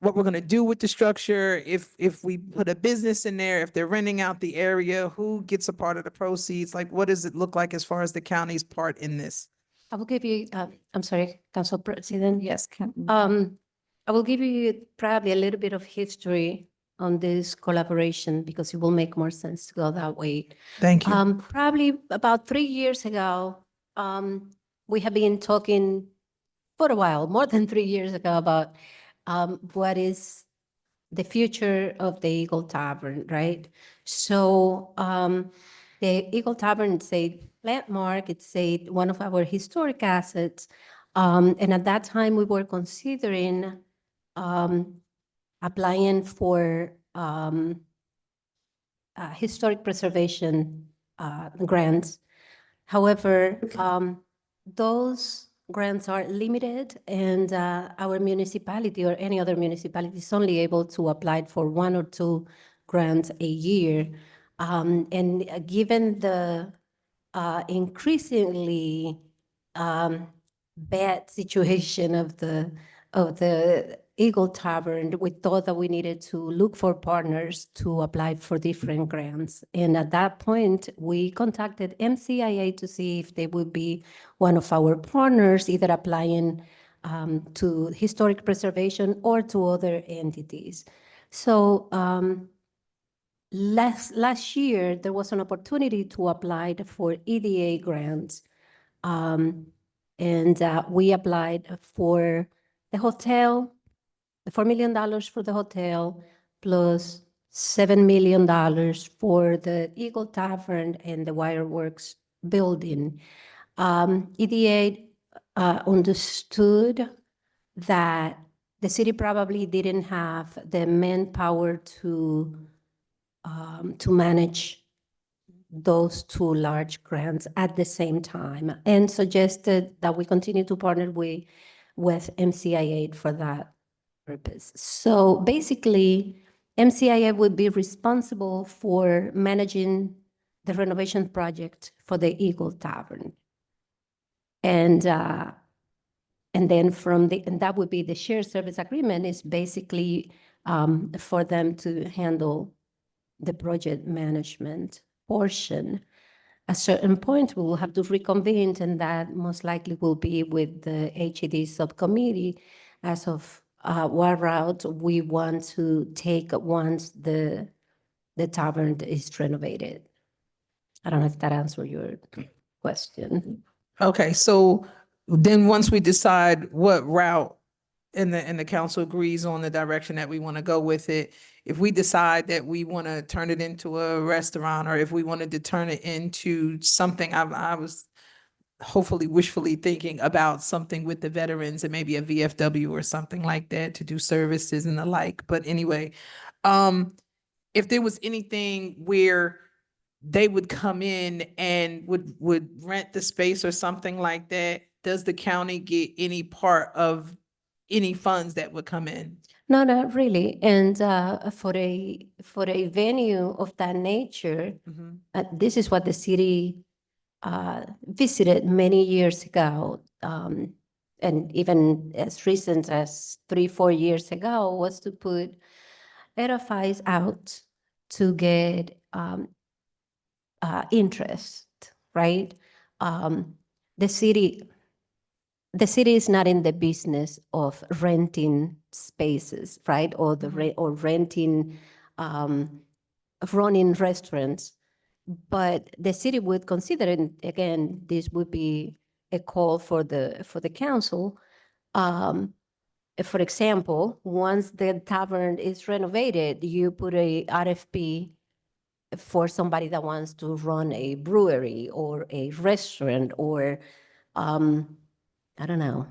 what we're gonna do with the structure? If we put a business in there, if they're renting out the area, who gets a part of the proceeds? Like, what does it look like as far as the county's part in this? I will give you, I'm sorry, Council President. Yes. I will give you probably a little bit of history on this collaboration because it will make more sense to go that way. Thank you. Probably about 3 years ago, we have been talking for a while, more than 3 years ago, about what is the future of the Eagle Tavern, right? So the Eagle Tavern is a landmark. It's one of our historic assets. And at that time, we were considering applying for historic preservation grants. However, those grants are limited, and our municipality or any other municipality is only able to apply for 1 or 2 grants a year. And given the increasingly bad situation of the Eagle Tavern, we thought that we needed to look for partners to apply for different grants. And at that point, we contacted MCIA to see if they would be one of our partners, either applying to historic preservation or to other entities. So last year, there was an opportunity to apply for EDA grants. And we applied for the hotel, the $4 million for the hotel, plus $7 million for the Eagle Tavern and the Wireworks building. EDA understood that the city probably didn't have the manpower to manage those 2 large grants at the same time, and suggested that we continue to partner with MCIA for that purpose. So basically, MCIA would be responsible for managing the renovation project for the Eagle Tavern. And then and that would be the shared service agreement is basically for them to handle the project management portion. At a certain point, we will have to reconvene, and that most likely will be with the HED subcommittee as of what route we want to take once the tavern is renovated. I don't know if that answered your question. Okay, so then once we decide what route and the council agrees on the direction that we want to go with it, if we decide that we want to turn it into a restaurant, or if we wanted to turn it into something, I was hopefully wishfully thinking about something with the veterans and maybe a VFW or something like that to do services and the like. But anyway, if there was anything where they would come in and would rent the space or something like that, does the county get any part of any funds that would come in? No, not really. And for a venue of that nature, this is what the city visited many years ago, and even as recent as 3-4 years ago, was to put edifies out to get interest, right? The city is not in the business of renting spaces, right? Or or renting, running restaurants. But the city would consider, and again, this would be a call for the council. For example, once the tavern is renovated, you put a RFP for somebody that wants to run a brewery or a restaurant or I don't know,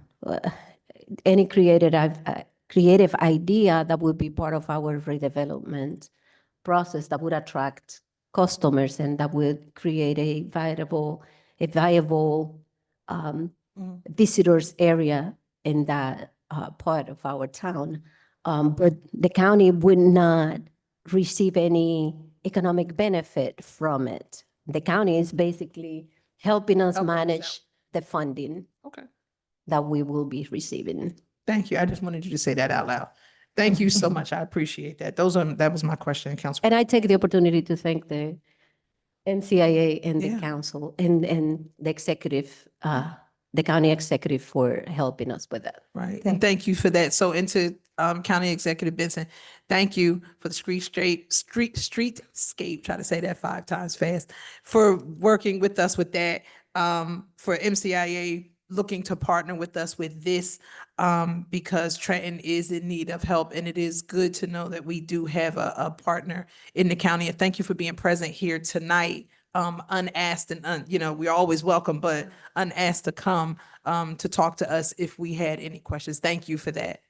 any creative idea that would be part of our redevelopment process that would attract customers and that would create a viable visitors area in that part of our town. But the county would not receive any economic benefit from it. the county is basically helping us Helping us out. manage the funding Okay. that we will be receiving. Thank you. I just wanted you to say that out loud. Thank you so much. I appreciate that. That was my question, Council. And I take the opportunity to thank the NCIA and the Yeah. council and the executive, the county executive for helping us with that. Right, and thank you for that. So into County Executive Benson, thank you for the streetscape, try to say that 5 times fast, for working with us with that, for MCIA looking to partner with us with this, because Trenton is in need of help, and it is good to know that we do have a partner in the county. And thank you for being present here tonight, unasked and, we're always welcome, but unasked to come to talk to us if we had any questions. Thank you for that.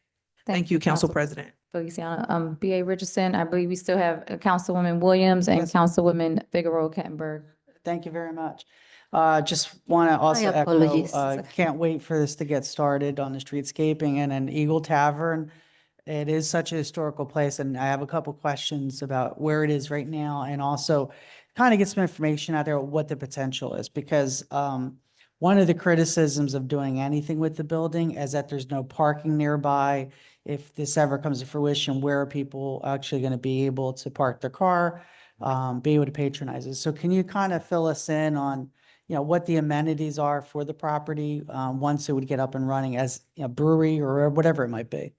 Thank you, Council President. Feliciano. BA Richardson, I believe we still have Councilwoman Williams and Yes. Councilwoman Figueroa Kettenberg. Thank you very much. Just want to also echo, apologies. can't wait for this to get started on the streetscaping and an Eagle Tavern. It is such a historical place, and I have a couple questions about where it is right now, and also kind of get some information out there what the potential is, because one of the criticisms of doing anything with the building is that there's no parking nearby. If this ever comes to fruition, where are people actually going to be able to park their car, be able to patronize it? So can you kind of fill us in on, what the amenities are for the property once it would get up and running as a brewery or whatever it might be?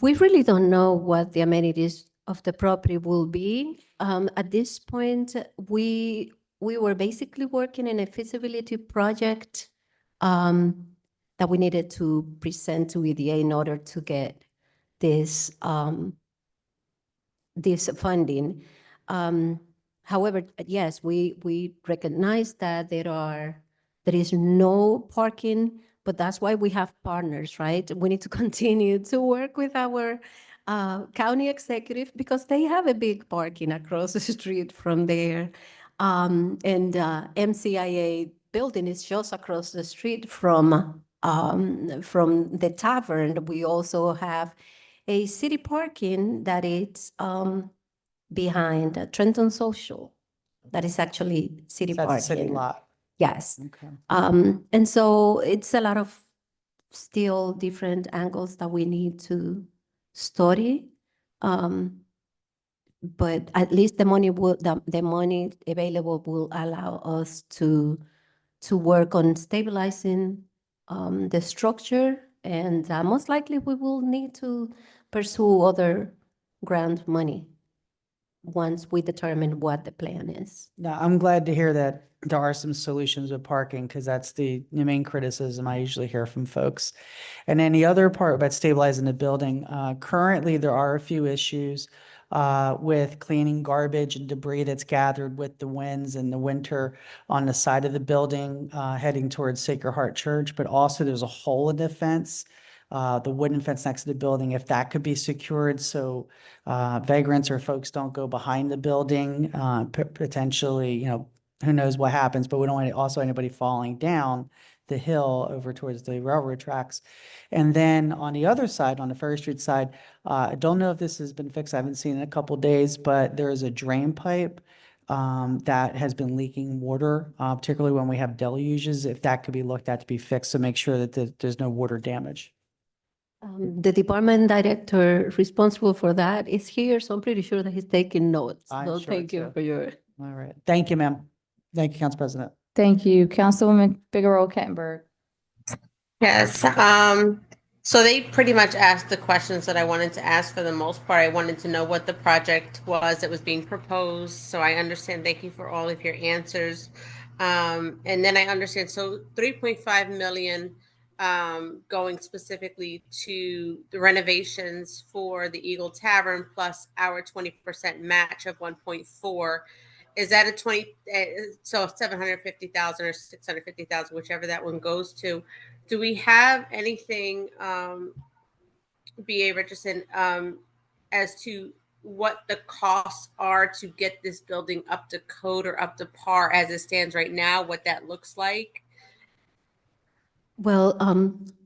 We really don't know what the amenities of the property will be. At this point, we were basically working in a feasibility project that we needed to present to EDA in order to get this this funding. However, yes, we recognize that there is no parking, but that's why we have partners, right? We need to continue to work with our county executive because they have a big parking across the street from there. And MCIA building is just across the street from the tavern. We also have a city parking that is behind Trenton Social. That is actually city That's parking. a city lot. Yes. Okay. And so it's a lot of still different angles that we need to study. But at least the money available will allow us to work on stabilizing the structure, and most likely we will need to pursue other grant money once we determine what the plan is. Now, I'm glad to hear that there are some solutions with parking, because that's the main criticism I usually hear from folks. And then the other part about stabilizing the building, currently there are a few issues with cleaning garbage and debris that's gathered with the winds in the winter on the side of the building heading towards Sacred Heart Church, but also there's a hole in the fence, the wooden fence next to the building, if that could be secured so vagrants or folks don't go behind the building, potentially, who knows what happens, but we don't want also anybody falling down the hill over towards the railroad tracks. And then on the other side, on the Ferry Street side, I don't know if this has been fixed. I haven't seen it in a couple days, but there is a drain pipe that has been leaking water, particularly when we have deluges, if that could be looked at to be fixed to make sure that there's no water damage. The department director responsible for that is here, so I'm pretty sure that he's taking notes. I'm So sure thank you so. for your. All right. Thank you, ma'am. Thank you, Council President. Thank you. Councilwoman Figueroa Kettenberg. Yes, so they pretty much asked the questions that I wanted to ask for the most part. I wanted to know what the project was that was being proposed, so I understand. Thank you for all of your answers. And then I understand, so 3.5 million going specifically to the renovations for the Eagle Tavern plus our 20% match of 1.4. Is that a 20, so 750,000 or 650,000, whichever that one goes to. Do we have anything, B.A. Richardson, as to what the costs are to get this building up to code or up to par as it stands right now, what that looks like? Well,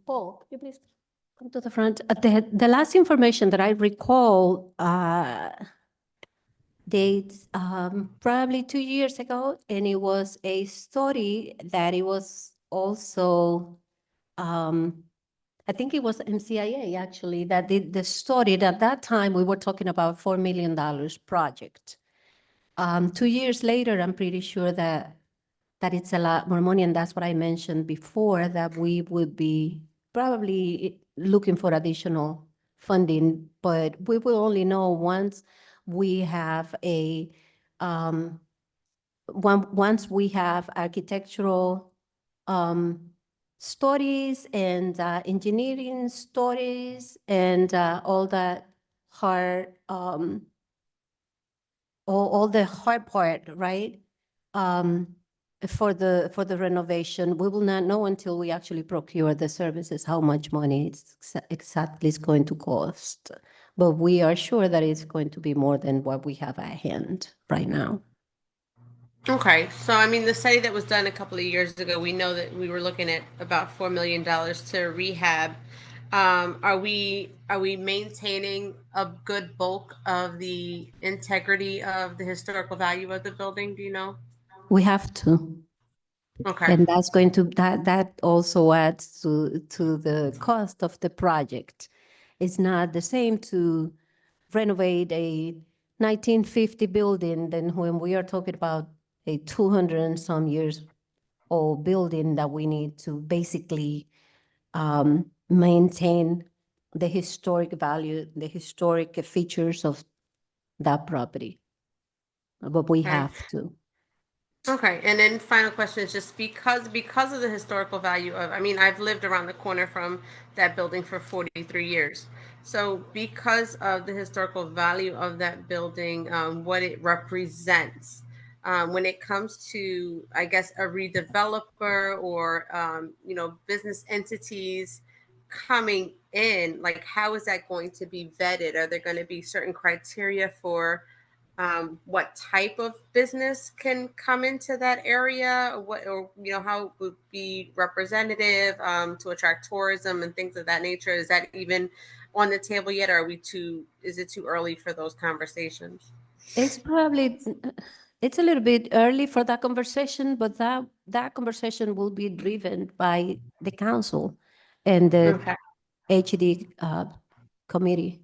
Paul, could you please come to the front? The last information that I recall, dates probably 2 years ago, and it was a study that it was also, I think it was MCIA actually, that did the study. At that time, we were talking about $4 million project. 2 years later, I'm pretty sure that it's a lot more money, and that's what I mentioned before, that we would be probably looking for additional funding, but we will only know once we have once we have architectural studies and engineering studies and all that hard all the hard part, right? For the renovation, we will not know until we actually procure the services, how much money it's exactly is going to cost. But we are sure that it's going to be more than what we have at hand right now. Okay, so I mean, the study that was done a couple of years ago, we know that we were looking at about $4 million to rehab. Are we maintaining a good bulk of the integrity of the historical value of the building? Do you know? We have to. Okay. And that's going to, that also adds to the cost of the project. It's not the same to renovate a 1950 building than when we are talking about a 200 and some years old building that we need to basically maintain the historic value, the historic features of that property. But we Okay. have to. Okay, and then final question is just because of the historical value of, I mean, I've lived around the corner from that building for 43 years. So because of the historical value of that building, what it represents, when it comes to, I guess, a redeveloper or, business entities coming in, like, how is that going to be vetted? Are there going to be certain criteria for what type of business can come into that area, or how it would be representative to attract tourism and things of that nature? Is that even on the table yet, or is it too early for those conversations? It's probably, it's a little bit early for that conversation, but that conversation will be driven by the council and the Okay. HD committee.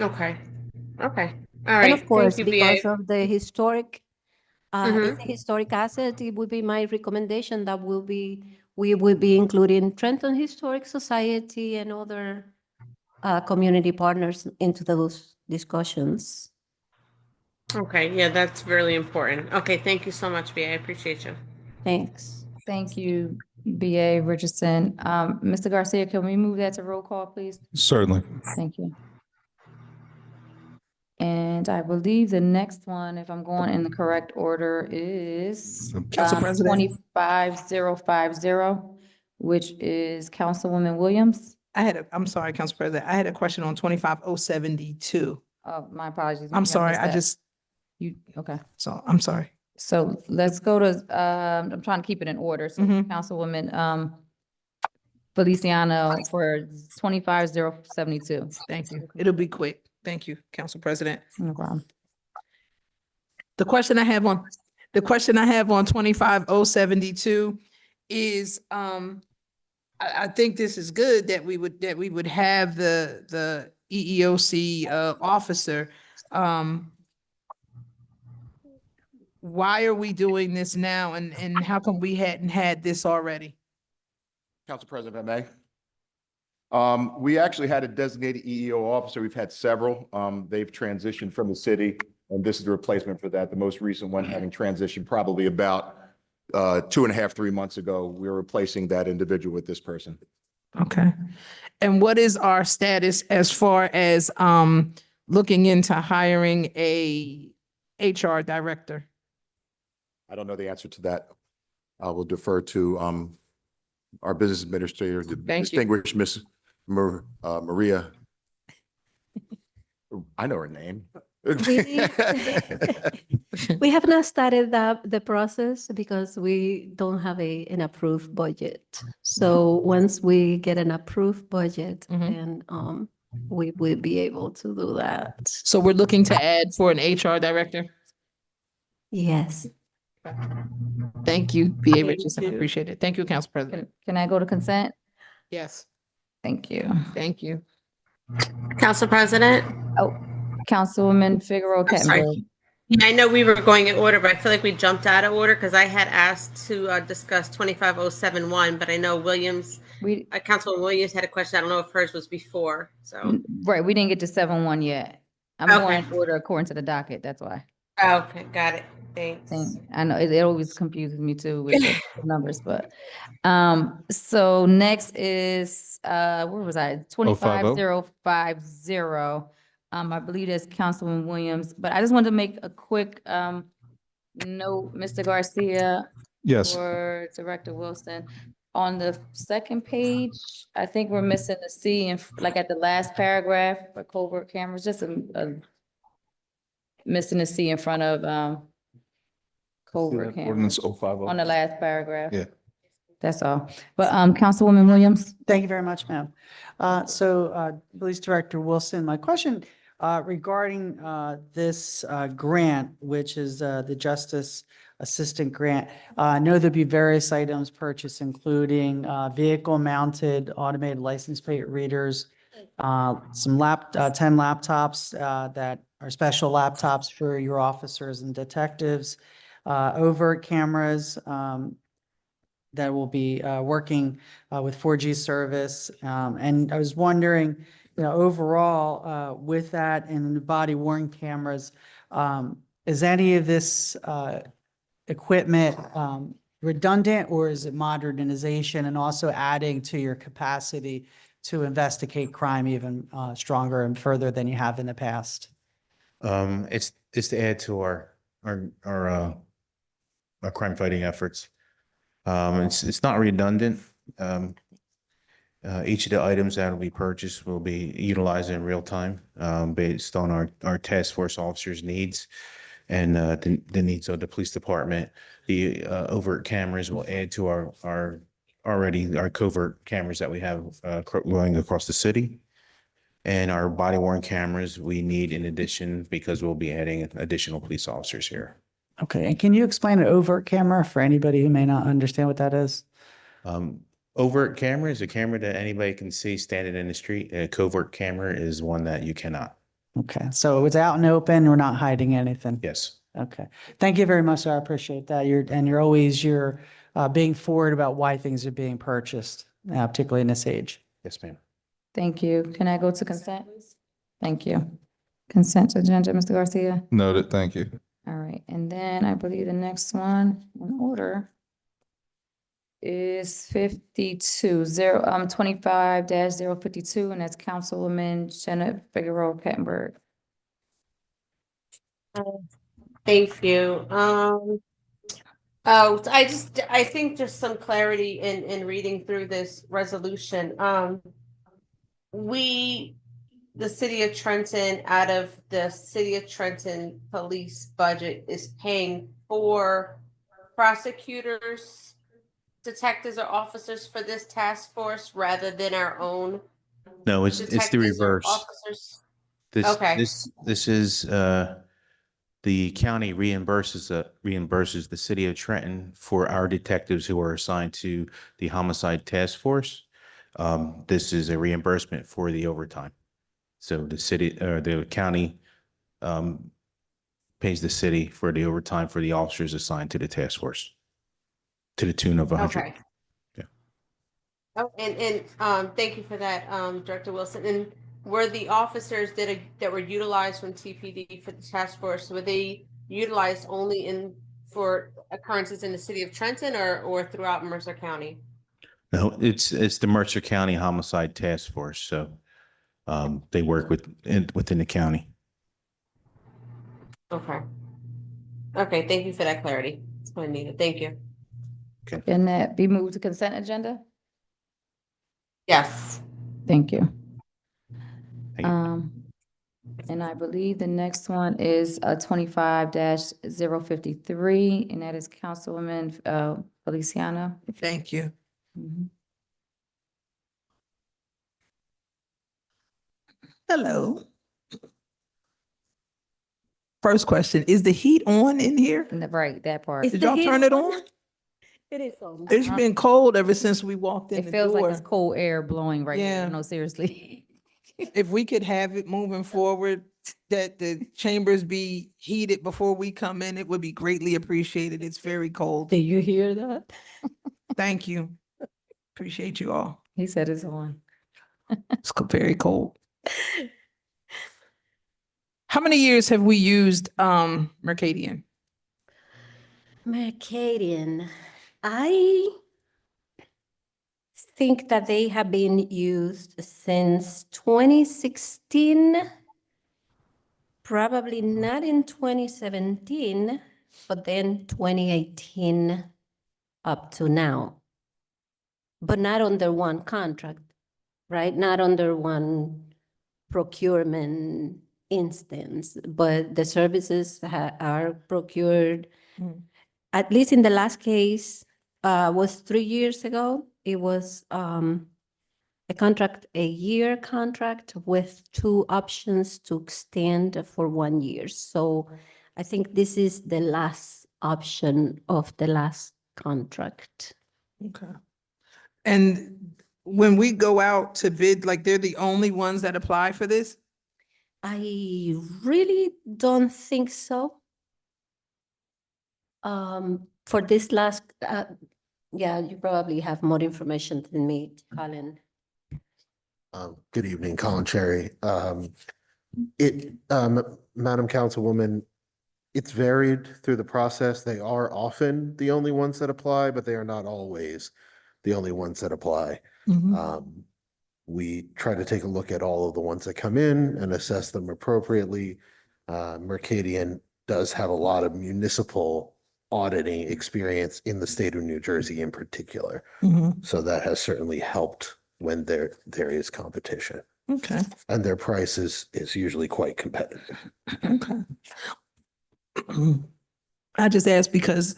Okay. Okay. All And right. of course, Thank you, because BA. of the historic, Mhm. it's a historic asset, it would be my recommendation that we will be including Trenton Historic Society and other community partners into those discussions. Okay. Yeah, that's really important. Okay. Thank you so much, BA. I appreciate you. Thanks. Thank you, BA Richardson. Mr. Garcia, can we move that to roll call, please? Certainly. Thank you. And I believe the next one, if I'm going in the correct order, is Council President. 25050, which is Councilwoman Williams. I'm sorry, Council President, I had a question on 25072. Oh, my apologies. I'm Maybe sorry, missed that. Okay. So I'm sorry. So let's go to, I'm trying to keep it in order. So Mhm. Councilwoman Feliciano for 25072. Thank you. It'll be quick. Thank you, Council President. No problem. The question I have on 25072 is, I think this is good that we would have the EEOC officer. Why are we doing this now, and how come we hadn't had this already? Council President, if I may. We actually had a designated EEO officer. We've had several. They've transitioned from the city, and this is the replacement for that. The most recent one having transitioned probably about 2.5, 3 months ago. We're replacing that individual with this person. Okay. And what is our status as far as looking into hiring a HR director? I don't know the answer to that. I will defer to our business administrator, the distinguished Miss Maria. I know her name. We have not started the process because we don't have an approved budget. So once we get an approved budget, then we would be able to do that. So we're looking to add for an HR director. Yes. Thank you, B.A. Thank Richardson. you. Appreciate it. Thank you, Council President. Can I go to consent? Yes, Thank you. thank you. Council President? Oh, Councilwoman Figueroa I'm sorry. Kettner. Yeah, I know we were going in order, but I feel like we jumped out of order because I had asked to discuss 25071, but I know Williams, We, Councilman Williams had a question. I don't know if hers was before, so. right, we didn't get to 7-1 yet. I'm Okay. going in order according to the docket, that's why. Okay, got it. Thanks. I know it always confuses me too with the numbers, but, so next is, where was I? 25050. I believe that's Councilman Williams, but I just wanted to make a quick, note, Mr. Garcia. Yes. For Director Wilson. On the second page, I think we're missing the C and like at the last paragraph for covert cameras, just missing the C in front of, covert Ordinance cameras 050. on the last paragraph. Yeah. That's all. But, Councilwoman Williams? Thank you very much, ma'am. Police Director Wilson, my question regarding this grant, which is the Justice Assistant Grant. I know there'll be various items purchased, including vehicle-mounted automated license plate readers, some 10 laptops that are special laptops for your officers and detectives, overt cameras, that will be working with 4G service. And I was wondering, overall, with that and the body worn cameras, is any of this equipment redundant, or is it modernization and also adding to your capacity to investigate crime even stronger and further than you have in the past? It's to add to our crime fighting efforts. It's not redundant. Each of the items that will be purchased will be utilized in real time, based on our task force officers' needs and the needs of the police department. The overt cameras will add to our covert cameras that we have going across the city. And our body worn cameras we need in addition, because we'll be adding additional police officers here. Okay, and can you explain an overt camera for anybody who may not understand what that is? Overt camera is a camera that anybody can see standing in the street. A covert camera is one that you cannot. Okay, so it's out and open, we're not hiding anything? Yes. Okay, thank you very much, sir. I appreciate that. You're always being forward about why things are being purchased, particularly in this age. Yes, ma'am. Thank you. Can I go to consent? Thank you. Consent agenda, Mr. Garcia? Noted. Thank you. All right, and then I believe the next one in order is 25-052, and that's Councilwoman Janet Figueroa Kettenberg. Thank you. I think just some clarity in reading through this resolution. The city of Trenton, out of the city of Trenton police budget, is paying for prosecutors, detectives, or officers for this task force rather than our own. No, it's the detectives or reverse. officers. This Okay. this is the county reimburses the city of Trenton for our detectives who are assigned to the homicide task force. This is a reimbursement for the overtime. So the county pays the city for the overtime for the officers assigned to the task force to the tune of 100. Okay. Yeah. Oh, and thank you for that, Director Wilson. And were the officers that were utilized from TPD for the task force, were they utilized only for occurrences in the city of Trenton or throughout Mercer County? No, it's the Mercer County Homicide Task Force. So they work within the county. Okay. Okay, thank you for that clarity. That's what I needed. Thank you. Okay. Can that be moved to consent agenda? Yes. Thank you. Thank you. And I believe the next one is 25-053, and that is Councilwoman Feliciano. Thank you. Mhm. Hello. First question, is the heat on in here? Right, that part. Is Did the y'all heat turn it on? on? It is on. It's been cold ever since we walked in It the feels like it's door. cold air blowing right Yeah. here. No, seriously. If we could have it moving forward, that the chambers be heated before we come in, it would be greatly appreciated. It's very cold. Do you hear that? Thank you. Appreciate you all. He said it's on. It's very cold. How many years have we used Mercadian? Mercadian, I think that they have been used since 2016, probably not in 2017, but then 2018 up to now. But not under one contract, right? Not under one procurement instance, but the services are procured. Mm. At least in the last case, was 3 years ago. It was a contract, a year contract with 2 options to extend for 1 year. So I think this is the last option of the last contract. Okay. And when we go out to bid, like they're the only ones that apply for this? I really don't think so. For this last, yeah, you probably have more information than me, Colin. Good evening, Colin Cherry. Madam Councilwoman, it's varied through the process. They are often the only ones that apply, but they are not always the only ones that apply. We try to take a look at all of the ones that come in and assess them appropriately. Mercadian does have a lot of municipal auditing experience in the state of New Jersey in particular. So that has certainly helped when there is competition. Okay. And their price is usually quite competitive. Okay. I just asked because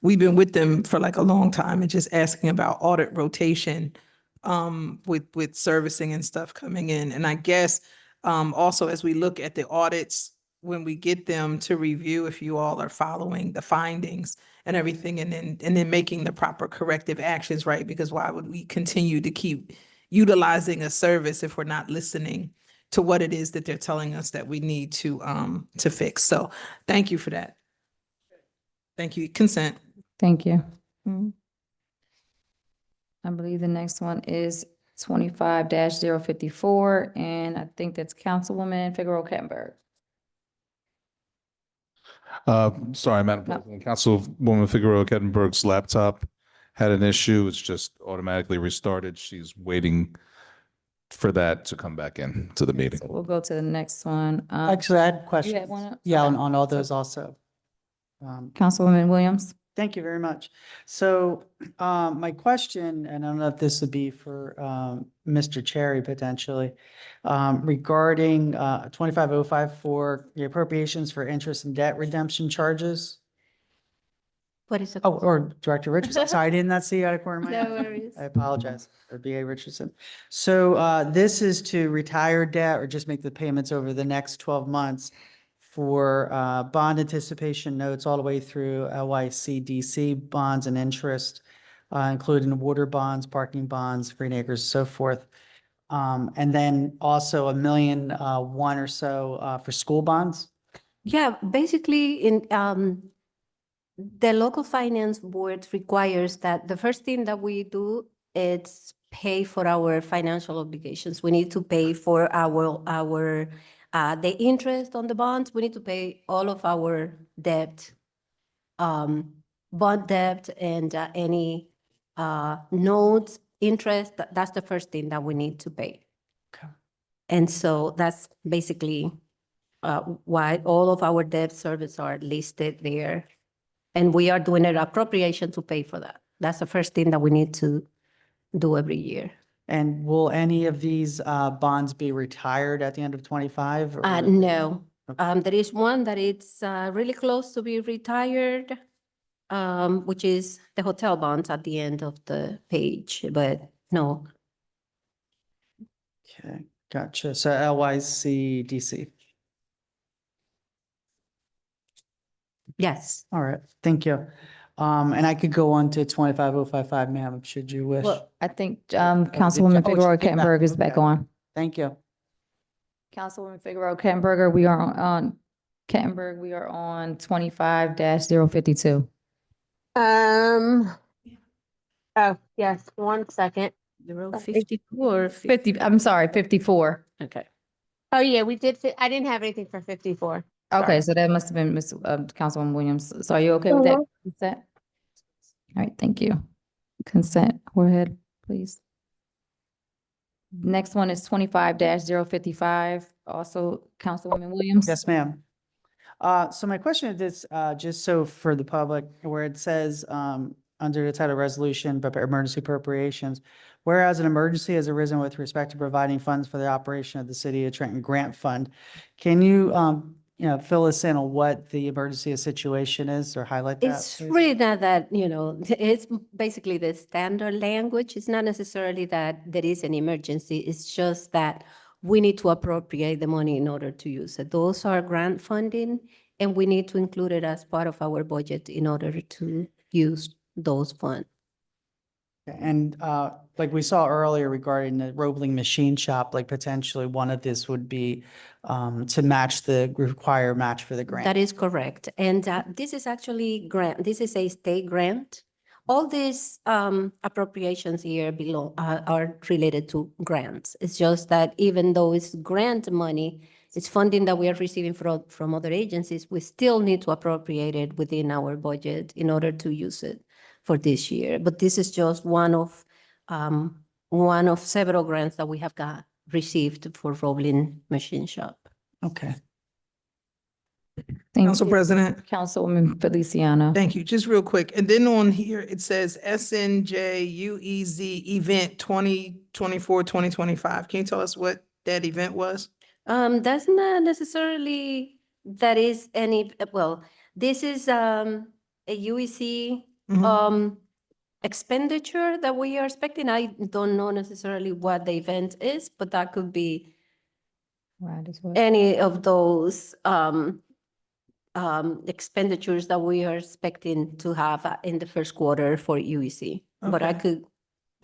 we've been with them for like a long time and just asking about audit rotation with servicing and stuff coming in. And I guess also as we look at the audits, when we get them to review, if you all are following the findings and everything, and then making the proper corrective actions, right? Because why would we continue to keep utilizing a service if we're not listening to what it is that they're telling us that we need to fix? So thank you for that. Thank you. Consent. Thank you. Mhm. I believe the next one is 25-054, and I think that's Councilwoman Figueroa Kettner. Sorry, Madam No. President, Councilwoman Figueroa Kettenberg's laptop had an issue. It's just automatically restarted. She's waiting for that to come back in to the meeting. So we'll go to the next one. Actually, I had You questions. had one? Yeah, Okay. on all those also. Councilwoman Williams. Thank you very much. So my question, and I don't know if this would be for Mr. Cherry potentially, regarding 25054, the appropriations for interest and debt redemption charges. What is it? Oh, or Director Richardson. Sorry, I did not see you out of corner of my eye. No worries. I apologize, or BA Richardson. So this is to retire debt or just make the payments over the next 12 months for bond anticipation notes all the way through LYCDC bonds and interest, including water bonds, parking bonds, Green Acres, so forth. And then also $1.1 million or so for school bonds. Yeah, basically in the local finance board requires that the first thing that we do is pay for our financial obligations. We need to pay for our the interest on the bonds. We need to pay all of our debt, bond debt, and any notes, interest. That's the first thing that we need to pay. Okay. And so that's basically why all of our debt service are listed there. And we are doing an appropriation to pay for that. That's the first thing that we need to do every year. And will any of these bonds be retired at the end of 25? No. There is one that it's really close to be retired, which is the hotel bonds at the end of the page, but no. Okay. Gotcha. So LYCDC. Yes. All right, thank you. And I could go on to 25055, ma'am, should you wish. Well, I think Oh, Councilwoman she Figueroa came back. Kettenberg is back Okay. on. Thank you. Councilwoman Figueroa Kettenberger, we are on Kettenberg, we are on 25-052. Oh, yes, 1 second. 54. 50, I'm sorry, 54. Okay. Oh, yeah, we did, I didn't have anything for 54. Okay, Sorry. so that must have been Miss Councilwoman Williams. So are you okay with that consent? All right, thank you. Consent, go ahead, please. Next one is 25-055, also Councilwoman Williams. Yes, ma'am. So my question is this, just so for the public, where it says, under the title resolution, but emergency appropriations, whereas an emergency has arisen with respect to providing funds for the operation of the City of Trenton Grant Fund. Can you, fill us in on what the emergency situation is or highlight that? It's please? really not that, it's basically the standard language. It's not necessarily that there is an emergency. It's just that we need to appropriate the money in order to use it. Those are grant funding, and we need to include it as part of our budget in order to use those funds. And like we saw earlier regarding the Roebling Machine Shop, like potentially one of this would be to match the required match for the grant. That is correct. And this is actually grant, this is a state grant. All these appropriations here below are related to grants. It's just that even though it's grant money, it's funding that we are receiving from other agencies, we still need to appropriate it within our budget in order to use it for this year. But this is just one of several grants that we have received for Roebling Machine Shop. Okay. Thank Council you. President. Councilwoman Feliciano. Thank you. Just real quick. And then on here, it says SNJUEZ event 2024-2025. Can you tell us what that event was? That's not necessarily, that is any, well, this is a UEC expenditure that we are expecting. I don't know necessarily what the event is, but that could be Right, as well. any of those expenditures that we are expecting to have in the first quarter for UEC. But I Okay. could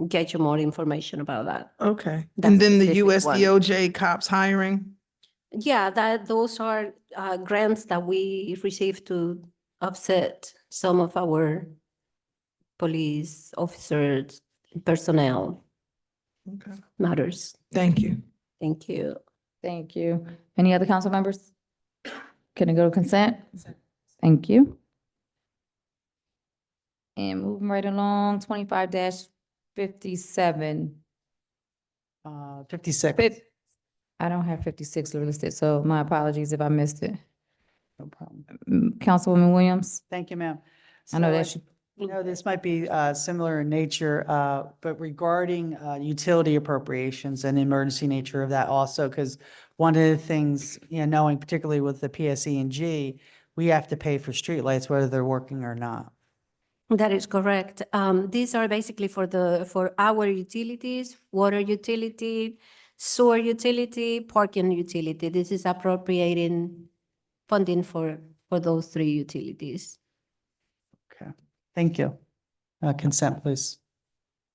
get you more information about that. Okay. That And then the specific one. USDOJ cops hiring? Yeah, those are grants that we receive to offset some of our police officers, personnel Okay. matters. Thank you. Thank you. Thank you. Any other council members? Can I go to consent? Thank you. And moving right along, 25-57. 56. I don't have 56 listed, so my apologies if I missed it. No problem. Councilwoman Williams? Thank you, ma'am. I know So that this might be similar in nature, but regarding utility appropriations and the emergency nature of that also, because one of the things, knowing particularly with the PSE&G, we have to pay for streetlights whether they're working or not. That is correct. These are basically for our utilities, water utility, sewer utility, parking utility. This is appropriating funding for those three utilities. Okay, thank you. Consent, please.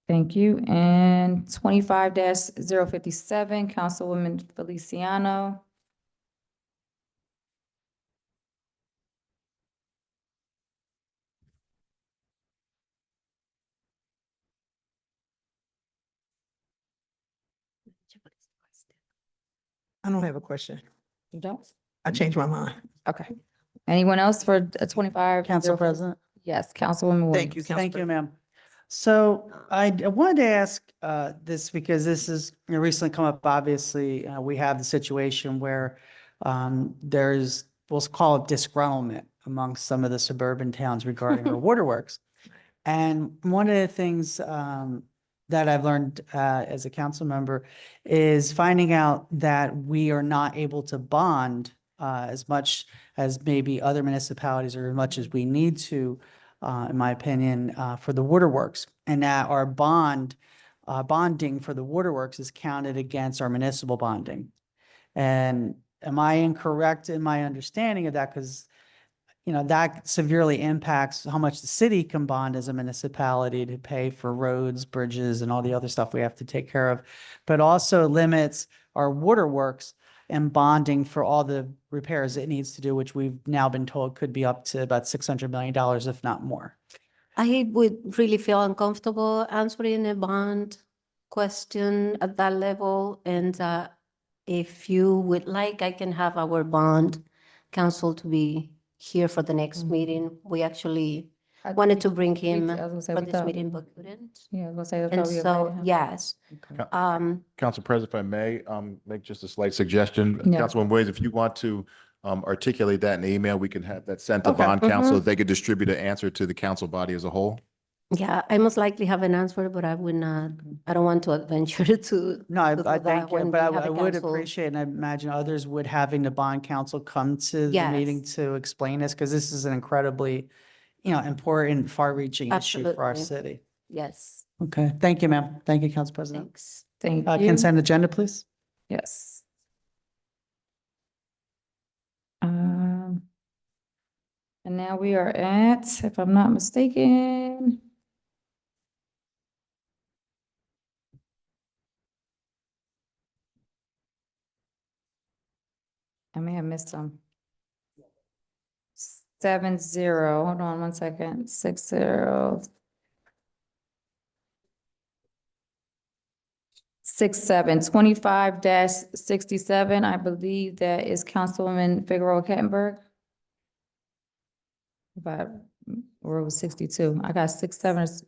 Thank you. And 25-057, Councilwoman Feliciano. I don't have a question. You don't? I changed my mind. Okay. Anyone else for 25? Council President? Yes, Councilwoman Williams. Thank you, Council Thank you, President. ma'am. So I wanted to ask this because this has recently come up. Obviously, we have the situation where there's, we'll call it disgruntlement amongst some of the suburban towns regarding our waterworks. And one of the things that I've learned as a council member is finding out that we are not able to bond as much as maybe other municipalities or as much as we need to, in my opinion, for the waterworks. And that our bond bonding for the waterworks is counted against our municipal bonding. And am I incorrect in my understanding of that? Because, you know, that severely impacts how much the city can bond as a municipality to pay for roads, bridges, and all the other stuff we have to take care of, but also limits our waterworks and bonding for all the repairs it needs to do, which we've now been told could be up to about $600 million, if not more. I would really feel uncomfortable answering a bond question at that level. And if you would like, I can have our bond counsel to be here for the next meeting. We actually wanted to bring him I was gonna say, for we this thought- meeting, but couldn't. Yeah, I was gonna say, that's And probably so, okay. yes. Council President, if I may, make just a slight suggestion. Yeah. Councilman Williams, if you want to articulate that in email, we can have that sent to Okay. bond counsel. They could distribute an answer to the council body as a whole. Yeah, I most likely have an answer, but I would not, I don't want to adventure to. No, I to do I that thank you, when but we have I a would council. appreciate, and I imagine others would, having the bond counsel come to the meeting Yes. to explain this, because this is an incredibly, you know, important, far-reaching issue for our Absolutely. city. Yes, Okay, thank you, ma'am. Thank you, Council President. thanks. Thank you. Consent agenda, please. Yes. And now we are at, if I'm not mistaken. I may have missed some. 7-0, hold on one second, 6-0. 6-7, 25-67, I believe that is Councilwoman Figueroa Kettenberg. Or it was 62, I got 6-7.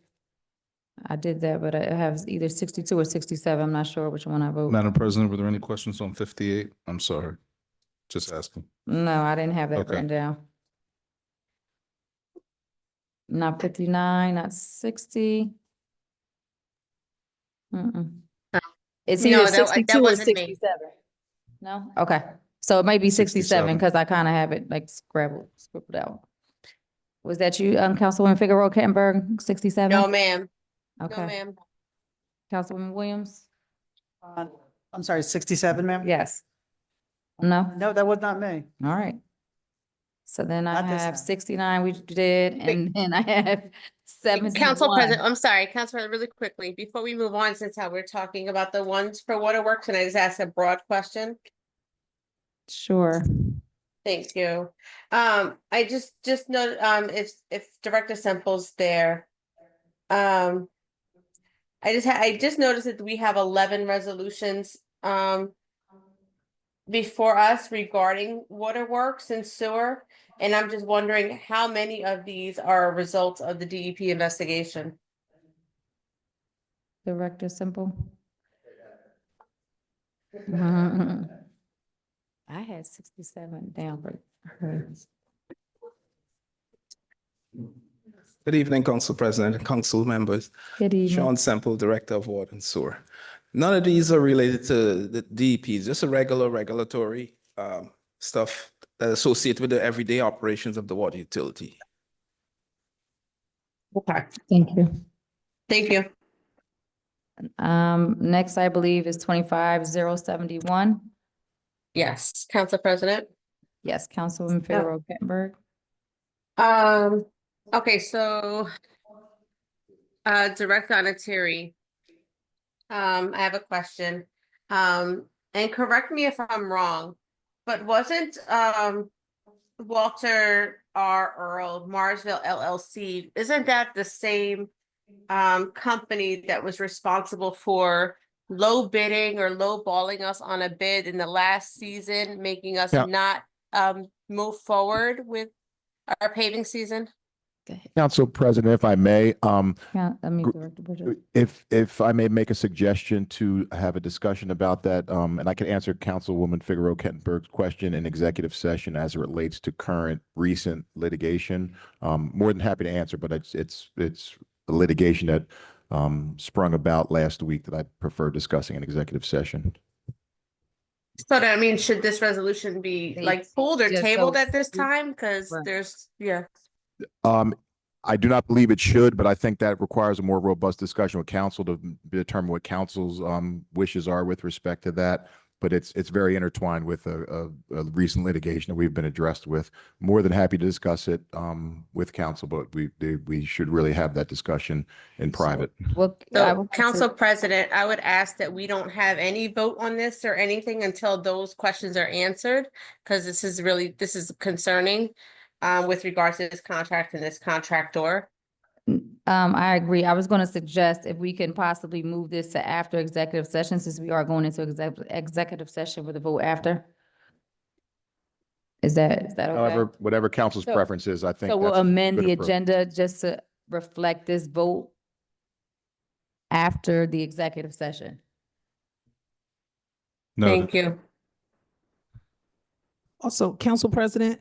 I did that, but I have either 62 or 67, I'm not sure which one I vote. Madam President, were there any questions on 58? I'm sorry. Just asking. No, I didn't have that Okay. written down. Not 59, not 60. Mm-mm. It's No, either that 62 or wasn't me. 67. No? Okay, so it might be 67 67. because I kind of have it like scribbled out. Was that you, Councilwoman Figueroa Kettenberg, 67? No, ma'am. No, Okay, ma'am. Councilwoman Williams? I'm sorry, 67, ma'am? Yes. No? No, that was not me. All right. So then I Not this have time. 69 we did, and then I have 71. Council President, I'm sorry, Council President, really quickly, before we move on, since we're talking about the ones for waterworks, and I just ask a broad question? Sure. Thank you. I just know, if Director Semple's there. I just noticed that we have 11 resolutions, before us regarding waterworks and sewer. And I'm just wondering how many of these are results of the DEP investigation? Director Simple. I had 67 down for her. Good evening, Council President and Council members. Good evening. Sean Semple, Director of Water and Sewer. None of these are related to the DEP, just a regular regulatory stuff that associated with the everyday operations of the water utility. Okay, thank you. Thank you. Next, I believe is 25-071. Yes, Council President. Yes, Councilwoman Figueroa Kettenberg. Okay, so Director Onatiri, I have a question. And correct me if I'm wrong, but wasn't Walter R. Earl, Marsville LLC, isn't that the same company that was responsible for low bidding or low balling us on a bid in the last season, making us Yeah. not move forward with our paving season? Council President, if I may, Yeah, I mean, Director Bridges. if I may make a suggestion to have a discussion about that, and I can answer Councilwoman Figueroa Kettenberg's question in executive session as it relates to current recent litigation. More than happy to answer, but it's a litigation that sprung about last week that I prefer discussing in executive session. So that, I mean, should this resolution be They like pulled or just tabled don't- at this time? Because Right. there's, yeah. I do not believe it should, but I think that requires a more robust discussion with council to determine what council's wishes are with respect to that. But it's very intertwined with a recent litigation that we've been addressed with. More than happy to discuss it with council, but we should really have that discussion in private. Well, I So, would like to- Council President, I would ask that we don't have any vote on this or anything until those questions are answered, because this is concerning with regards to this contract and this contractor. I agree. I was going to suggest if we can possibly move this to after executive session, since we are going into executive session with a vote after. Is that okay? However, whatever council's So- preference is, I think So we'll that's a amend good the approach. agenda just to reflect this vote after the executive session. Noted. Thank you. Also, Council President,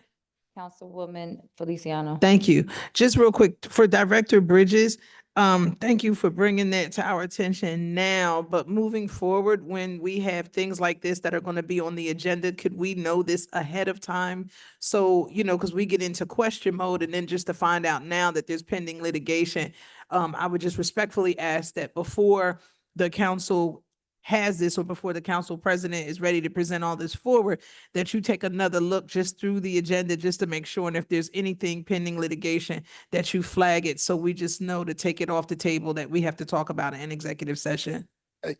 Councilwoman Feliciano. thank you. Just real quick, for Director Bridges, thank you for bringing that to our attention now, but moving forward, when we have things like this that are going to be on the agenda, could we know this ahead of time? So, because we get into question mode and then just to find out now that there's pending litigation, I would just respectfully ask that before the council has this or before the council president is ready to present all this forward, that you take another look just through the agenda just to make sure, and if there's anything pending litigation, that you flag it so we just know to take it off the table that we have to talk about it in executive session.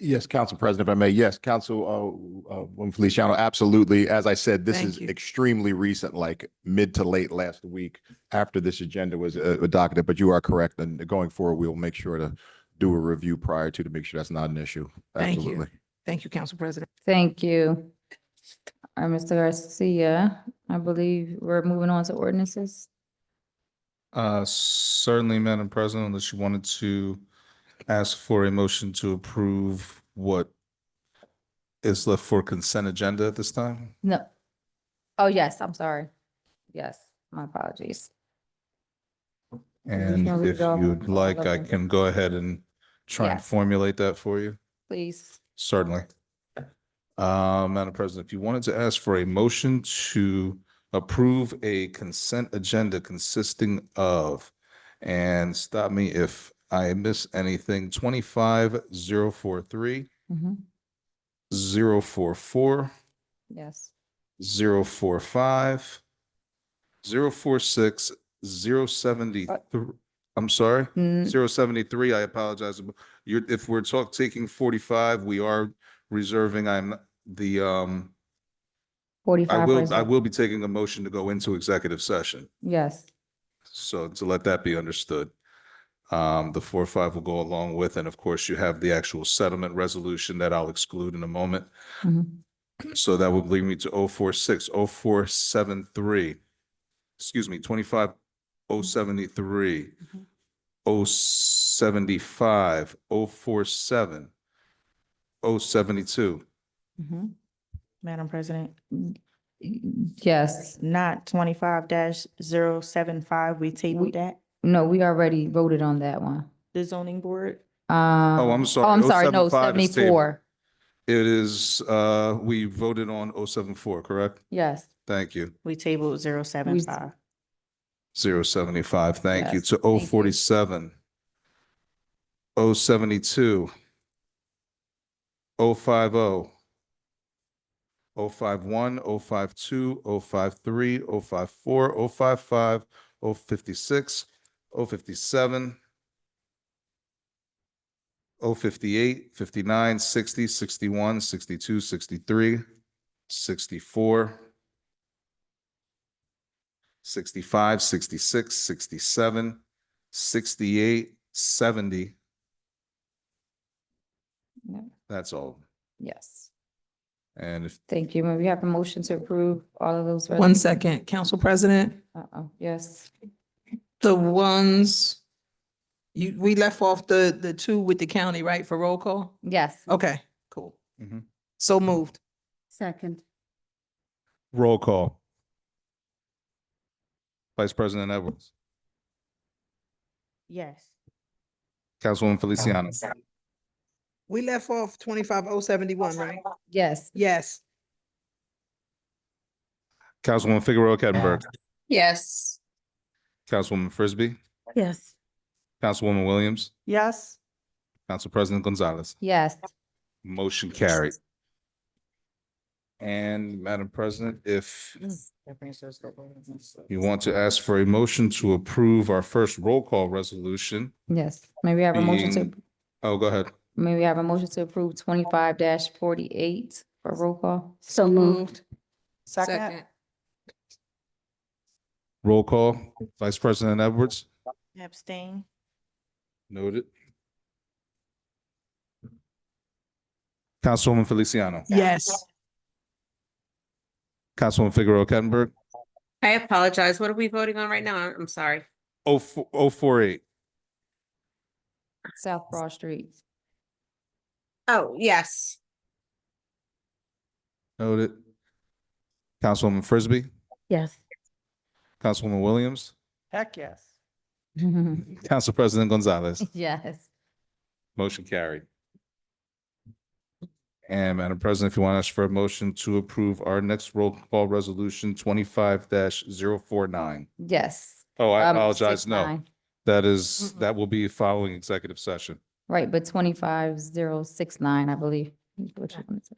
Yes, Council President, if I may. Yes, Woman Feliciano, absolutely. As I said, this Thank is you. extremely recent, like mid to late last week after this agenda was adopted, but you are correct. And going forward, we will make sure to do a review prior to make sure that's not an issue. Thank you. Absolutely. Thank you, Council President. Thank you. All right, Mr. Garcia, I believe we're moving on to ordinances. Certainly, Madam President, unless you wanted to ask for a motion to approve what is left for consent agenda at this time. No. Oh, yes, I'm sorry. Yes, my apologies. And can read if it off you'd all like, of I them. can go ahead and try and Yes. formulate that for you. Please. Certainly. Madam President, if you wanted to ask for a motion to approve a consent agenda consisting of, and stop me if I miss anything, 25-043, Mhm. 044, Yes. 045, 046, 073. I'm sorry, Mm, 073. I apologize. If we're taking 45, we are reserving, I 45%. will be taking a motion to go into executive session. Yes. So to let that be understood. The 4-5 will go along with, and of course you have the actual settlement resolution that I'll exclude in a moment. Mhm. So that would lead me to 046, 0473, excuse me, 25-073, 075, 047, 072. Mhm. Madam President, Yes. not 25-075, we tabled that, No, we already voted on that one. the zoning board. I'm sorry. Oh, I'm sorry. No, 075 is tabled. 74. It is, we voted on 074, correct? Yes. Thank you. We tabled 075. 075, thank you. Yes, To thank you. 047, 072, 050, 051, 052, 053, 054, 055, 056, 057, 058, 59, 60, 61, 62, 63, 64, 65, 66, 67, 68, 70. Yeah. That's all. Yes. And if Thank you. May we have a motion to approve all of those? One second, Council President, Yes. the ones we left off the two with the county, right, for roll call? Yes. Okay, cool. Mhm. So moved. Second. roll call. Vice President Edwards, Yes. Councilwoman Feliciano, We left off 25-071, right? Yes. Yes. Councilwoman Figueroa Kettenberg, Yes. Councilwoman Frisbee, Yes. Councilwoman Williams, Yes. Council President Gonzalez. Yes. Motion carried. And Madam President, if you want to ask for a motion to approve our first roll call resolution Yes. May we have a motion to, being, oh, go ahead. may we have a motion to approve 25-48 for roll call? So moved. Second. Roll call, Vice President Edwards, Abstain. noted. Councilwoman Feliciano, Yes. Councilwoman Figueroa Kettenberg, I apologize. What are we voting on right now? I'm sorry. 048. South Broad Street. Oh, yes. Noted. Councilwoman Frisbee, Yes. Councilwoman Williams, Heck, yes. Council President Gonzalez. Yes. Motion carried. And Madam President, if you want to ask for a motion to approve our next roll call resolution 25-049. Yes. Oh, I apologize. No, 69. that will be following executive session. Right, but 25-069, I believe. Which one is it?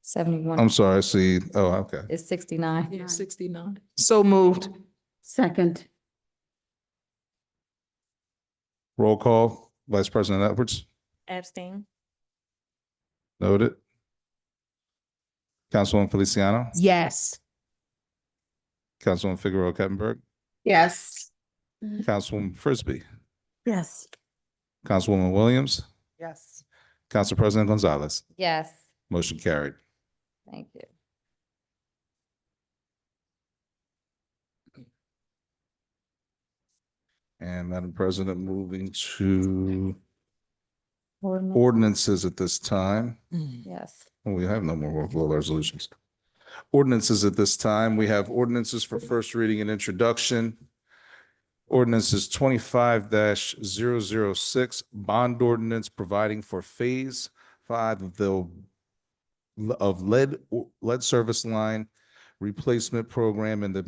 71. I'm sorry, I see. Oh, okay. It's 69. Yeah, 69. So moved. Second. Roll call, Vice President Edwards, Abstain. noted. Councilwoman Feliciano, Yes. Councilwoman Figueroa Kettenberg, Yes. Councilwoman Frisbee, Yes. Councilwoman Williams, Yes. Council President Gonzalez. Yes. Motion carried. Thank you. And Madam President, moving to ordinances at this time. Yes. Oh, we have no more roll call resolutions. Ordinances at this time. We have ordinances for first reading and introduction. Ordinances 25-006, bond ordinance providing for phase 5 of lead service line replacement program in the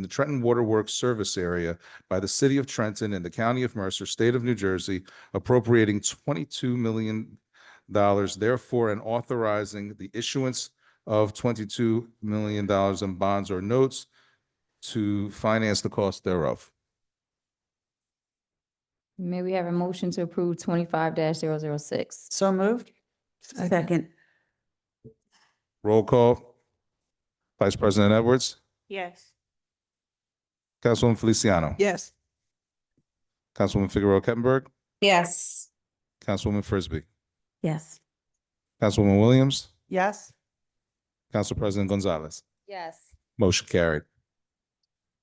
Trenton Waterworks Service Area by the City of Trenton and the County of Mercer, State of New Jersey, appropriating $22 million, therefore, and authorizing the issuance of $22 million in bonds or notes to finance the cost thereof. May we have a motion to approve 25-006? So moved. Second. Roll call. Vice President Edwards, Yes. Councilwoman Feliciano, Yes. Councilwoman Figueroa Kettenberg, Yes. Councilwoman Frisbee, Yes. Councilwoman Williams, Yes. Council President Gonzalez. Yes. Motion carried.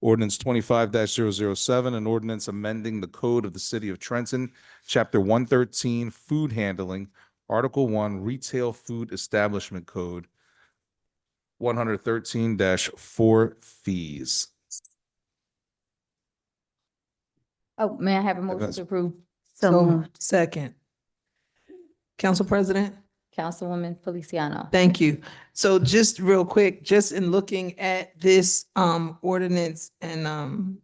Ordinance 25-007, an ordinance amending the code of the City of Trenton, Chapter 113, Food Handling, Article 1, Retail Food Establishment Code, 113-4 fees. Oh, may I have a motion to approve? So moved. Second. Council President? Councilwoman Feliciano. Thank you. So just real quick, just in looking at this ordinance and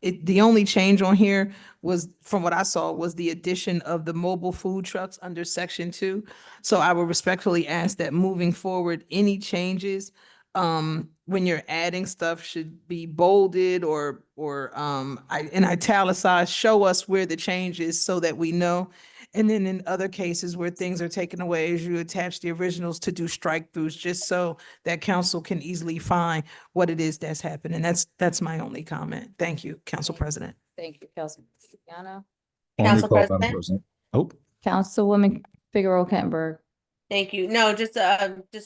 the only change on here was, from what I saw, was the addition of the mobile food trucks under Section 2. So I would respectfully ask that moving forward, any changes when you're adding stuff should be bolded or in italicized, show us where the change is so that we know. And then in other cases where things are taken away, as you attach the originals, to do strike throughs, just so that council can easily find what it is that's happening. That's my only comment. Thank you, Council President. Thank you, Councilman Feliciano. Council Madam President? Oh, Councilwoman Figueroa Kettenberg. Thank you. No, just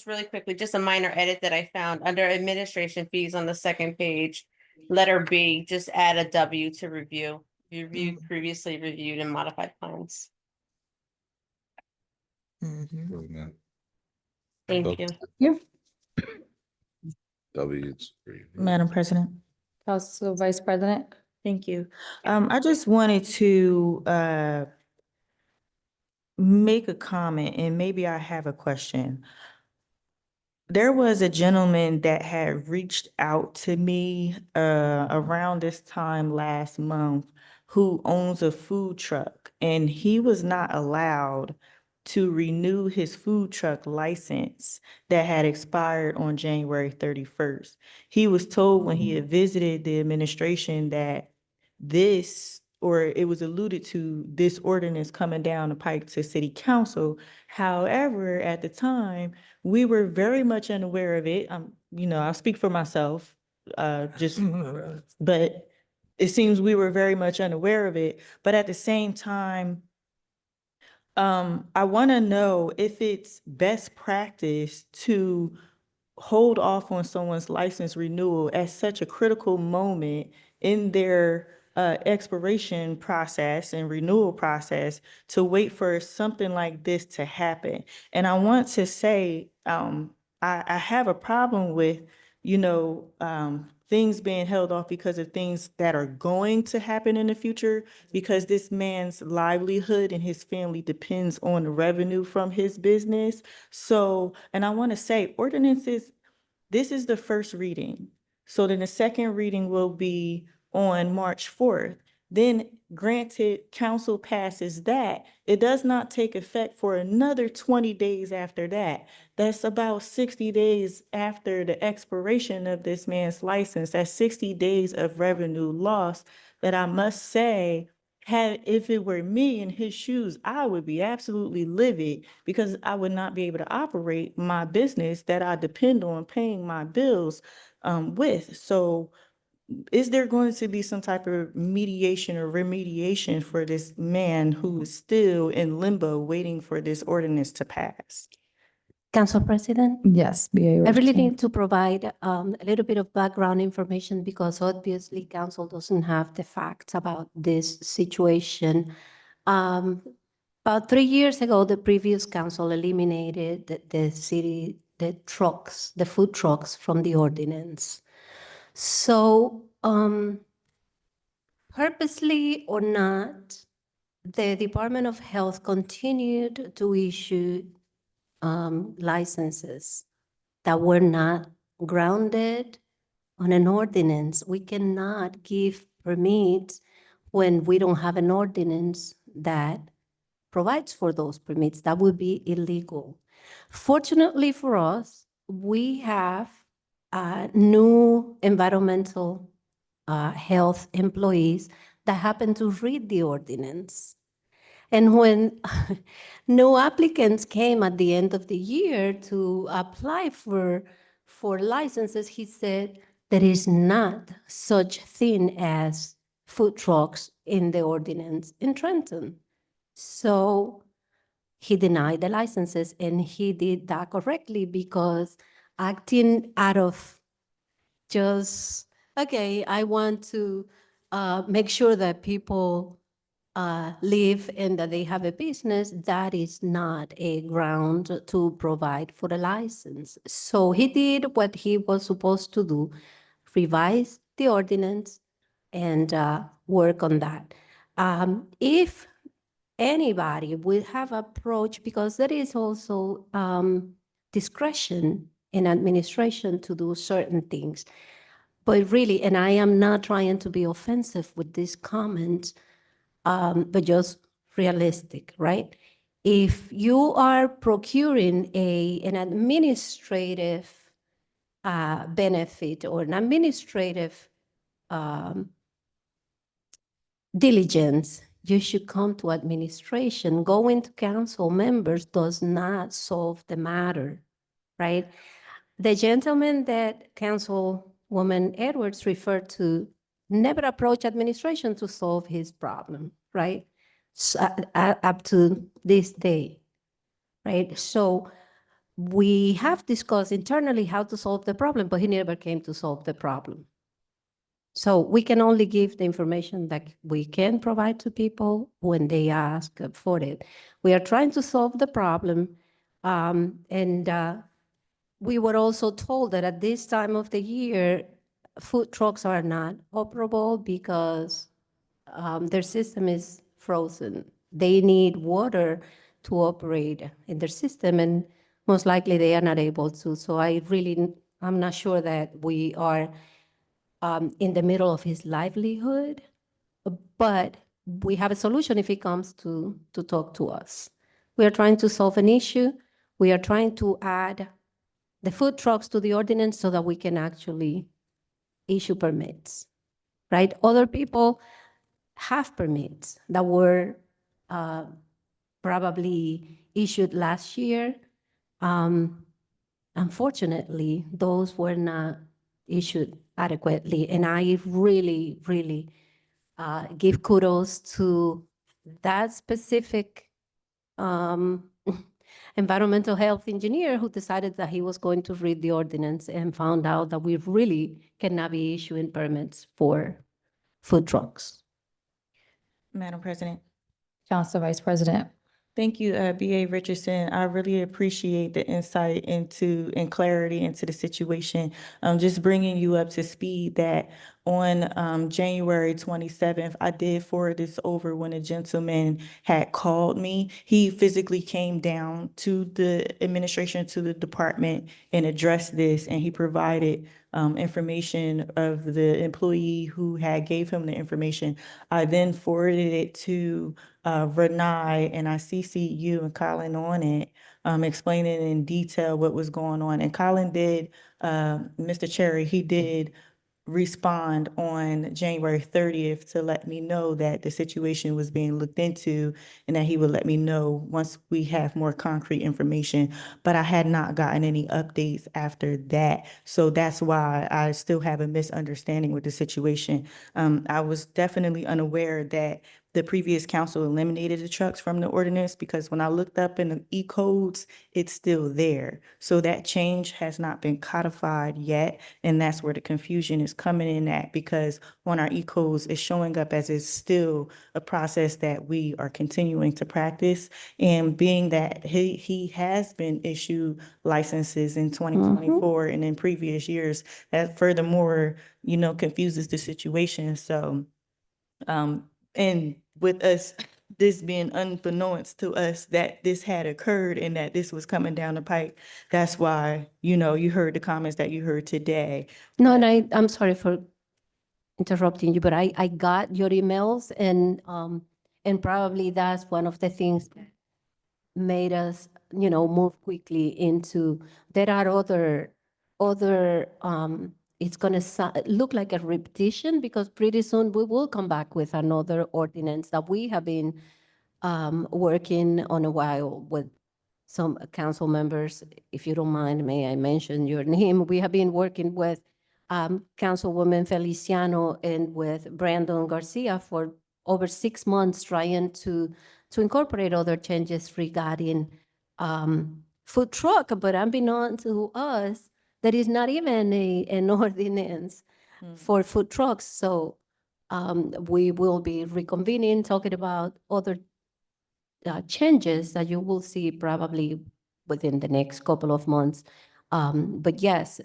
really quickly, just a minor edit that I found under administration fees on the second page. Letter B, just add a W to review. Previously reviewed and modified plans. Thank you. Madam President. Council Vice President. Thank you. I just wanted to make a comment, and maybe I have a question. there was a gentleman that had reached out to me around this time last month who owns a food truck, and he was not allowed to renew his food truck license that had expired on January 31st. He was told when he had visited the administration that this, or it was alluded to, this ordinance coming down the pike to city council. However, at the time, we were very much unaware of it. I'll speak for myself, but it seems we were very much unaware of it. But at the same time, I want to know if it's best practice to hold off on someone's license renewal at such a critical moment in their expiration process and renewal process to wait for something like this to happen. And I want to say, I have a problem with, things being held off because of things that are going to happen in the future, because this man's livelihood and his family depends on the revenue from his business. So, and I want to say ordinances, this is the first reading. So then the second reading will be on March 4th. Then granted, council passes that. It does not take effect for another 20 days after that. That's about 60 days after the expiration of this man's license. That's 60 days of revenue loss that I must say, if it were me in his shoes, I would be absolutely livid because I would not be able to operate my business that I depend on paying my bills with. So is there going to be some type of mediation or remediation for this man who is still in limbo waiting for this ordinance to pass? Council President? Yes, BA. I really need to provide a little bit of background information because obviously council doesn't have the facts about this situation. About 3 years ago, the previous council eliminated the food trucks from the ordinance. So purposely or not, the Department of Health continued to issue licenses that were not grounded on an ordinance. We cannot give permits when we don't have an ordinance that provides for those permits. That would be illegal. Fortunately for us, we have new environmental health employees that happen to read the ordinance. And when new applicants came at the end of the year to apply for licenses, he said, there is not such thing as food trucks in the ordinance in Trenton. So he denied the licenses, and he did that correctly because acting out of just, okay, I want to make sure that people live and that they have a business, that is not a ground to provide for a license. So he did what he was supposed to do, revise the ordinance and work on that. If anybody will have approach, because there is also discretion in administration to do certain things. But really, and I am not trying to be offensive with this comment, but just realistic, right? If you are procuring an administrative benefit or an administrative diligence, you should come to administration. Going to council members does not solve the matter, right? The gentleman that Councilwoman Edwards referred to never approached administration to solve his problem, right? So, up to this day, right? So we have discussed internally how to solve the problem, but he never came to solve the problem. So we can only give the information that we can provide to people when they ask for it. We are trying to solve the problem, we were also told that at this time of the year, food trucks are not operable because their system is frozen. They need water to operate in their system, and most likely they are not able to. So I'm not sure that we are in the middle of his livelihood, but we have a solution if he comes to talk to us. We are trying to solve an issue. We are trying to add the food trucks to the ordinance so that we can actually issue permits, right? Other people have permits that were probably issued last year. Unfortunately, those were not issued adequately. And I really, really give kudos to that specific environmental health engineer who decided that he was going to read the ordinance and found out that we really cannot be issuing permits for food trucks. Madam President. Council Vice President. Thank you, BA Richardson. I really appreciate the insight into and clarity into the situation. Just bringing you up to speed that on January 27th, I did forward this over when a gentleman had called me. He physically came down to the administration, to the department, and addressed this, and he provided information of the employee who had gave him the information. I then forwarded it to Renai, and I CC'd you and Colin on it, explaining in detail what was going on. And Colin did, Mr. Cherry, he did respond on January 30th to let me know that the situation was being looked into and that he would let me know once we have more concrete information. But I had not gotten any updates after that. So that's why I still have a misunderstanding with the situation. I was definitely unaware that the previous council eliminated the trucks from the ordinance, because when I looked up in the E-codes, it's still there. So that change has not been codified yet. And that's where the confusion is coming in at, because on our E-codes, it's showing up as it's still a process that we are continuing to practice. And being that he has been issued licenses in 2024 and in previous years, that furthermore, confuses the situation. So, and with us, this being unbeknownst to us that this had occurred and that this was coming down the pike, that's why, you heard the comments that you heard today. No, and I'm sorry for interrupting you, but I got your emails, and probably that's one of the things that made us, move quickly into, there are other, it's gonna look like a repetition, because pretty soon we will come back with another ordinance that we have been working on a while with some council members. If you don't mind, may I mention your name? We have been working with Councilwoman Feliciano and with Brandon Garcia for over 6 months, trying to incorporate other changes regarding food truck. But unbeknownst to us, there is not even an ordinance for food trucks. So we will be reconvening, talking about other changes that you will see probably within the next couple of months. But yes,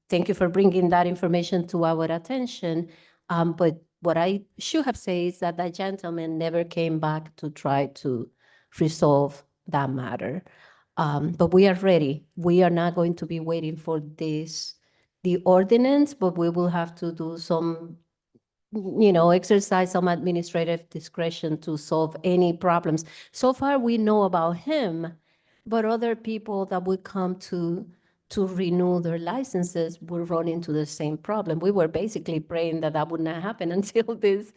thank you for bringing that information to our attention. But what I should have said is that the gentleman never came back to try to resolve that matter. But we are ready. We are not going to be waiting for the ordinance, but we will have to do some, exercise some administrative discretion to solve any problems. So far, we know about him, but other people that would come to renew their licenses will run into the same problem. We were basically praying that that would not happen until this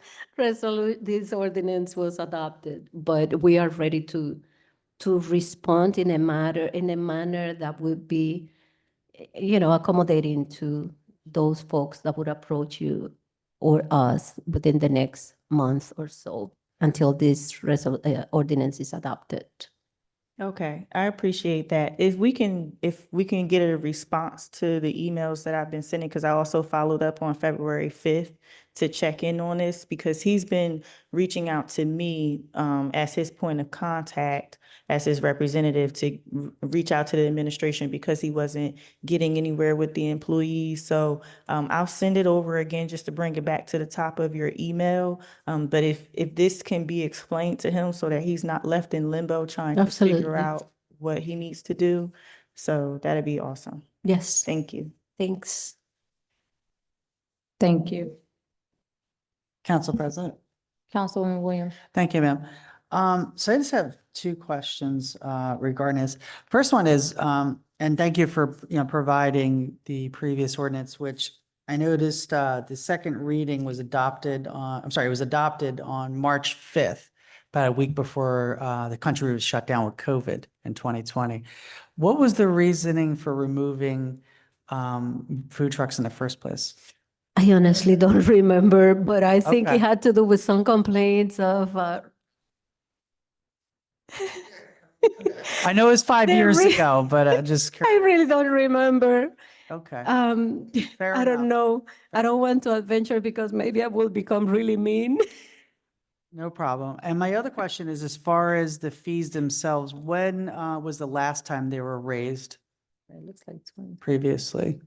ordinance was adopted. But we are ready to respond in a manner that would be, accommodating to those folks that would approach you or us within the next month or so until this ordinance is adopted. Okay, I appreciate that. If we can get a response to the emails that I've been sending, because I also followed up on February 5th to check in on this, because he's been reaching out to me as his point of contact, as his representative, to reach out to the administration because he wasn't getting anywhere with the employees. So I'll send it over again just to bring it back to the top of your email. But if this can be explained to him so that he's not left in limbo trying to figure Absolutely. out what he needs to do. So that'd be awesome. Yes, Thank you. thanks. Thank you. Council President. Councilwoman Williams. Thank you, ma'am. So I just have two questions regarding this. First one is, and thank you for, providing the previous ordinance, which I noticed the second reading was adopted on, I'm sorry, it was adopted on March 5th, about a week before the country was shut down with COVID in 2020. What was the reasoning for removing food trucks in the first place? I honestly don't remember, but I think Okay. it had to do with some complaints of, I know it was 5 They're years re- ago, but just I curious. really don't remember. Okay. Fair I don't enough. know. I don't want to adventure because maybe I will become really mean. No problem. And my other question is, as far as the fees themselves, when was the last time they were raised It looks like 20. previously?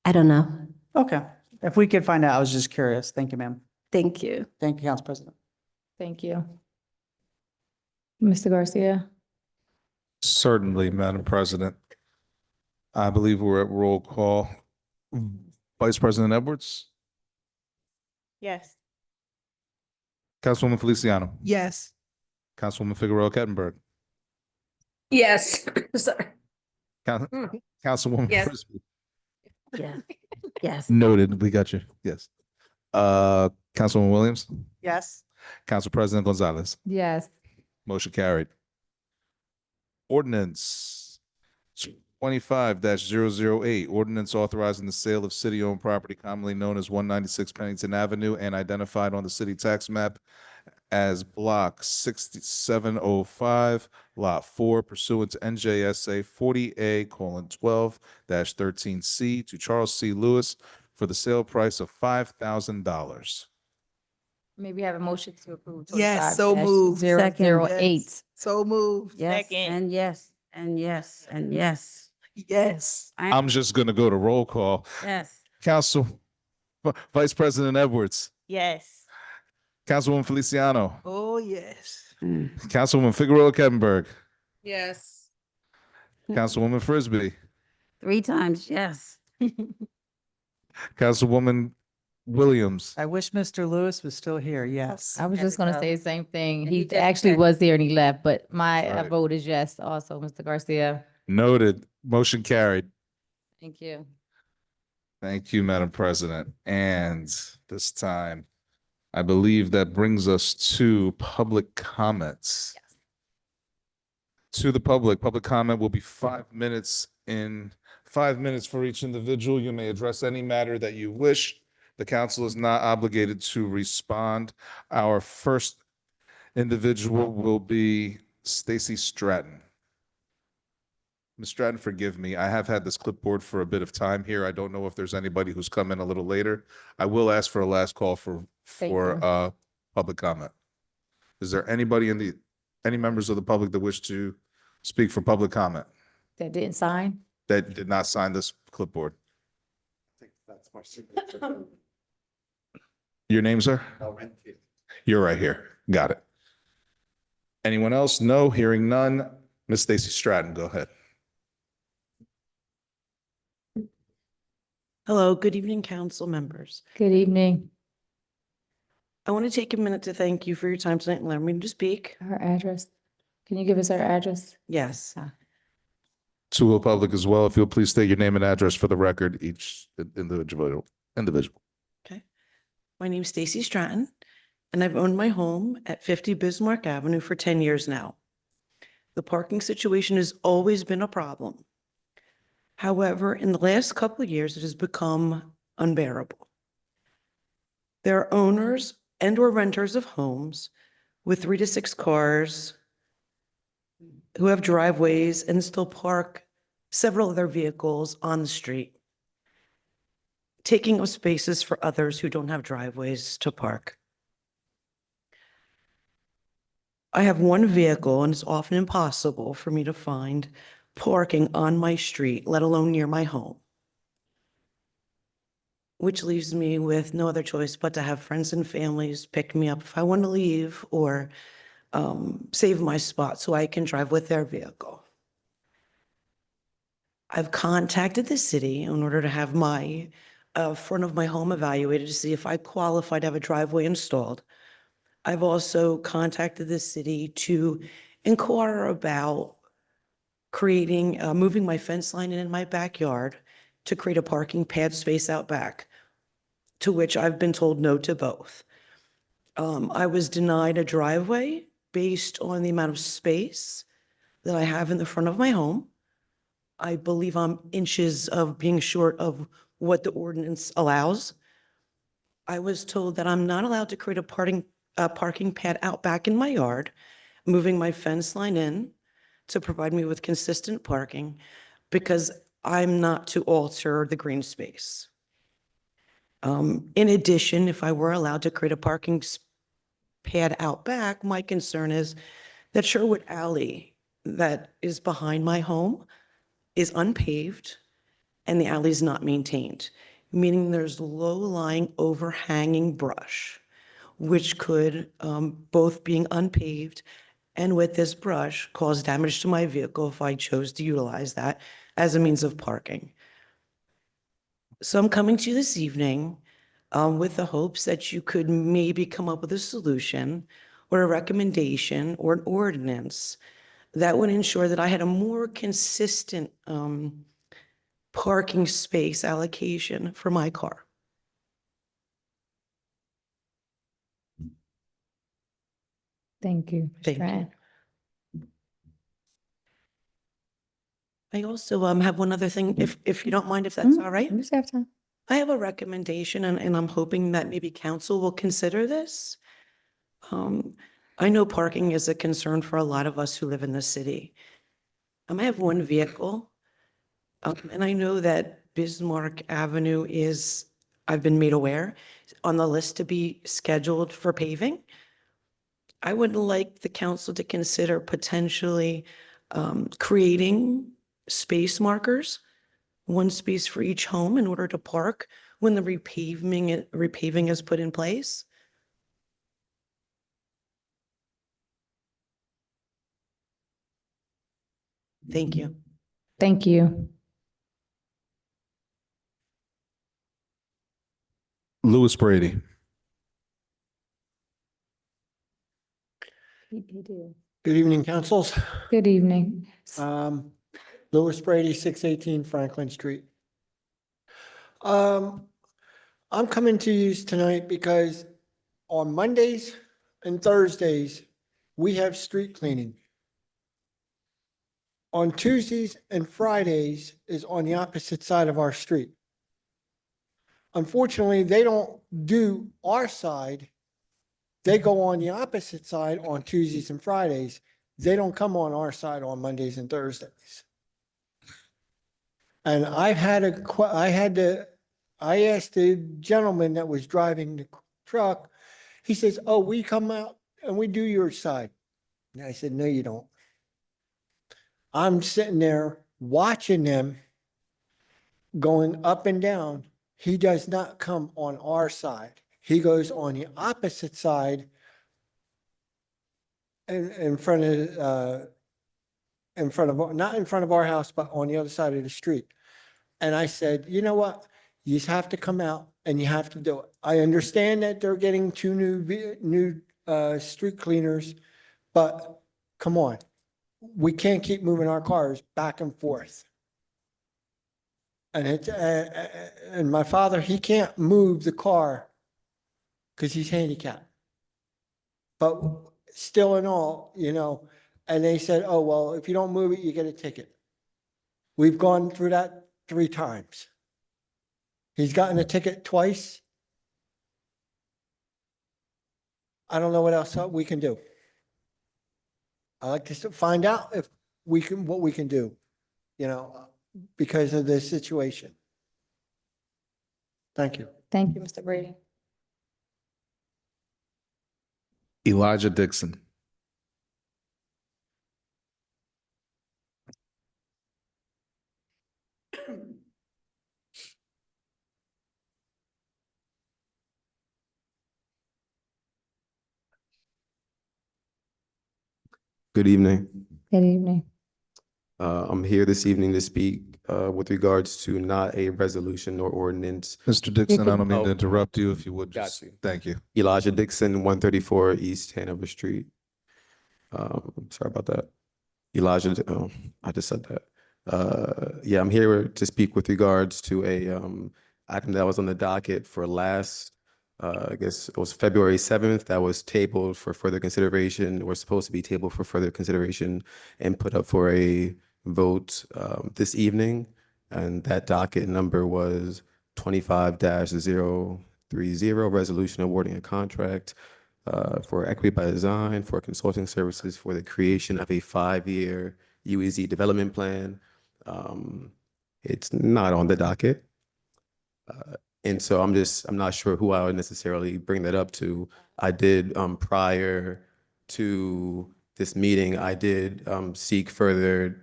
I don't know. Okay. If we could find out, I was just curious. Thank you, ma'am. Thank you. Thank you, Council President. Thank you. Mr. Garcia. Certainly, Madam President. I believe we're at roll call. Vice President Edwards, Yes. Councilwoman Feliciano, Yes. Councilwoman Figueroa Kettenberg, Yes. Sorry. Councilwoman Yes. Frisbee. Yes, yes. Noted. We got you. Yes. Councilwoman Williams, Yes. Council President Gonzalez. Yes. Motion carried. Ordinance 25-008, ordinance authorizing the sale of city-owned property commonly known as 196 Pennington Avenue and identified on the city tax map as Block 6705, Lot 4 pursuant to NJSA 40A:12-13C to Charles C. Lewis for the sale price of $5,000. Maybe have a motion to approve. Yes, so moved. 25-008. Yes. So moved. Yes. Second. Yes, and yes, and yes. Yes. I'm just going to go to roll call. Yes. Vice President Edwards, Yes. Councilwoman Feliciano, Oh, yes. Councilwoman Figueroa Kettenberg, Yes. Councilwoman Frisbee, 3 times, yes. Councilwoman Williams. I wish Mr. Lewis was still here. Yes. I was Had just to gonna go. say the same thing. And He he just actually said- was there and he left, but my Right. vote is yes also, Mr. Garcia. Noted. Motion carried. Thank you. Thank you, Madam President. And this time, I believe that brings us to public comments. To the public comment will be 5 minutes. In 5 minutes for each individual, you may address any matter that you wish. The council is not obligated to respond. Our first individual will be Stacy Stratton. Ms. Stratton, forgive me. I have had this clipboard for a bit of time here. I don't know if there's anybody who's come in a little later. I will ask for a last call for public comment. Is there anybody any members of the public that wish to speak for public comment That didn't sign? that did not sign this clipboard? Your name, sir? You're right here. Got it. Anyone else? No, hearing none. Ms. Stacy Stratton, go ahead. Hello, good evening, council members. Good evening. I want to take a minute to thank you for your time tonight and allowing me to speak. Our address. Can you give us our address? Yes. To the public as well, if you'll please state your name and address for the record, each individual. Okay. My name is Stacy Stratton, and I've owned my home at 50 Bismarck Avenue for 10 years now. The parking situation has always been a problem. However, in the last couple of years, it has become unbearable. There are owners and/or renters of homes with 3 to 6 cars who have driveways and still park several other vehicles on the street, taking up spaces for others who don't have driveways to park. I have one vehicle, and it's often impossible for me to find parking on my street, let alone near my home, which leaves me with no other choice but to have friends and families pick me up if I want to leave, or save my spot so I can drive with their vehicle. I've contacted the city in order to have my front of my home evaluated to see if I qualify to have a driveway installed. I've also contacted the city to inquire about creating, moving my fence line in my backyard to create a parking pad space out back, to which I've been told no to both. I was denied a driveway based on the amount of space that I have in the front of my home. I believe I'm inches of being short of what the ordinance allows. I was told that I'm not allowed to create a parking pad out back in my yard, moving my fence line in to provide me with consistent parking because I'm not to alter the green space. In addition, if I were allowed to create a parking pad out back, my concern is that Sherwood Alley that is behind my home is unpaved and the alley is not maintained, meaning there's low-lying overhanging brush, which could, both being unpaved and with this brush, cause damage to my vehicle if I chose to utilize that as a means of parking. So I'm coming to you this evening with the hopes that you could maybe come up with a solution or a recommendation or an ordinance that would ensure that I had a more consistent parking space allocation for my car. Thank you. Ms. Thank you. Stratton. I also have one other thing, if you don't mind, if that's all right. You just have time. I have a recommendation and I'm hoping that maybe council will consider this. I know parking is a concern for a lot of us who live in the city. I have one vehicle, and I know that Bismarck Avenue is, I've been made aware, on the list to be scheduled for paving. I would like the council to consider potentially creating space markers, one space for each home in order to park when the repaving is put in place. Thank you. Thank you. Louis Brady. Good evening, councils. Good evening. Louis Brady, 618 Franklin Street. I'm coming to you tonight because on Mondays and Thursdays, we have street cleaning. On Tuesdays and Fridays is on the opposite side of our street. Unfortunately, they don't do our side. They go on the opposite side on Tuesdays and Fridays. They don't come on our side on Mondays and Thursdays. And I asked the gentleman that was driving the truck, he says, oh, we come out and we do your side. And I said, no, you don't. I'm sitting there watching them going up and down. He does not come on our side. He goes on the opposite side in front of, not in front of our house, but on the other side of the street. And I said, you know what? You just have to come out and you have to do it. I understand that they're getting two new street cleaners, but come on. We can't keep moving our cars back and forth. And and my father, he can't move the car because he's handicapped. But still in all, and they said, oh, well, if you don't move it, you get a ticket. We've gone through that 3 times. He's gotten a ticket twice. I don't know what else we can do. I'd like to find out if what we can do, because of this situation. Thank you. Thank you, Mr. Brady. Elijah Dixon. Good evening. Good evening. I'm here this evening to speak with regards to not a resolution or ordinance. Mr. Dixon, I don't mean to Oh, interrupt you. If you would got just, you. thank you. Elijah Dixon, 134 East Hanover Street. Sorry about that. Elijah, oh, I just said that. Yeah, I'm here to speak with regards to a item that was on the docket for last, I guess it was February 7th, that was tabled for further consideration, or supposed to be tabled for further consideration and put up for a vote this evening. And that docket number was 25-030, resolution awarding a contract for Equity by Design for consulting services for the creation of a 5-year UEZ development plan. It's not on the docket. And so I'm not sure who I would necessarily bring that up to. I did, prior to this meeting, I did seek further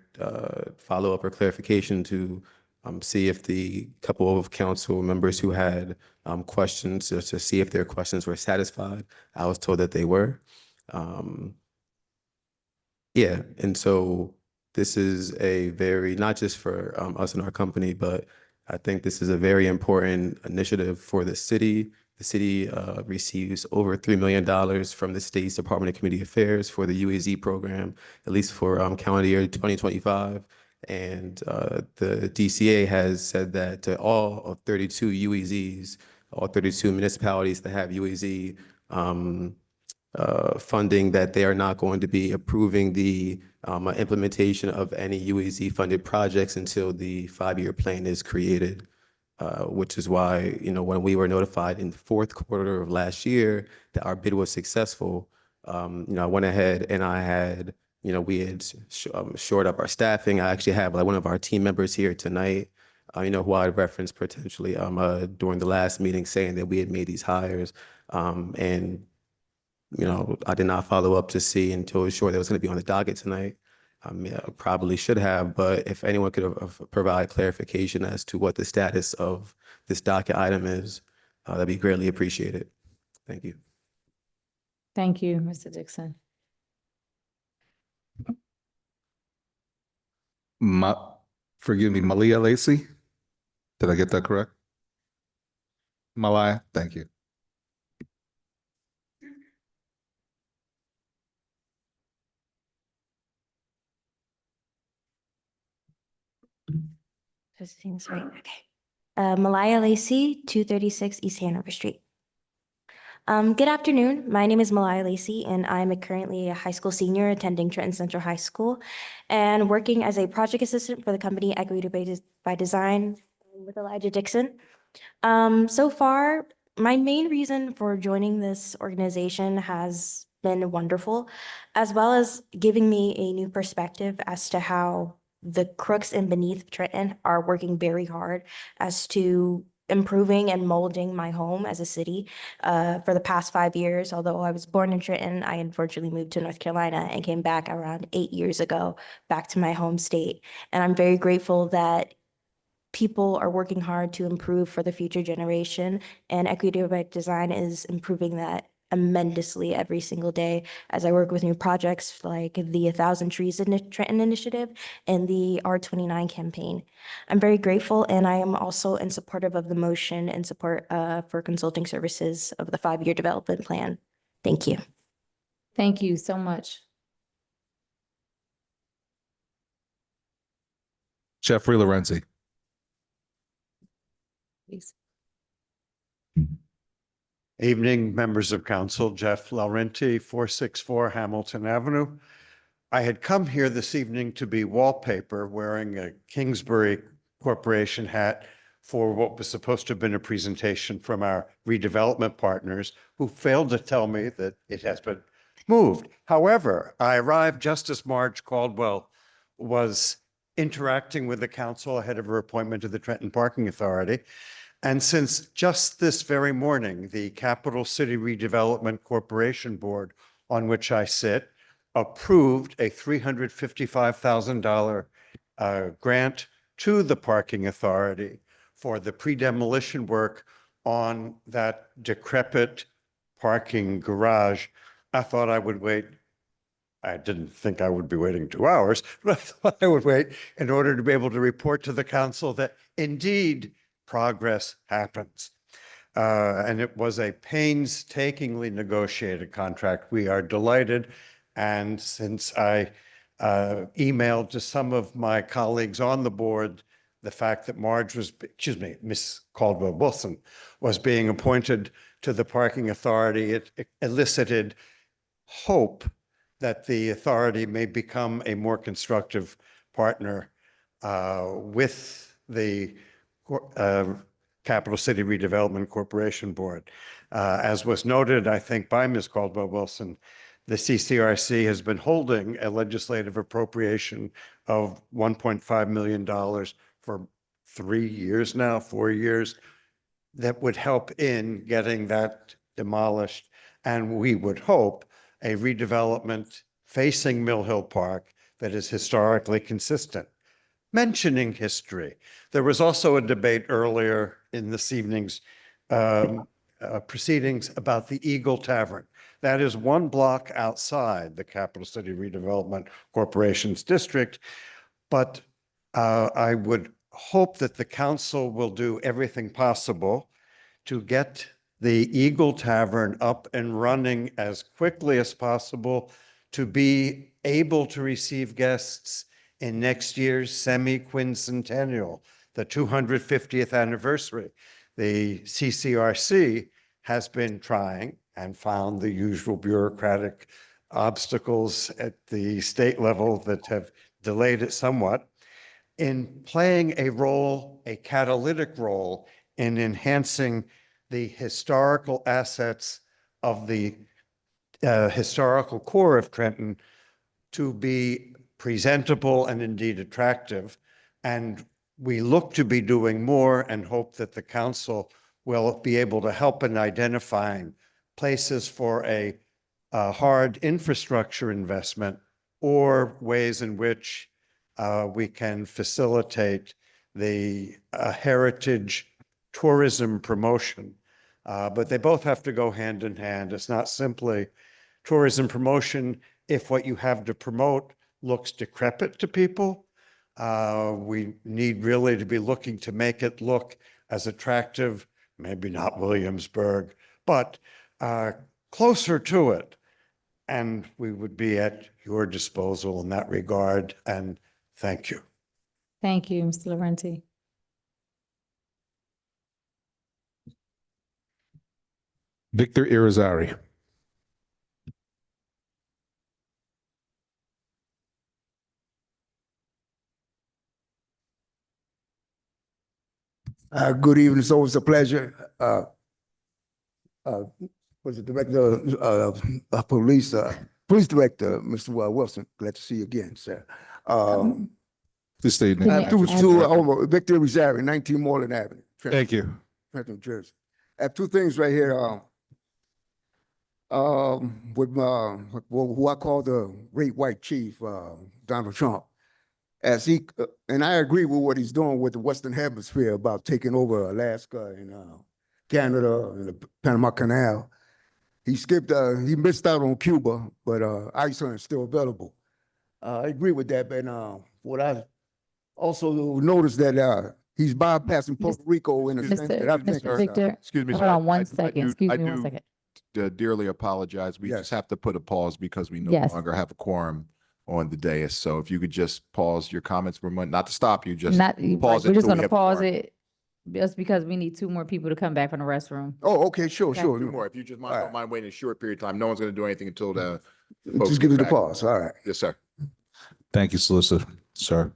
follow-up or clarification to see if the couple of council members who had questions, to see if their questions were satisfied. I was told that they were. Yeah, and so this is a very, not just for us and our company, but I think this is a very important initiative for the city. The city receives over $3 million from the state's Department of Community Affairs for the UAZ program, at least for calendar year 2025. And the DCA has said that to all of 32 UEZs, all 32 municipalities that have UAZ funding, that they are not going to be approving the implementation of any UAZ funded projects until the 5-year plan is created. Which is why, when we were notified in the fourth quarter of last year that our bid was successful, I went ahead and I had, we had shored up our staffing. I actually have like one of our team members here tonight, who I referenced potentially during the last meeting, saying that we had made these hires. And I did not follow up to see until it was sure that it was going to be on the docket tonight. Yeah, I probably should have, but if anyone could provide clarification as to what the status of this docket item is, that'd be greatly appreciated. Thank you. Thank you, Mr. Dixon. Forgive me, Malia Lacy? Did I get that correct? Malaya, thank you. Seems right. Okay. Malaya Lacey, 236 East Hanover Street. Good afternoon. My name is Malaya Lacey, and I'm currently a high school senior attending Trenton Central High School and working as a project assistant for the company Equity by Design with Elijah Dixon. So far, my main reason for joining this organization has been wonderful, as well as giving me a new perspective as to how the crooks in beneath Trenton are working very hard as to improving and molding my home as a city. For the past 5 years, although I was born in Trenton, I unfortunately moved to North Carolina and came back around 8 years ago, back to my home state. And I'm very grateful that people are working hard to improve for the future generation, and Equity by Design is improving that tremendously every single day as I work with new projects like the 1,000 Trees in Trenton initiative and the R29 campaign. I'm very grateful, and I am also in supportive of the motion and support for consulting services of the 5-year development plan. Thank you. Thank you so much. Jeffrey Lorenzi. Please. Evening, members of council. Jeff Laurenti, 464 Hamilton Avenue. I had come here this evening to be wallpaper wearing a Kingsbury Corporation hat for what was supposed to have been a presentation from our redevelopment partners, who failed to tell me that it has been moved. However, I arrived just as Marge Caldwell was interacting with the council ahead of her appointment to the Trenton Parking Authority. And since just this very morning, the Capital City Redevelopment Corporation Board, on which I sit, approved a $355,000 grant to the Parking Authority for the pre-demolition work on that decrepit parking garage, I thought I would wait I didn't think I would be waiting 2 hours, but I thought I would wait in order to be able to report to the council that indeed progress happens. And it was a painstakingly negotiated contract. We are delighted. And since I emailed to some of my colleagues on the board the fact that Miss Caldwell Wilson was being appointed to the parking authority, it elicited hope that the authority may become a more constructive partner with the Capital City Redevelopment Corporation Board. As was noted, I think, by Ms. Caldwell Wilson, the CCRC has been holding a legislative appropriation of $1.5 million for 3 years now, 4 years, that would help in getting that demolished. And we would hope a redevelopment facing Mill Hill Park that is historically consistent. Mentioning history, there was also a debate earlier in this evening's proceedings about the Eagle Tavern. That is 1 block outside the Capital City Redevelopment Corporation's district, but I would hope that the council will do everything possible to get the Eagle Tavern up and running as quickly as possible to be able to receive guests in next year's semi-quincentennial, the 250th anniversary. The CCRC has been trying and found the usual bureaucratic obstacles at the state level that have delayed it somewhat in playing a role, a catalytic role in enhancing the historical assets of the historical core of Trenton to be presentable and indeed attractive. And we look to be doing more and hope that the council will be able to help in identifying places for a hard infrastructure investment or ways in which we can facilitate the heritage tourism promotion. But they both have to go hand in hand. It's not simply tourism promotion if what you have to promote looks decrepit to people. We need really to be looking to make it look as attractive, maybe not Williamsburg, but closer to it. And we would be at your disposal in that regard. And thank you. Thank you, Mr. Laurenti. Victor Irizarry. Good evening. It's always a pleasure. Was the director of police, police director, Mr. Wilson. Glad to see you again, sir. Please state your name. Victor Irizarry, 19 Moreland Avenue. Trenton, Thank you. Trenton, New Jersey. I have 2 things right here. With who I call the great white chief, Donald Trump. As he and I agree with what he's doing with the Western Hemisphere about taking over Alaska and Canada and the Panama Canal. He missed out on Cuba, but Iceland is still available. I agree with that, but what I also noticed that he's bypassing Puerto Rico in a sense that I think Mr. Victor, Excuse me, hold sir. on one I second. do- Excuse I me one do second. Dearly apologize. We just have to put a pause because we no Yes. longer have a quorum on the dais. So if you could just pause your comments for a moment, not to stop you, just Not, pause it. we're just till we gonna have a pause quorum. it just because we need 2 more people to come back from the restroom. Oh, okay, sure, Okay. sure. 2 more. If you just mind, All don't right. mind waiting a short period of time. No one's going to do anything until the folks Just give get it a back. pause. All right. Yes, sir. Thank you, Solicitor, sir.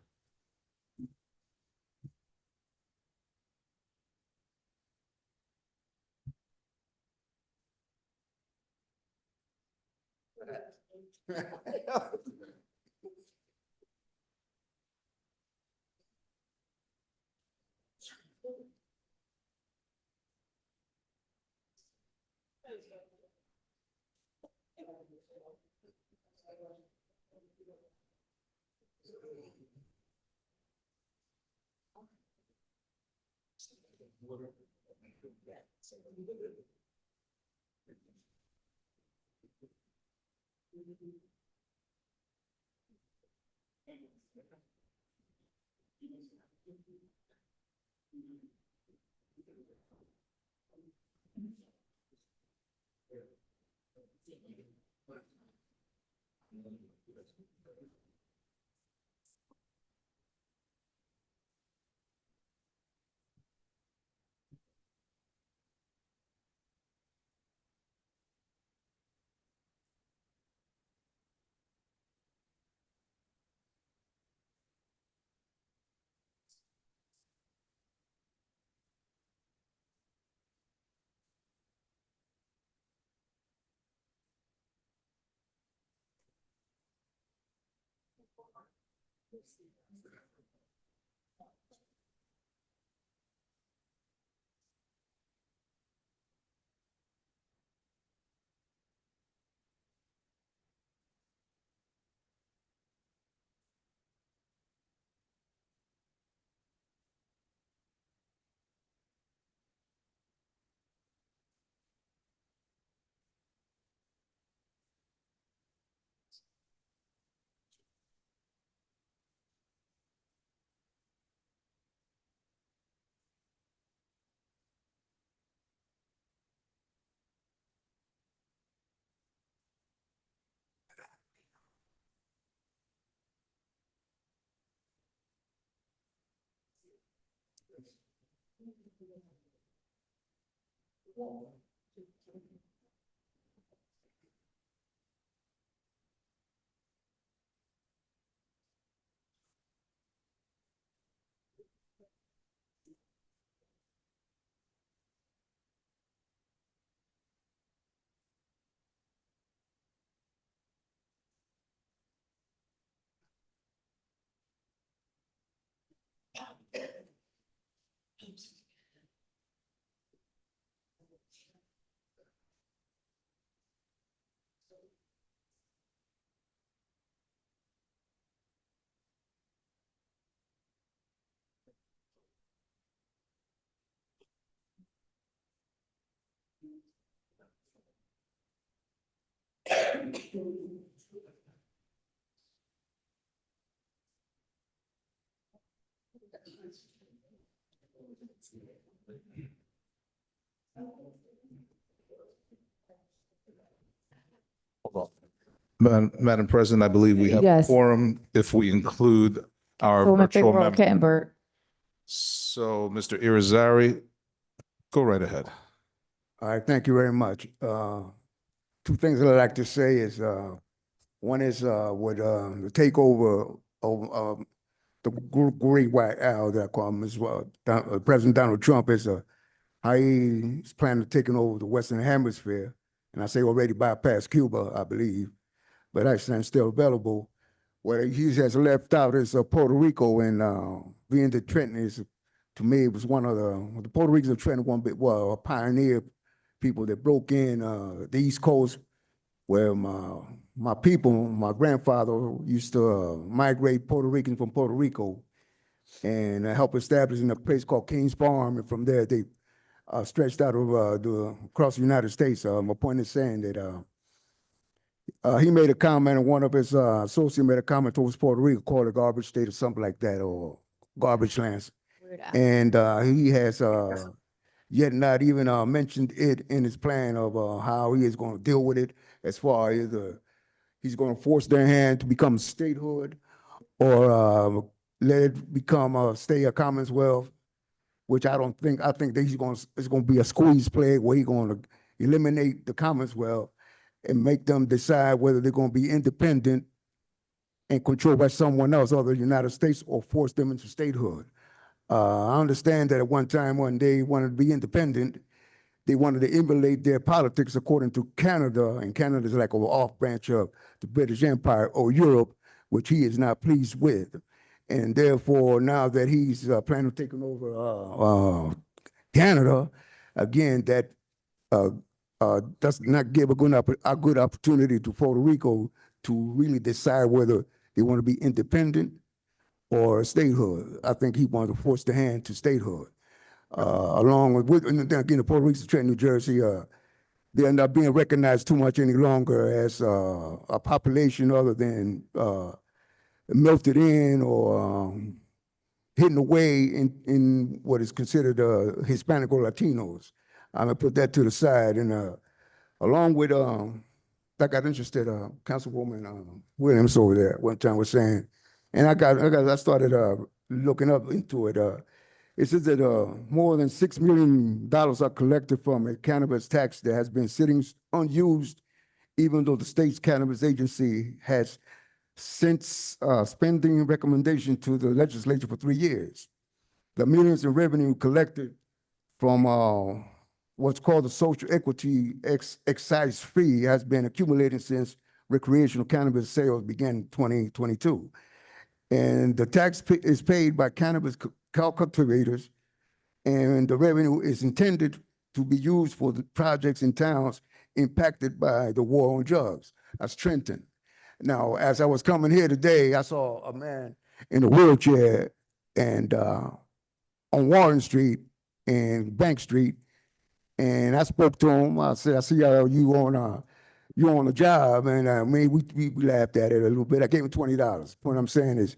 Madam President, I believe we have a Yes. quorum if we include our So I'm in virtual favor of members. Kettenberg. So, Mr. Irizarry, go right ahead. All right, thank you very much. Two things that I'd like to say is, one is with the takeover of the great white owl that I call him as well. President Donald Trump is how he's planning to taking over the Western Hemisphere, and I say already bypassed Cuba, I believe, but actually it's still available. What he has left out is Puerto Rico, and being that Trenton is, to me, it was one of the Puerto Ricans of Trenton, one bit well, a pioneer people that broke in the East Coast, where my people, my grandfather used to migrate Puerto Ricans from Puerto Rico and help establishing a place called King's Farm, and from there they stretched out over across the United States. My point is saying that he made a comment, and one of his associates made a comment towards Puerto Rico, called it garbage state or something like that, or garbage lands. And he has yet not even mentioned it in his plan of how he is going to deal with it, as far as he's going to force their hand to become statehood, or let it become stay a Commonwealth, which I don't think. I think that it's going to be a squeeze play where he's going to eliminate the Commonwealth and make them decide whether they're going to be independent and controlled by someone else other than the United States, or force them into statehood. I understand that at one time when they wanted to be independent, they wanted to emulate their politics according to Canada, and Canada is like an off branch of the British Empire or Europe, which he is not pleased with. And therefore, now that he's planning on taking over Canada, again, that does not give a good opportunity to Puerto Rico to really decide whether they want to be independent or statehood. I think he wanted to force the hand to statehood. Along with, and then again, the Puerto Ricans, Trenton, New Jersey, they end up being recognized too much any longer as a population other than melted in or hidden away in what is considered Hispanic or Latinos. I'm gonna put that to the side. And along with, I got interested, Councilwoman Williams over there one time was saying, and I started looking up into it. It says that more than $6 million are collected from a cannabis tax that has been sitting unused, even though the state's cannabis agency has since spending recommendation to the legislature for 3 years. The millions in revenue collected from what's called the social equity excise fee has been accumulating since recreational cannabis sales began in 2022. And the tax is paid by cannabis cultivators, and the revenue is intended to be used for the projects in towns impacted by the war on drugs. That's Trenton. Now, as I was coming here today, I saw a man in a wheelchair and on Warren Street and Bank Street, and I spoke to him. I said, "I see you on a job," and we laughed at it a little bit. I gave him $20. What I'm saying is,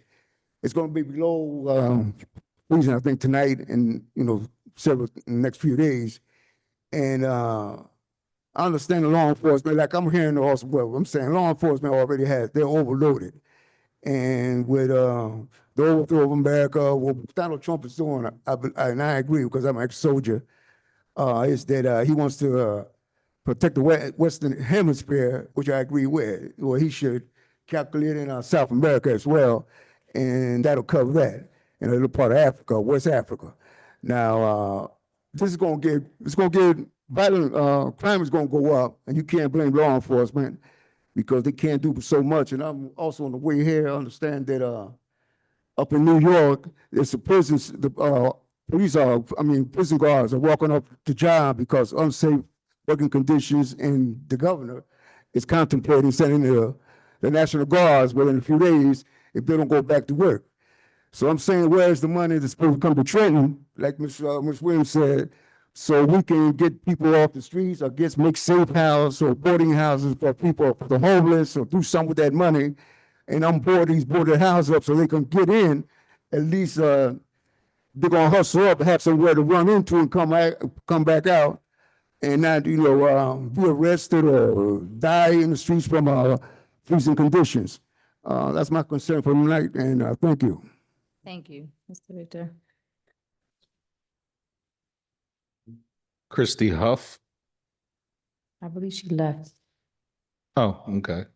it's going to be below freezing, I think, tonight and several in the next few days. And I understand the law enforcement, like I'm hearing also, well, I'm saying law enforcement already they're overloaded. And with the overthrow of America, what Donald Trump is doing, and I agree because I'm an ex-soldier, is that he wants to protect the Western Hemisphere, which I agree with. Well, he should calculate in South America as well, and that'll cover that. In a little part of Africa, West Africa. Now, it's going to get violent, crime is going to go up, and you can't blame law enforcement because they can't do so much. And I'm also on the way here, I understand that up in New York, there's a prisons, prison guards are walking up the job because unsafe working conditions, and the governor is contemplating sending the National Guards within a few days if they don't go back to work. So I'm saying, where's the money that's supposed to come to Trenton, like Ms. Williams said, so we can get people off the streets, or make safe houses or boarding houses for people, for the homeless, or do something with that money, and I'm these boarded houses up so they can get in. At least they're gonna hustle up, have somewhere to run into and come back out, and not be arrested or die in the streets from freezing conditions. That's my concern for tonight, and thank you. Thank you, Mr. Victor. Christy Huff. I believe she left. Oh, okay.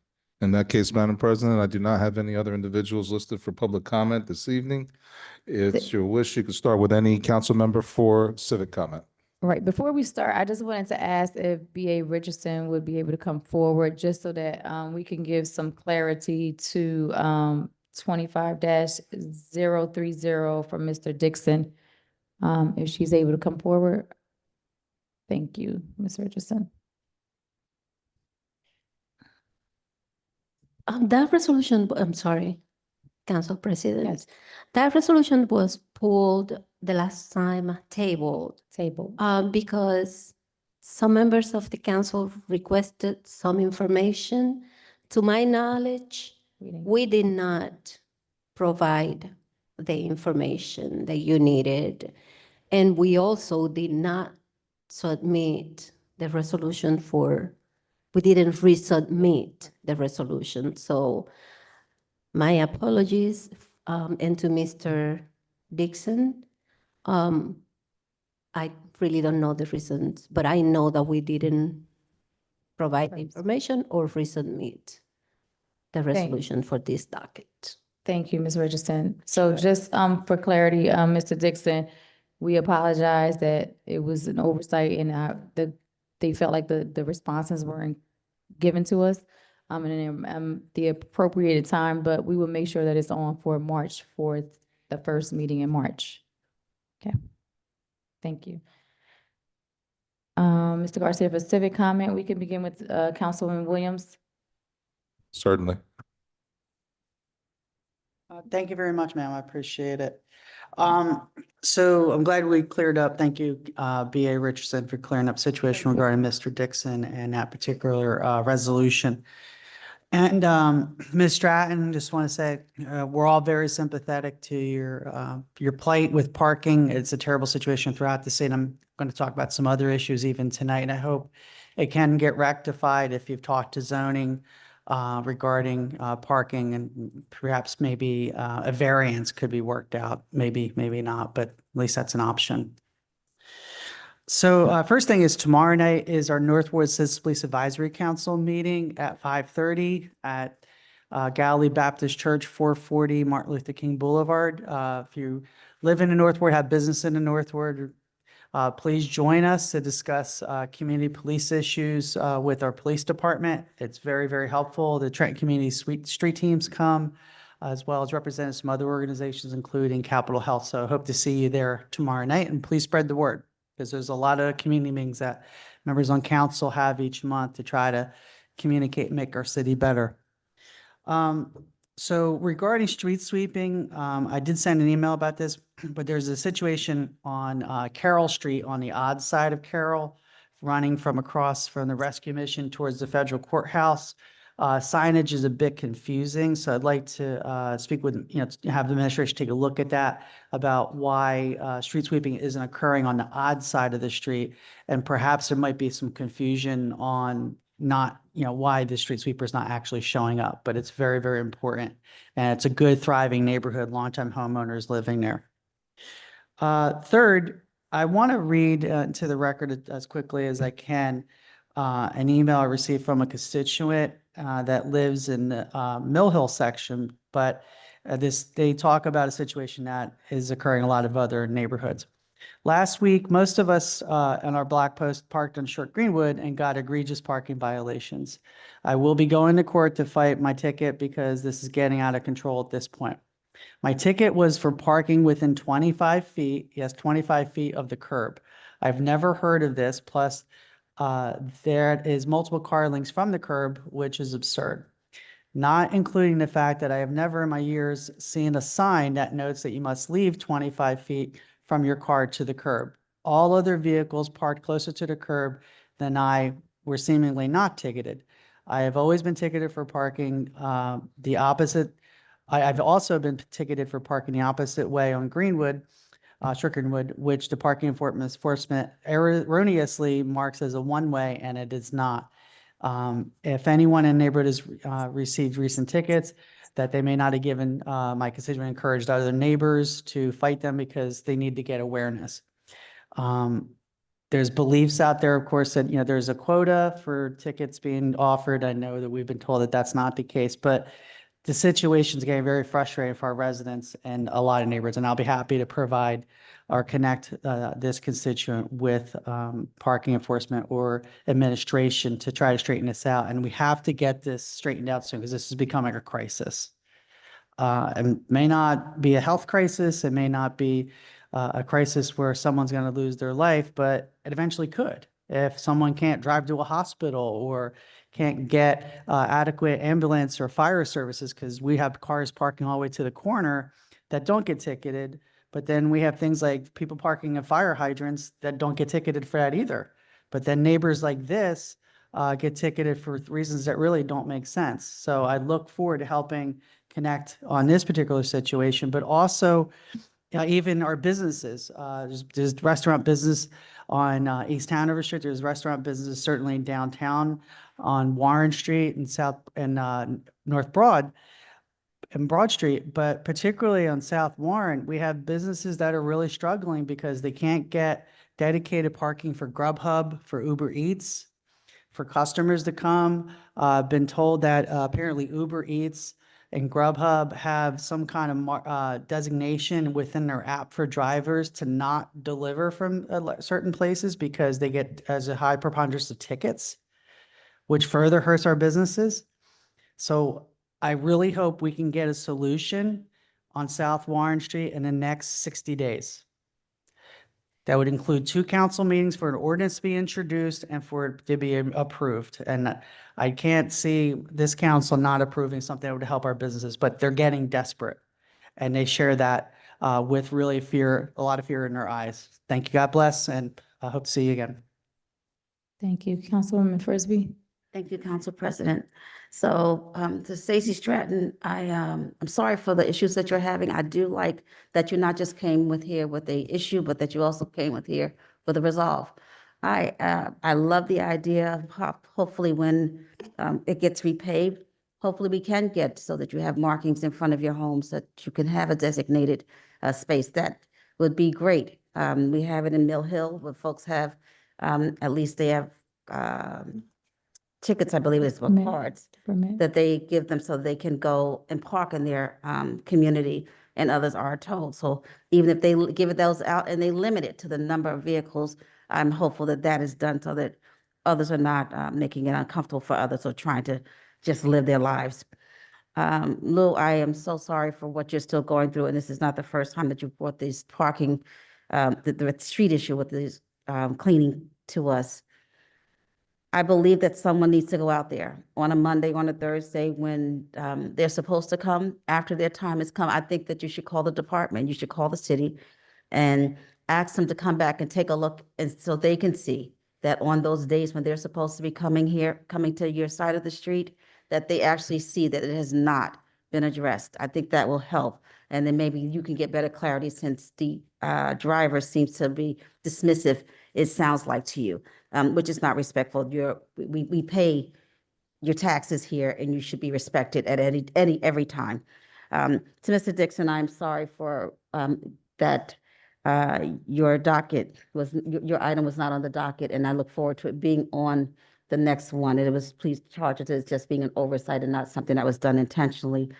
In that case, Madam President, I do not have any other individuals listed for public comment this evening. It's your wish, you can start with any council member for civic comment. Right, before we start, I just wanted to ask if B.A. Richardson would be able to come forward just so that we can give some clarity to 25-030 from Mr. Dixon. If she's able to come forward. Thank you, Ms. Richardson. That resolution, I'm sorry, Council President. Yes. That resolution was pulled the last time tabled. Because some members of the council requested some information. To my knowledge, we did not provide the information that you needed. And we also did not submit the resolution we didn't resubmit the resolution. So my apologies, and to Mr. Dixon. I really don't know the reasons, but I know that we didn't provide the information or resubmit the resolution for this docket. Thank you, Ms. Richardson. So just for clarity, Mr. Dixon, we apologize that it was an oversight and they felt like the responses weren't given to us in the appropriated time, but we will make sure that it's on for March 4th, the first meeting in March. Okay. Thank you. Mr. Garcia, for civic comment, we can begin with Councilwoman Williams. Certainly. Thank you very much, ma'am. I appreciate it. So I'm glad we cleared up. Thank you, B.A. Richardson, for clearing up situation regarding Mr. Dixon and that particular resolution. And Ms. Stratton, just want to say, we're all very sympathetic to your plight with parking. It's a terrible situation throughout the state. I'm going to talk about some other issues even tonight, and I hope it can get rectified if you've talked to zoning regarding parking, and perhaps maybe a variance could be worked out. Maybe, maybe not, but at least that's an option. So first thing is tomorrow night is our Northwood Citizens Police Advisory Council meeting at 5:30 at Galilee Baptist Church, 440 Martin Luther King Boulevard. If you live in the Northwood, have business in the Northwood, please join us to discuss community police issues with our police department. It's very, very helpful. The Trenton Community Street Teams come, as well as representatives from other organizations, including Capitol Health. So I hope to see you there tomorrow night, and please spread the word, because there's a lot of community meetings that members on council have each month to try to communicate and make our city better. So regarding street sweeping, I did send an email about this, but there's a situation on Carroll Street on the odd side of Carroll, running from across from the rescue mission towards the federal courthouse. Signage is a bit confusing, so I'd like to speak with, have the administration take a look at that, about why street sweeping isn't occurring on the odd side of the street, and perhaps there might be some confusion on not, why the street sweeper is not actually showing up, but it's very, very important. And it's a good, thriving neighborhood, longtime homeowners living there. Third, I want to read into the record as quickly as I can an email I received from a constituent that lives in the Mill Hill section, but they talk about a situation that is occurring in a lot of other neighborhoods. Last week, most of us on our Black Post parked on Short Greenwood and got egregious parking violations. I will be going to court to fight my ticket because this is getting out of control at this point. My ticket was for parking within 25 feet, yes, 25 feet of the curb. I've never heard of this. Plus, there is multiple car links from the curb, which is absurd. Not including the fact that I have never in my years seen a sign that notes that you must leave 25 feet from your car to the curb. All other vehicles parked closer to the curb than I were seemingly not ticketed. I have always been ticketed for parking the opposite. I've also been ticketed for parking the opposite way on Greenwood, Short Greenwood, which the parking enforcement erroneously marks as a one-way, and it is not. If anyone in the neighborhood has received recent tickets that they may not have given, my constituent encouraged other neighbors to fight them because they need to get awareness. There's beliefs out there, of course, that, there's a quota for tickets being offered. I know that we've been told that that's not the case, but the situation's getting very frustrating for our residents and a lot of neighbors, and I'll be happy to provide or connect this constituent with parking enforcement or administration to try to straighten this out. And we have to get this straightened out soon, because this is becoming a crisis. It may not be a health crisis. It may not be a crisis where someone's going to lose their life, but it eventually could. If someone can't drive to a hospital or can't get adequate ambulance or fire services, because we have cars parking all the way to the corner that don't get ticketed, but then we have things like people parking at fire hydrants that don't get ticketed for that either. But then neighbors like this get ticketed for reasons that really don't make sense. So I look forward to helping connect on this particular situation, but also even our businesses. There's restaurant business on East Hanover Street. There's restaurant businesses certainly downtown on Warren Street and North Broad and Broad Street, but particularly on South Warren, we have businesses that are really struggling because they can't get dedicated parking for Grubhub, for Uber Eats, for customers to come. Been told that apparently Uber Eats and Grubhub have some kind of designation within their app for drivers to not deliver from certain places because they get as a high preponderance of tickets, which further hurts our businesses. So I really hope we can get a solution on South Warren Street in the next 60 days. That would include 2 council meetings for an ordinance to be introduced and for it to be approved. And I can't see this council not approving something that would help our businesses, but they're getting desperate. And they share that with really a lot of fear in their eyes. Thank you. God bless. And I hope to see you again. Thank you. Councilwoman Frisbee. Thank you, Council President. So to Stacey Stratton, I'm sorry for the issues that you're having. I do like that you not just came with here with a issue, but that you also came with here with a resolve. I love the idea of hopefully when it gets repaved, hopefully we can get so that you have markings in front of your homes that you can have a designated space. That would be great. We have it in Mill Hill where folks have, at least they have tickets, I believe it's what Permit. cards, Permit. that they give them so they can go and park in their community, and others are told. So even if they give those out and they limit it to the number of vehicles, I'm hopeful that that is done so that others are not making it uncomfortable for others or trying to just live their lives. Lou, I am so sorry for what you're still going through, and this is not the first time that you brought this parking, the street issue with this cleaning to us. I believe that someone needs to go out there on a Monday, on a Thursday, when they're supposed to come, after their time has come. I think that you should call the department, you should call the city and ask them to come back and take a look, and so they can see that on those days when they're supposed to be coming here, coming to your side of the street, that they actually see that it has not been addressed. I think that will help. And then maybe you can get better clarity since the driver seems to be dismissive, it sounds like to you, which is not respectful. We pay your taxes here and you should be respected at every time. To Mr. Dixon, I'm sorry for that your docket was, your item was not on the docket, and I look forward to it being on the next one. And it was, please charge it as just being an oversight and not something that was done intentionally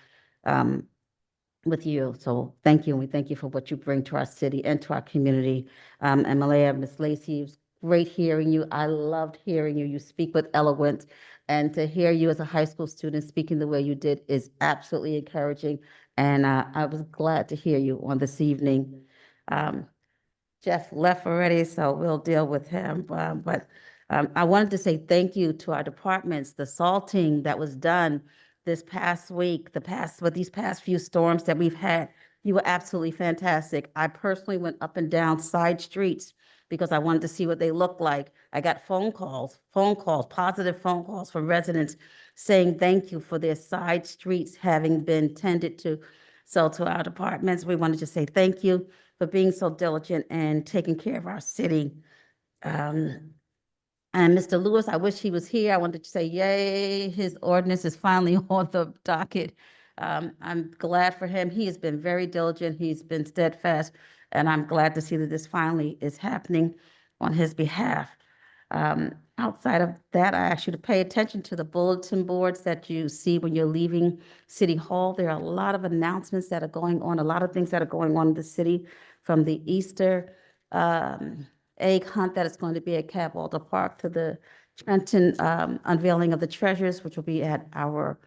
with you. So thank you, and we thank you for what you bring to our city and to our community. And Malaya, Ms. Lacy, it was great hearing you. I loved hearing you. You speak with eloquence, and to hear you as a high school student speaking the way you did is absolutely encouraging. And I was glad to hear you on this evening. Jeff left already, so we'll deal with him. But I wanted to say thank you to our departments, the salting that was done this past week, with these past few storms that we've had. You were absolutely fantastic. I personally went up and down side streets because I wanted to see what they looked like. I got phone calls, positive phone calls from residents saying thank you for their side streets having been tended to. So to our departments, we wanted to say thank you for being so diligent and taking care of our city. And Mr. Lewis, I wish he was here. I wanted to say, yay, his ordinance is finally on the docket. I'm glad for him. He has been very diligent. He's been steadfast, and I'm glad to see that this finally is happening on his behalf. Outside of that, I ask you to pay attention to the bulletin boards that you see when you're leaving City Hall. There are a lot of announcements that are going on, a lot of things that are going on in the city, from the Easter egg hunt that is going to be at Cadwalder Park to the Trenton unveiling of the treasures, which will be at our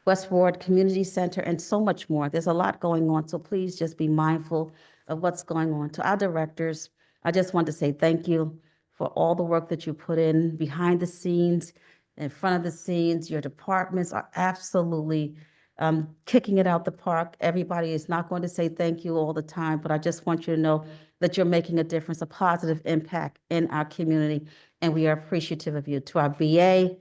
West Ward Community Center, and so much more. There's a lot going on, so please just be mindful of what's going on. To our directors, I just want to say thank you for all the work that you put in behind the scenes, in front of the scenes. Your departments are absolutely kicking it out the park. Everybody is not going to say thank you all the time, but I just want you to know that you're making a difference, a positive impact in our community, and we are appreciative of you. To our BA,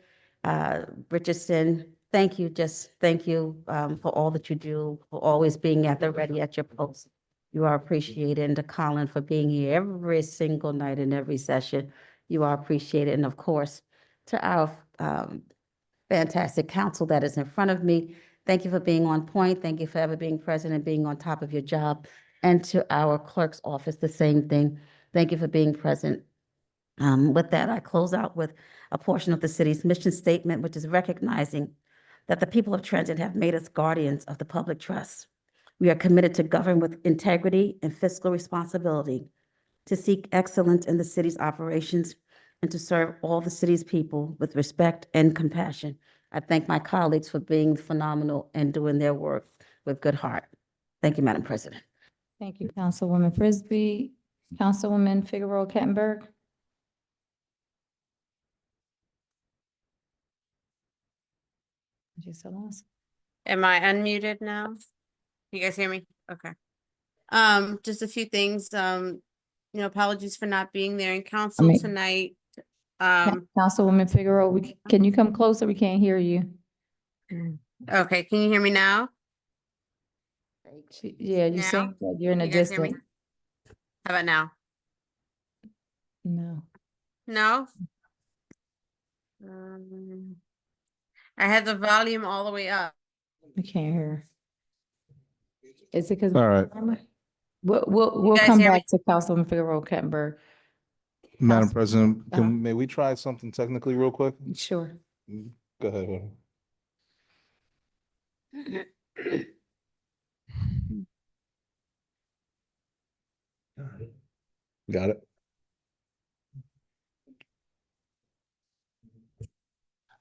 Richardson, thank you, just thank you for all that you do, for always being at the ready at your post. You are appreciated. And to Colin for being here every single night in every session, you are appreciated. And of course, to our fantastic council that is in front of me, thank you for being on point. Thank you for ever being present and being on top of your job. And to our clerk's office, the same thing. Thank you for being present. With that, I close out with a portion of the city's mission statement, which is recognizing that the people of Trenton have made us guardians of the public trust. We are committed to govern with integrity and fiscal responsibility, to seek excellence in the city's operations, and to serve all the city's people with respect and compassion. I thank my colleagues for being phenomenal and doing their work with good heart. Thank you, Madam President. Thank you, Councilwoman Frisbee. Councilwoman Figueroa Kettenberg. Just lost. Am I unmuted now? You guys hear me? Okay. Just a few things, apologies for not being there in council tonight. Councilwoman Figueroa, can you come closer? We can't hear you. Okay, can you hear me now? Yeah, you Now? seem like you're in a You guys hear me? distance. How about now? No. No? I have the volume all the way up. I can't hear. Is it because? All right. We'll guys come hear me? back to Councilwoman Figueroa Kettenberg. Madam President, Uh-huh. may we try something technically real quick? Sure. Go ahead. Got it.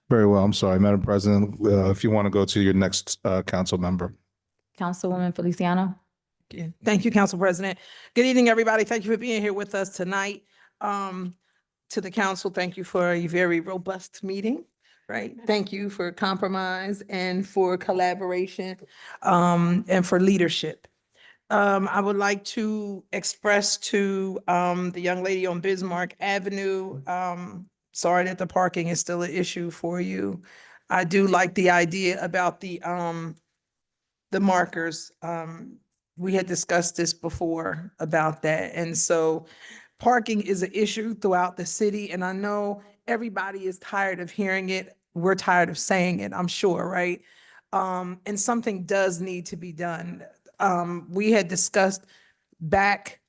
Very well. I'm sorry, Madam President, if you want to go to your next council member. Councilwoman Feliciano. Yeah. Thank you, Council President. Good evening, everybody. Thank you for being here with us tonight. To the council, thank you for a very robust meeting, right? Thank you for compromise and for collaboration, and for leadership. I would like to express to the young lady on Bismarck Avenue, sorry that the parking is still an issue for you. I do like the idea about the markers. We had discussed this before about that. And so parking is an issue throughout the city. And I know everybody is tired of hearing it. We're tired of saying it, I'm sure, right? And something does need to be done. We had discussed back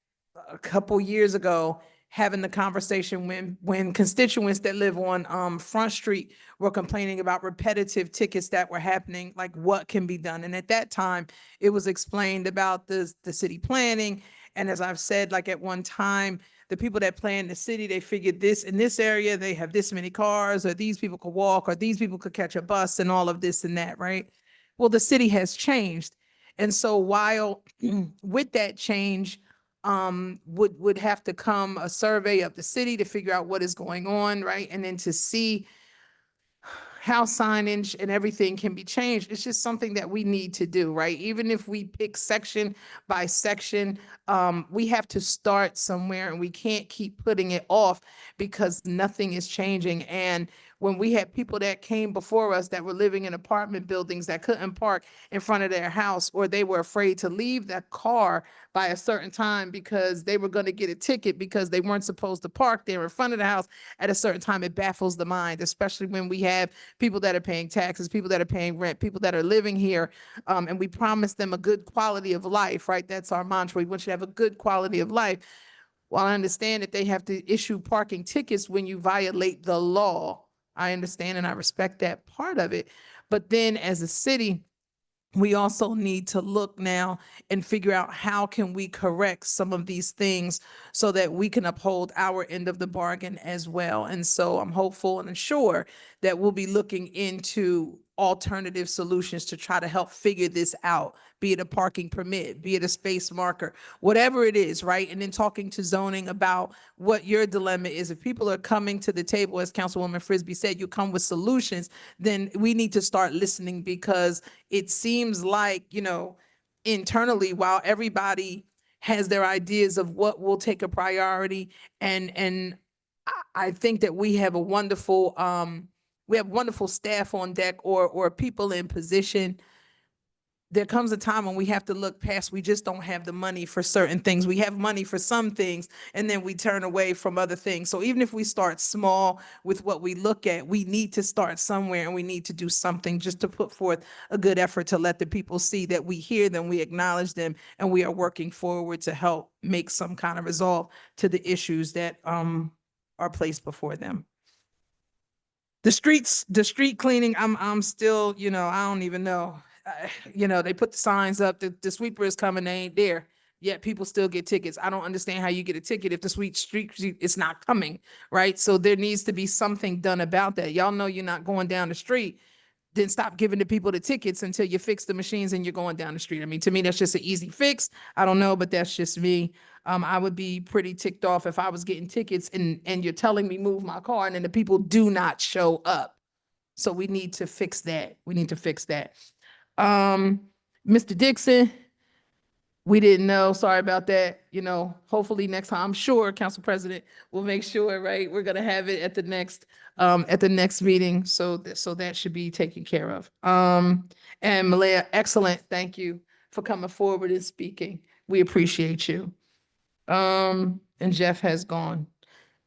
a couple years ago, having the conversation when constituents that live on Front Street were complaining about repetitive tickets that were happening, like what can be done. And at that time, it was explained about the city planning. And as I've said, like at one time, the people that plan the city, they figured this in this area, they have this many cars, or these people could walk, or these people could catch a bus, and all of this and that, right? Well, the city has changed. And so while with that change, would have to come a survey of the city to figure out what is going on, right? And then to see how signage and everything can be changed. It's just something that we need to do, right? Even if we pick section by section, we have to start somewhere, and we can't keep putting it off because nothing is changing. And when we had people that came before us that were living in apartment buildings that couldn't park in front of their house, or they were afraid to leave that car by a certain time because they were going to get a ticket because they weren't supposed to park there in front of the house at a certain time, it baffles the mind, especially when we have people that are paying taxes, people that are paying rent, people that are living here, and we promise them a good quality of life, right? That's our mantra. We want you to have a good quality of life. While I understand that they have to issue parking tickets when you violate the law, I understand and I respect that part of it. But then as a city, we also need to look now and figure out how can we correct some of these things so that we can uphold our end of the bargain as well. And so I'm hopeful and sure that we'll be looking into alternative solutions to try to help figure this out, be it a parking permit, be it a space marker, whatever it is, right? And then talking to zoning about what your dilemma is. If people are coming to the table, as Councilwoman Frisbee said, you come with solutions, then we need to start listening, because it seems like, internally, while everybody has their ideas of what will take a priority, and I think that we have wonderful staff on deck, or people in position. There comes a time when we have to look past, we just don't have the money for certain things. We have money for some things, and then we turn away from other things. So even if we start small with what we look at, we need to start somewhere, and we need to do something just to put forth a good effort to let the people see that we hear them, we acknowledge them, and we are working forward to help make some kind of resolve to the issues that are placed before them. The street cleaning, I'm still, I don't even know. They put the signs up, the sweeper is coming, they ain't there, yet people still get tickets. I don't understand how you get a ticket if the street is not coming, right? So there needs to be something done about that. Y'all know you're not going down the street, then stop giving the people the tickets until you fix the machines and you're going down the street. I mean, to me, that's just an easy fix. I don't know, but that's just me. I would be pretty ticked off if I was getting tickets and you're telling me move my car and then the people do not show up. So we need to fix that. We need to fix that. Mr. Dixon, We didn't know. Sorry about that. You know, hopefully next time, I'm sure Council President will make sure, right? We're gonna have it at the next meeting. So that should be taken care of. And Malaya, excellent. Thank you for coming forward and speaking. We appreciate you. And Jeff has gone.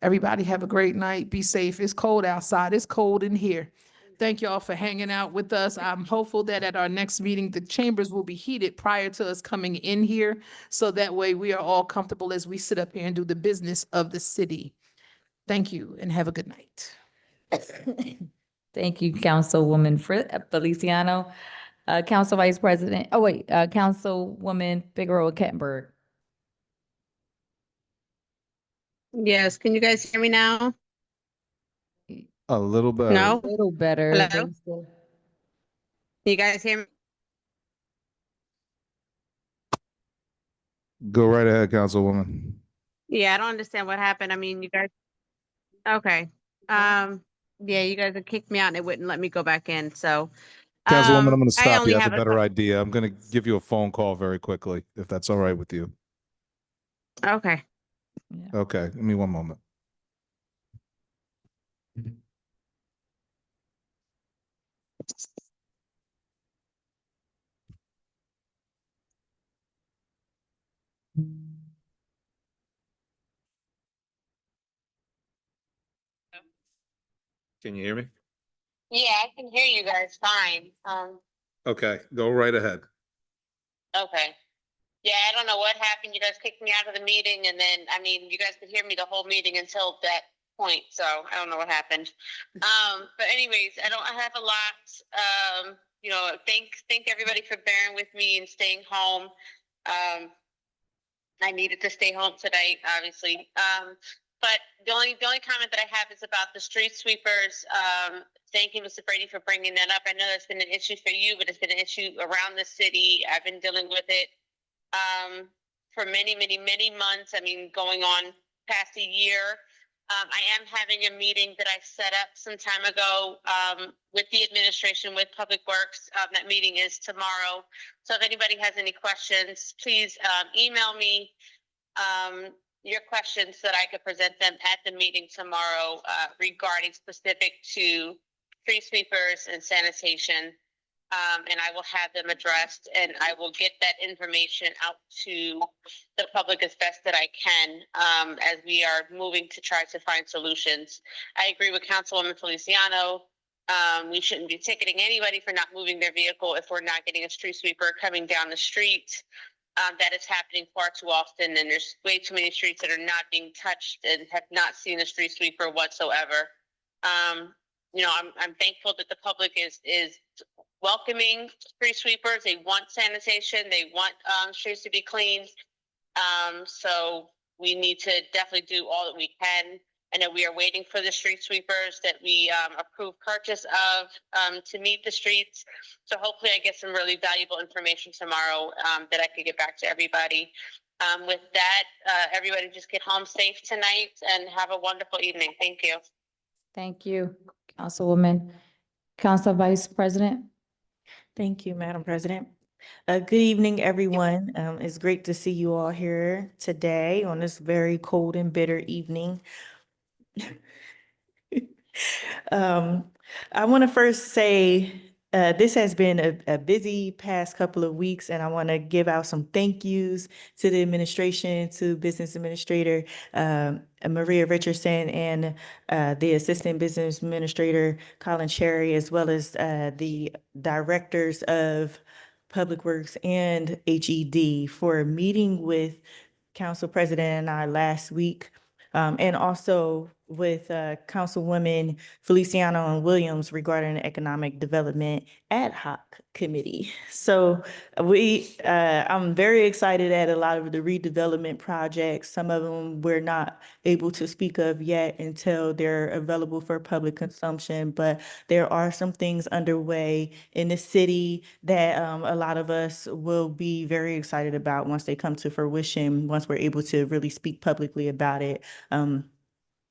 Everybody have a great night. Be safe. It's cold outside. It's cold in here. Thank y'all for hanging out with us. I'm hopeful that at our next meeting, the chambers will be heated prior to us coming in here. So that way we are all comfortable as we sit up here and do the business of the city. Thank you and have a good night. Thank you, Councilwoman Feliciano. Council Vice President, Councilwoman Figueroa Kettenberg. Yes, can you guys hear me now? A little better. No? A little better. Hello? but still- Can you guys hear me? Go right ahead, Councilwoman. Yeah, I don't understand what happened. I mean, you guys, okay. Yeah, you guys had kicked me out and it wouldn't let me go back in, so. Councilwoman, I'm going to I stop only you. I have have a better idea. I'm going to give you a phone call very quickly, if that's all right with you. Okay. Okay, give me one moment. Can you hear me? Yeah, I can hear you guys fine. Okay, go right ahead. Okay. Yeah, I don't know what happened. You guys kicked me out of the meeting and then, I mean, you guys could hear me the whole meeting until that point, so I don't know what happened. But anyways, I have a lot. You know, thank everybody for bearing with me and staying home. I needed to stay home tonight, obviously. But the only comment that I have is about the street sweepers. Thank you, Mr. Brady, for bringing that up. I know that's been an issue for you, but it's been an issue around the city. I've been dealing with it for many, many, many months. I mean, going on past a year. I am having a meeting that I set up some time ago with the administration, with Public Works. That meeting is tomorrow. So if anybody has any questions, please email me your questions so that I could present them at the meeting tomorrow regarding specific to street sweepers and sanitation. And I will have them addressed and I will get that information out to the public as best that I can as we are moving to try to find solutions. I agree with Councilwoman Feliciano. We shouldn't be ticketing anybody for not moving their vehicle if we're not getting a street sweeper coming down the street. That is happening far too often, and there's way too many streets that are not being touched and have not seen a street sweeper whatsoever. You know, I'm thankful that the public is welcoming street sweepers. They want sanitation. They want streets to be cleaned. So we need to definitely do all that we can. I know we are waiting for the street sweepers that we approve purchase of to meet the streets. So hopefully I get some really valuable information tomorrow that I could get back to everybody. With that, everybody just get home safe tonight and have a wonderful evening. Thank you. Thank you, Councilwoman. Council Vice President. Thank you, Madam President. Good evening, everyone. It's great to see you all here today on this very cold and bitter evening. I want to first say this has been a busy past couple of weeks, and I want to give out some thank yous to the administration, to Business Administrator Maria Richardson, and the Assistant Business Administrator Colin Cherry, as well as the Directors of Public Works and HED for meeting with Council President and I last week. And also with Councilwomen Feliciano and Williams regarding the Economic Development Ad Hoc Committee. So I'm very excited at a lot of the redevelopment projects. Some of them we're not able to speak of yet until they're available for public consumption, but there are some things underway in the city that a lot of us will be very excited about once they come to fruition, once we're able to really speak publicly about it.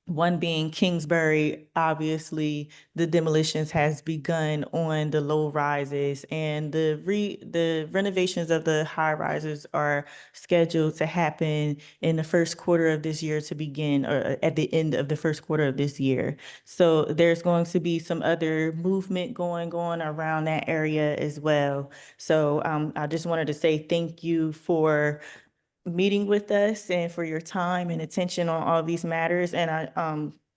One being Kingsbury, obviously, the demolitions has begun on the low rises, and the renovations of the high rises are scheduled to happen in the first quarter of this year to begin, or at the end of the first quarter of this year. So there's going to be some other movement going on around that area as well. So I just wanted to say thank you for meeting with us and for your time and attention on all these matters. And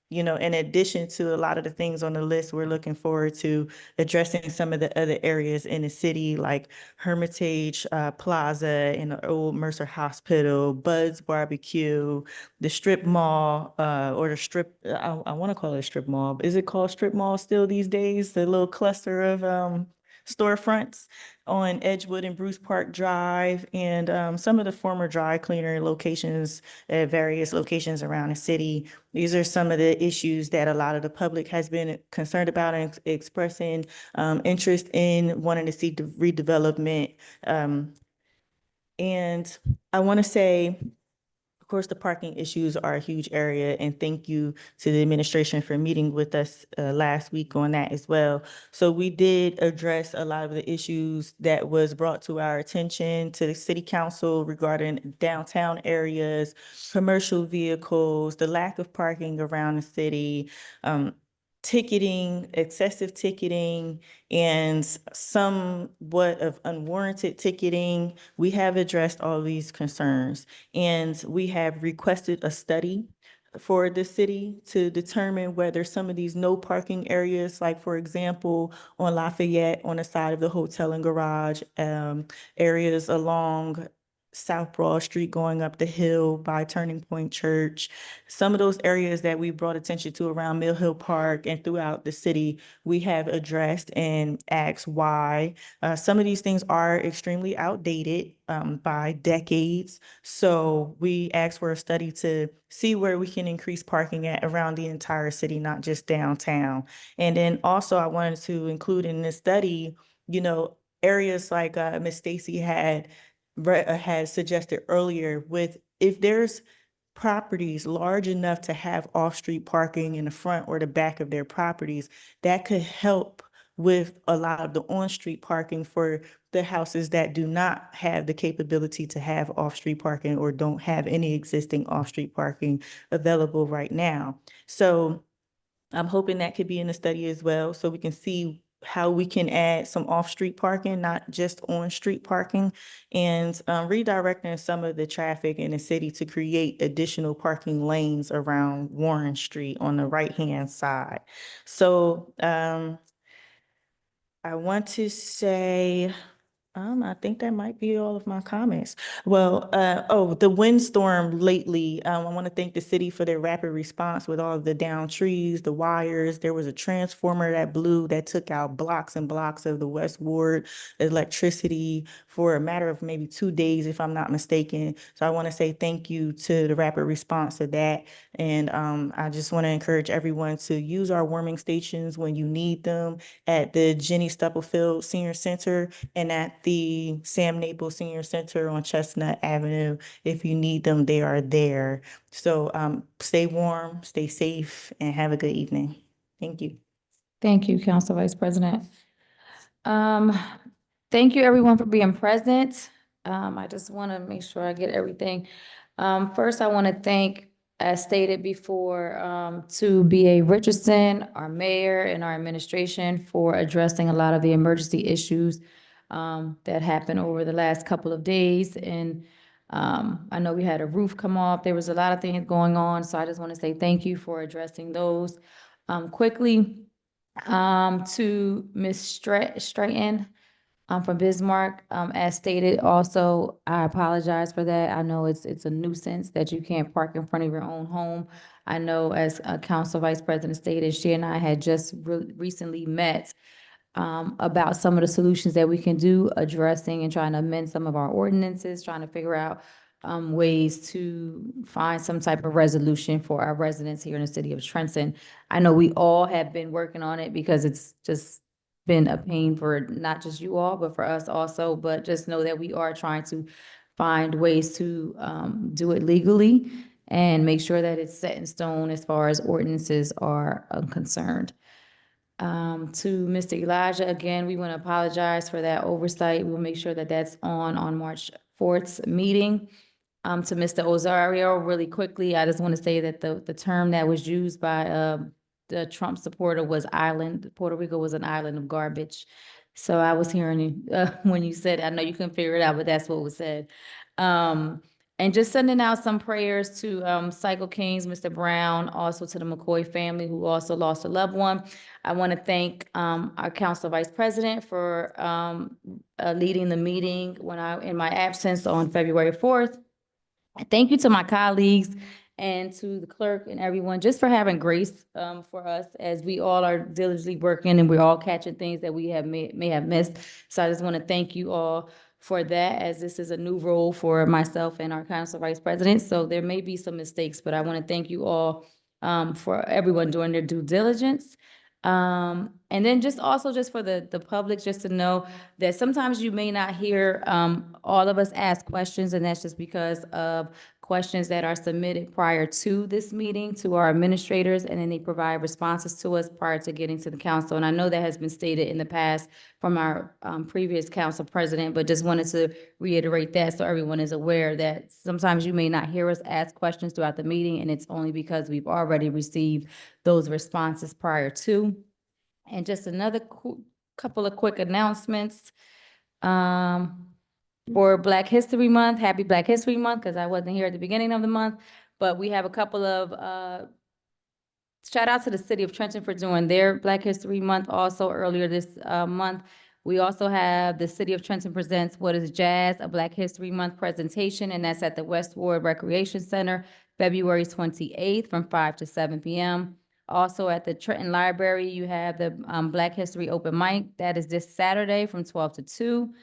in addition to a lot of the things on the list, we're looking forward to addressing some of the other areas in the city, like Hermitage Plaza and the old Mercer Hospital, Bud's Barbecue, the strip mall, or the strip, I want to call it a strip mall. Is it called strip mall still these days? The little cluster of storefronts on Edgewood and Bruce Park Drive, and some of the former dry cleaner locations at various locations around the city. These are some of the issues that a lot of the public has been concerned about and expressing interest in wanting to see redevelopment. And I want to say, of course, the parking issues are a huge area, and thank you to the administration for meeting with us last week on that as well. So we did address a lot of the issues that was brought to our attention to the city council regarding downtown areas, commercial vehicles, the lack of parking around the city, ticketing, excessive ticketing, and somewhat of unwarranted ticketing. We have addressed all these concerns, and we have requested a study for the city to determine whether some of these no parking areas, like for example, on Lafayette, on the side of the hotel and garage, areas along South Broad Street going up the hill by Turning Point Church, some of those areas that we brought attention to around Mill Hill Park and throughout the city, we have addressed and asked why. Some of these things are extremely outdated by decades. So we asked for a study to see where we can increase parking at around the entire city, not just downtown. And then also I wanted to include in this study, areas like Ms. Stacy had suggested earlier, with if there's properties large enough to have off-street parking in the front or the back of their properties, that could help with a lot of the on-street parking for the houses that do not have the capability to have off-street parking or don't have any existing off-street parking available right now. So I'm hoping that could be in the study as well, so we can see how we can add some off-street parking, not just on-street parking, and redirecting some of the traffic in the city to create additional parking lanes around Warren Street on the right-hand side. So I want to say, I think that might be all of my comments. Well, the windstorm lately, I want to thank the city for their rapid response with all of the downed trees, the wires. There was a transformer that blew that took out blocks and blocks of the West Ward electricity for a matter of maybe 2 days, if I'm not mistaken. So I want to say thank you to the rapid response to that. And I just want to encourage everyone to use our warming stations when you need them at the Jenny Stubblefield Senior Center and at the Sam Naples Senior Center on Chestnut Avenue. If you need them, they are there. So stay warm, stay safe, and have a good evening. Thank you. Thank you, Council Vice President. Thank you everyone for being present. I just want to make sure I get everything. First, I want to thank, as stated before, to B.A. Richardson, our mayor, and our administration for addressing a lot of the emergency issues that happened over the last couple of days. And I know we had a roof come off. There was a lot of things going on, so I just want to say thank you for addressing those. Quickly, to Ms. Stratton from Bismarck, as stated, also, I apologize for that. I know it's a nuisance that you can't park in front of your own home. I know, as Council Vice President stated, she and I had just recently met about some of the solutions that we can do, addressing and trying to amend some of our ordinances, trying to figure out ways to find some type of resolution for our residents here in the city of Trenton. I know we all have been working on it because it's just been a pain for not just you all, but for us also. But just know that we are trying to find ways to do it legally. and make sure that it's set in stone as far as ordinances are concerned. To Mr. Elijah, again, we want to apologize for that oversight. We'll make sure that that's on March 4th's meeting. To Mr. Ozario, really quickly, I just want to say that the term that was used by the Trump supporter was island. Puerto Rico was an island of garbage. So I was hearing you when you said, I know you couldn't figure it out, but that's what was said. And just sending out some prayers to Cycle Kings, Mr. Brown, also to the McCoy family who also lost a loved one. I want to thank our council vice president for leading the meeting in my absence on February 4th. Thank you to my colleagues and to the clerk and everyone just for having grace for us as we all are diligently working and we're all catching things that we may have missed. So I just want to thank you all for that, as this is a new role for myself and our council vice president. So there may be some mistakes, but I want to thank you all for everyone doing their due diligence. And then just also just for the public, just to know that sometimes you may not hear all of us ask questions, and that's just because of questions that are submitted prior to this meeting to our administrators, and then they provide responses to us prior to getting to the council. And I know that has been stated in the past from our previous council president, but just wanted to reiterate that so everyone is aware that sometimes you may not hear us ask questions throughout the meeting, and it's only because we've already received those responses prior to. And just another couple of quick announcements. For Black History Month, happy Black History Month, because I wasn't here at the beginning of the month, but we have a couple of shout out to the city of Trenton for doing their Black History Month also earlier this month. We also have the City of Trenton presents What is Jazz, a Black History Month presentation, and that's at the West Ward Recreation Center, February 28th from 5 to 7 p.m. Also at the Trenton Library, you have the Black History Open Mic. That is this Saturday from 12 to 2.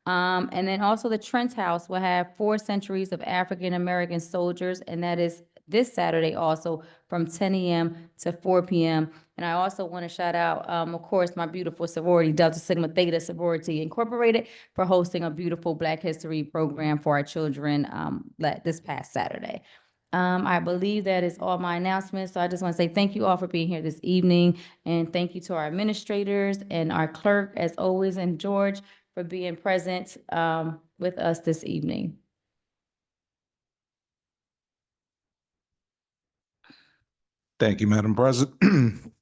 And then also the Trent House will have 4 centuries of African-American soldiers, and that is this Saturday also from 10 a.m. to 4 p.m. And I also want to shout out, of course, my beautiful sorority, Delta Sigma Theta Sorority Incorporated, for hosting a beautiful Black History program for our children this past Saturday. I believe that is all my announcements. So I just want to say thank you all for being here this evening, and thank you to our administrators and our clerk, as always, and George, for being present with us this evening. Thank you, Madam President.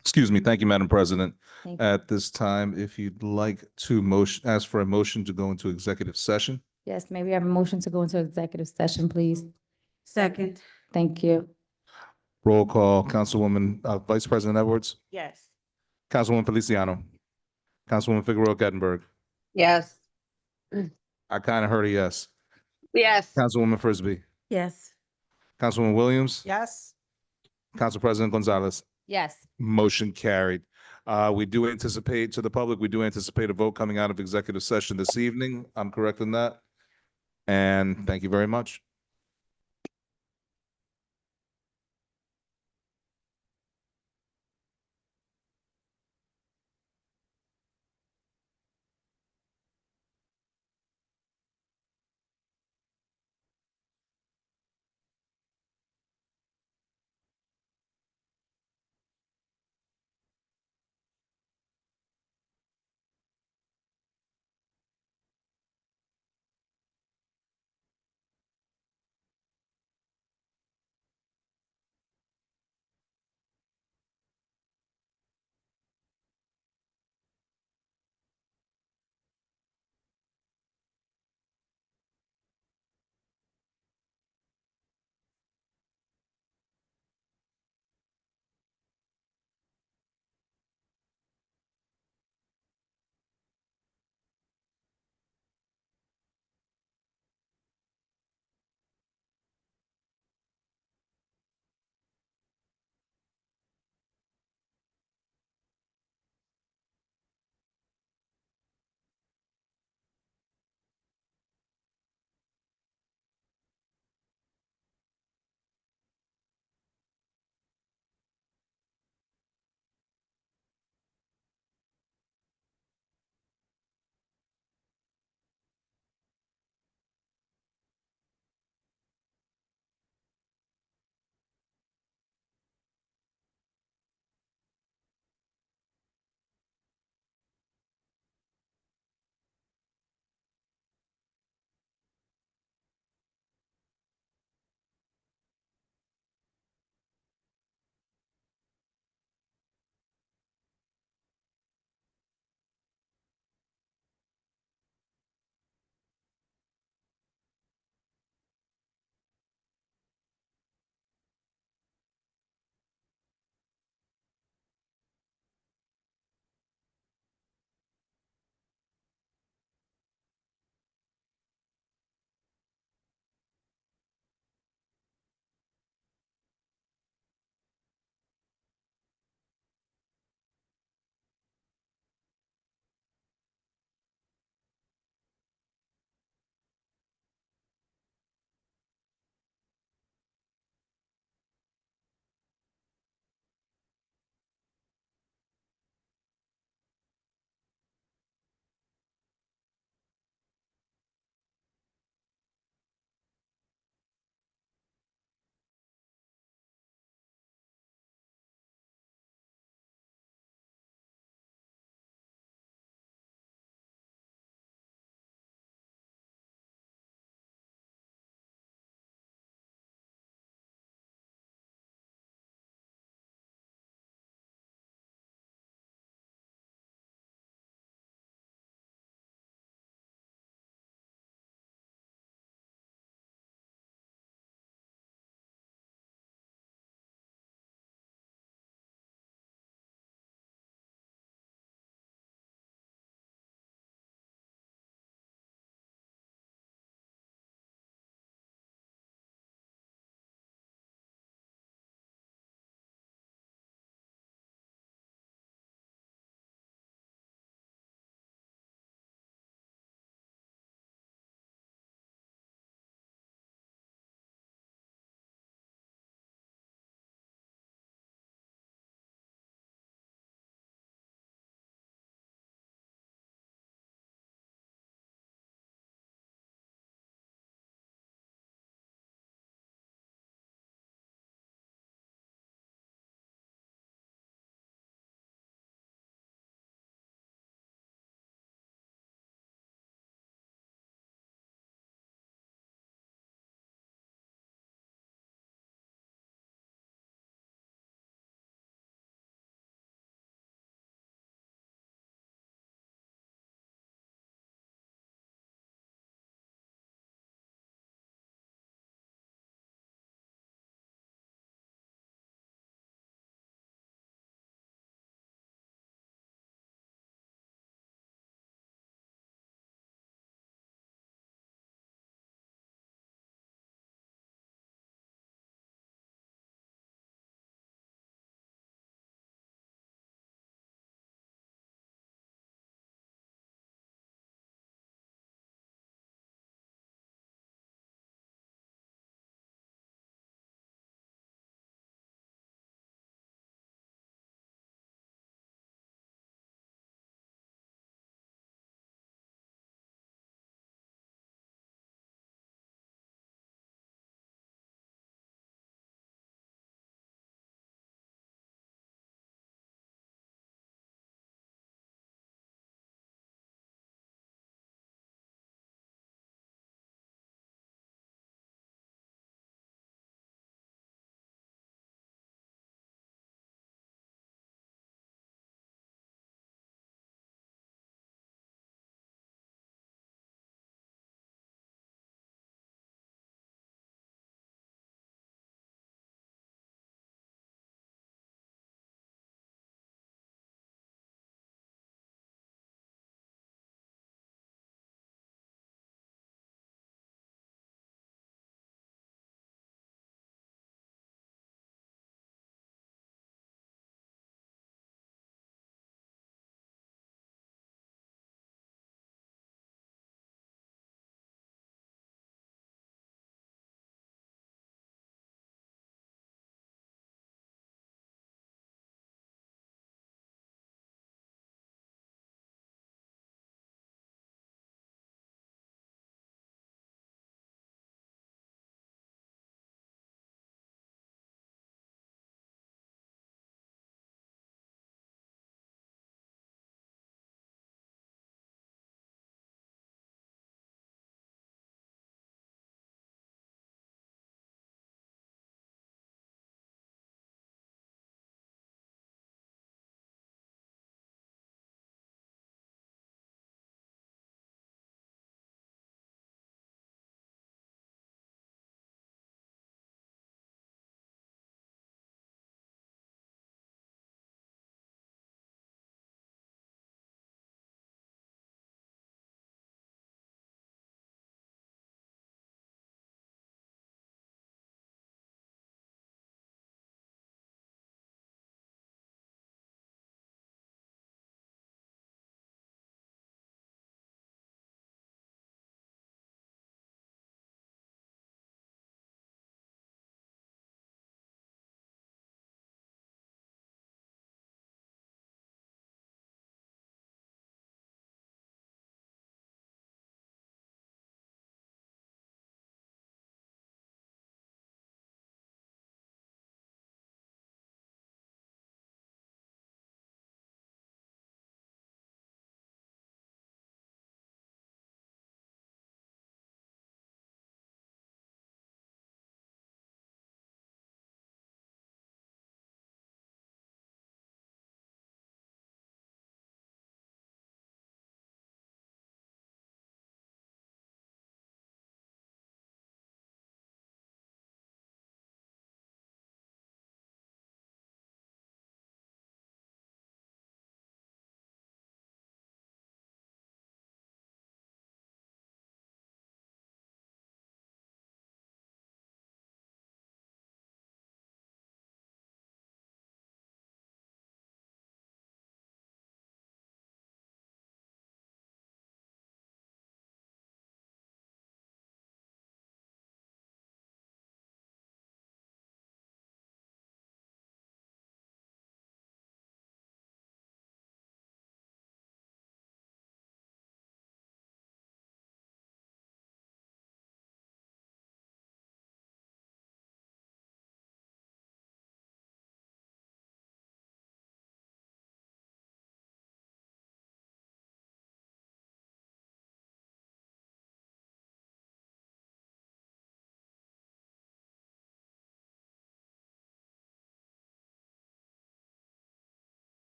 Excuse me. Thank you, Madam President. Thank you. At this time, if you'd like to ask for a motion to go into executive session. Yes, may we have a motion to go into executive session, please? Second. Thank you. Roll call, Councilwoman, Vice President Edwards, Yes. Councilwoman Feliciano, Councilwoman Figueroa Kettenberg. Yes. I kind of heard a yes. Yes. Councilwoman Frisbee, Yes. Councilwoman Williams, Yes. Council President Gonzalez. Yes. Motion carried. We do anticipate, to the public, we do anticipate a vote coming out of executive session this evening. I'm correct in that? And thank you very much.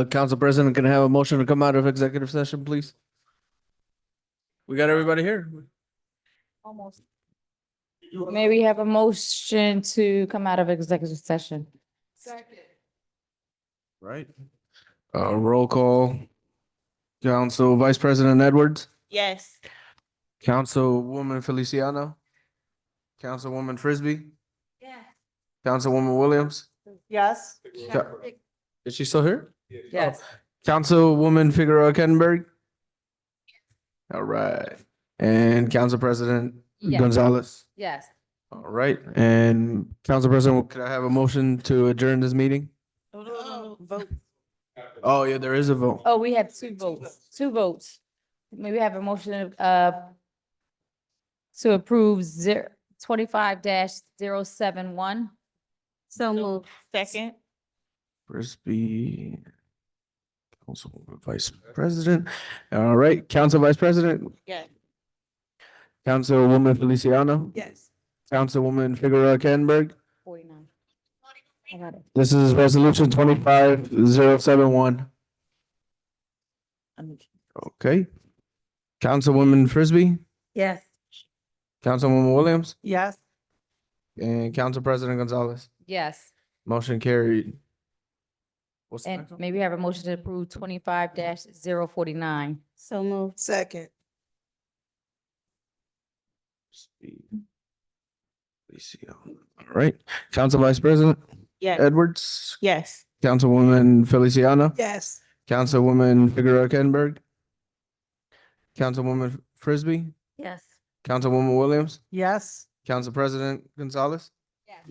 Council President, can I have a motion to come out of executive session, please? We got everybody here? Almost. May we have a motion to come out of executive session? Right. Roll call. Council Vice President Edwards, Yes. Councilwoman Feliciano, Councilwoman Frisbee. Councilwoman Williams. Yes. Is she still here? Yes. Councilwoman Figueroa Kettenberg. All right. And Council President Yes. Gonzalez. Yes. All right. And Council President, could I have a motion to adjourn this meeting? Vote. Oh, yeah, there is a vote. Oh, we have two votes. May we have a motion, to approve 25-071? So moved. Second. Frisbee. Councilwoman Vice President. All right, Council Vice President, Yes. Councilwoman Feliciano, Yes. Councilwoman Figueroa Kettenberg. 49. I got it. This is resolution 25-071. Okay. Councilwoman Frisbee, Yes. Councilwoman Williams, Yes. and Council President Gonzalez. Yes. Motion carried. What's the And next one? may we have a motion to approve 25-049? So moved. Second. All right, Council Vice President Yes. Edwards, Yes. Councilwoman Feliciano, Yes. Councilwoman Figueroa Kettenberg, Councilwoman Frisbee, Yes. Councilwoman Williams, Yes. Council President Gonzalez. Yes.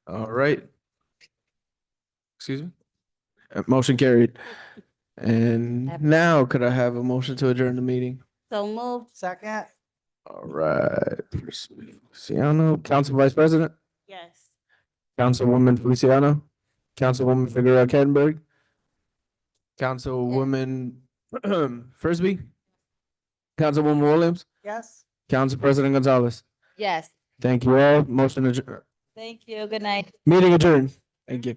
All right. Excuse me. Motion carried. And now could I have a motion to adjourn the meeting? So moved. Second. All right. Feliciano, Council Vice President, Yes. Councilwoman Feliciano, Councilwoman Figueroa Kettenberg, Councilwoman Frisbee, Councilwoman Williams, Yes. Council President Gonzalez. Yes. Thank you all. Motion adjourned. Thank you. Good night. Meeting adjourned. Thank you.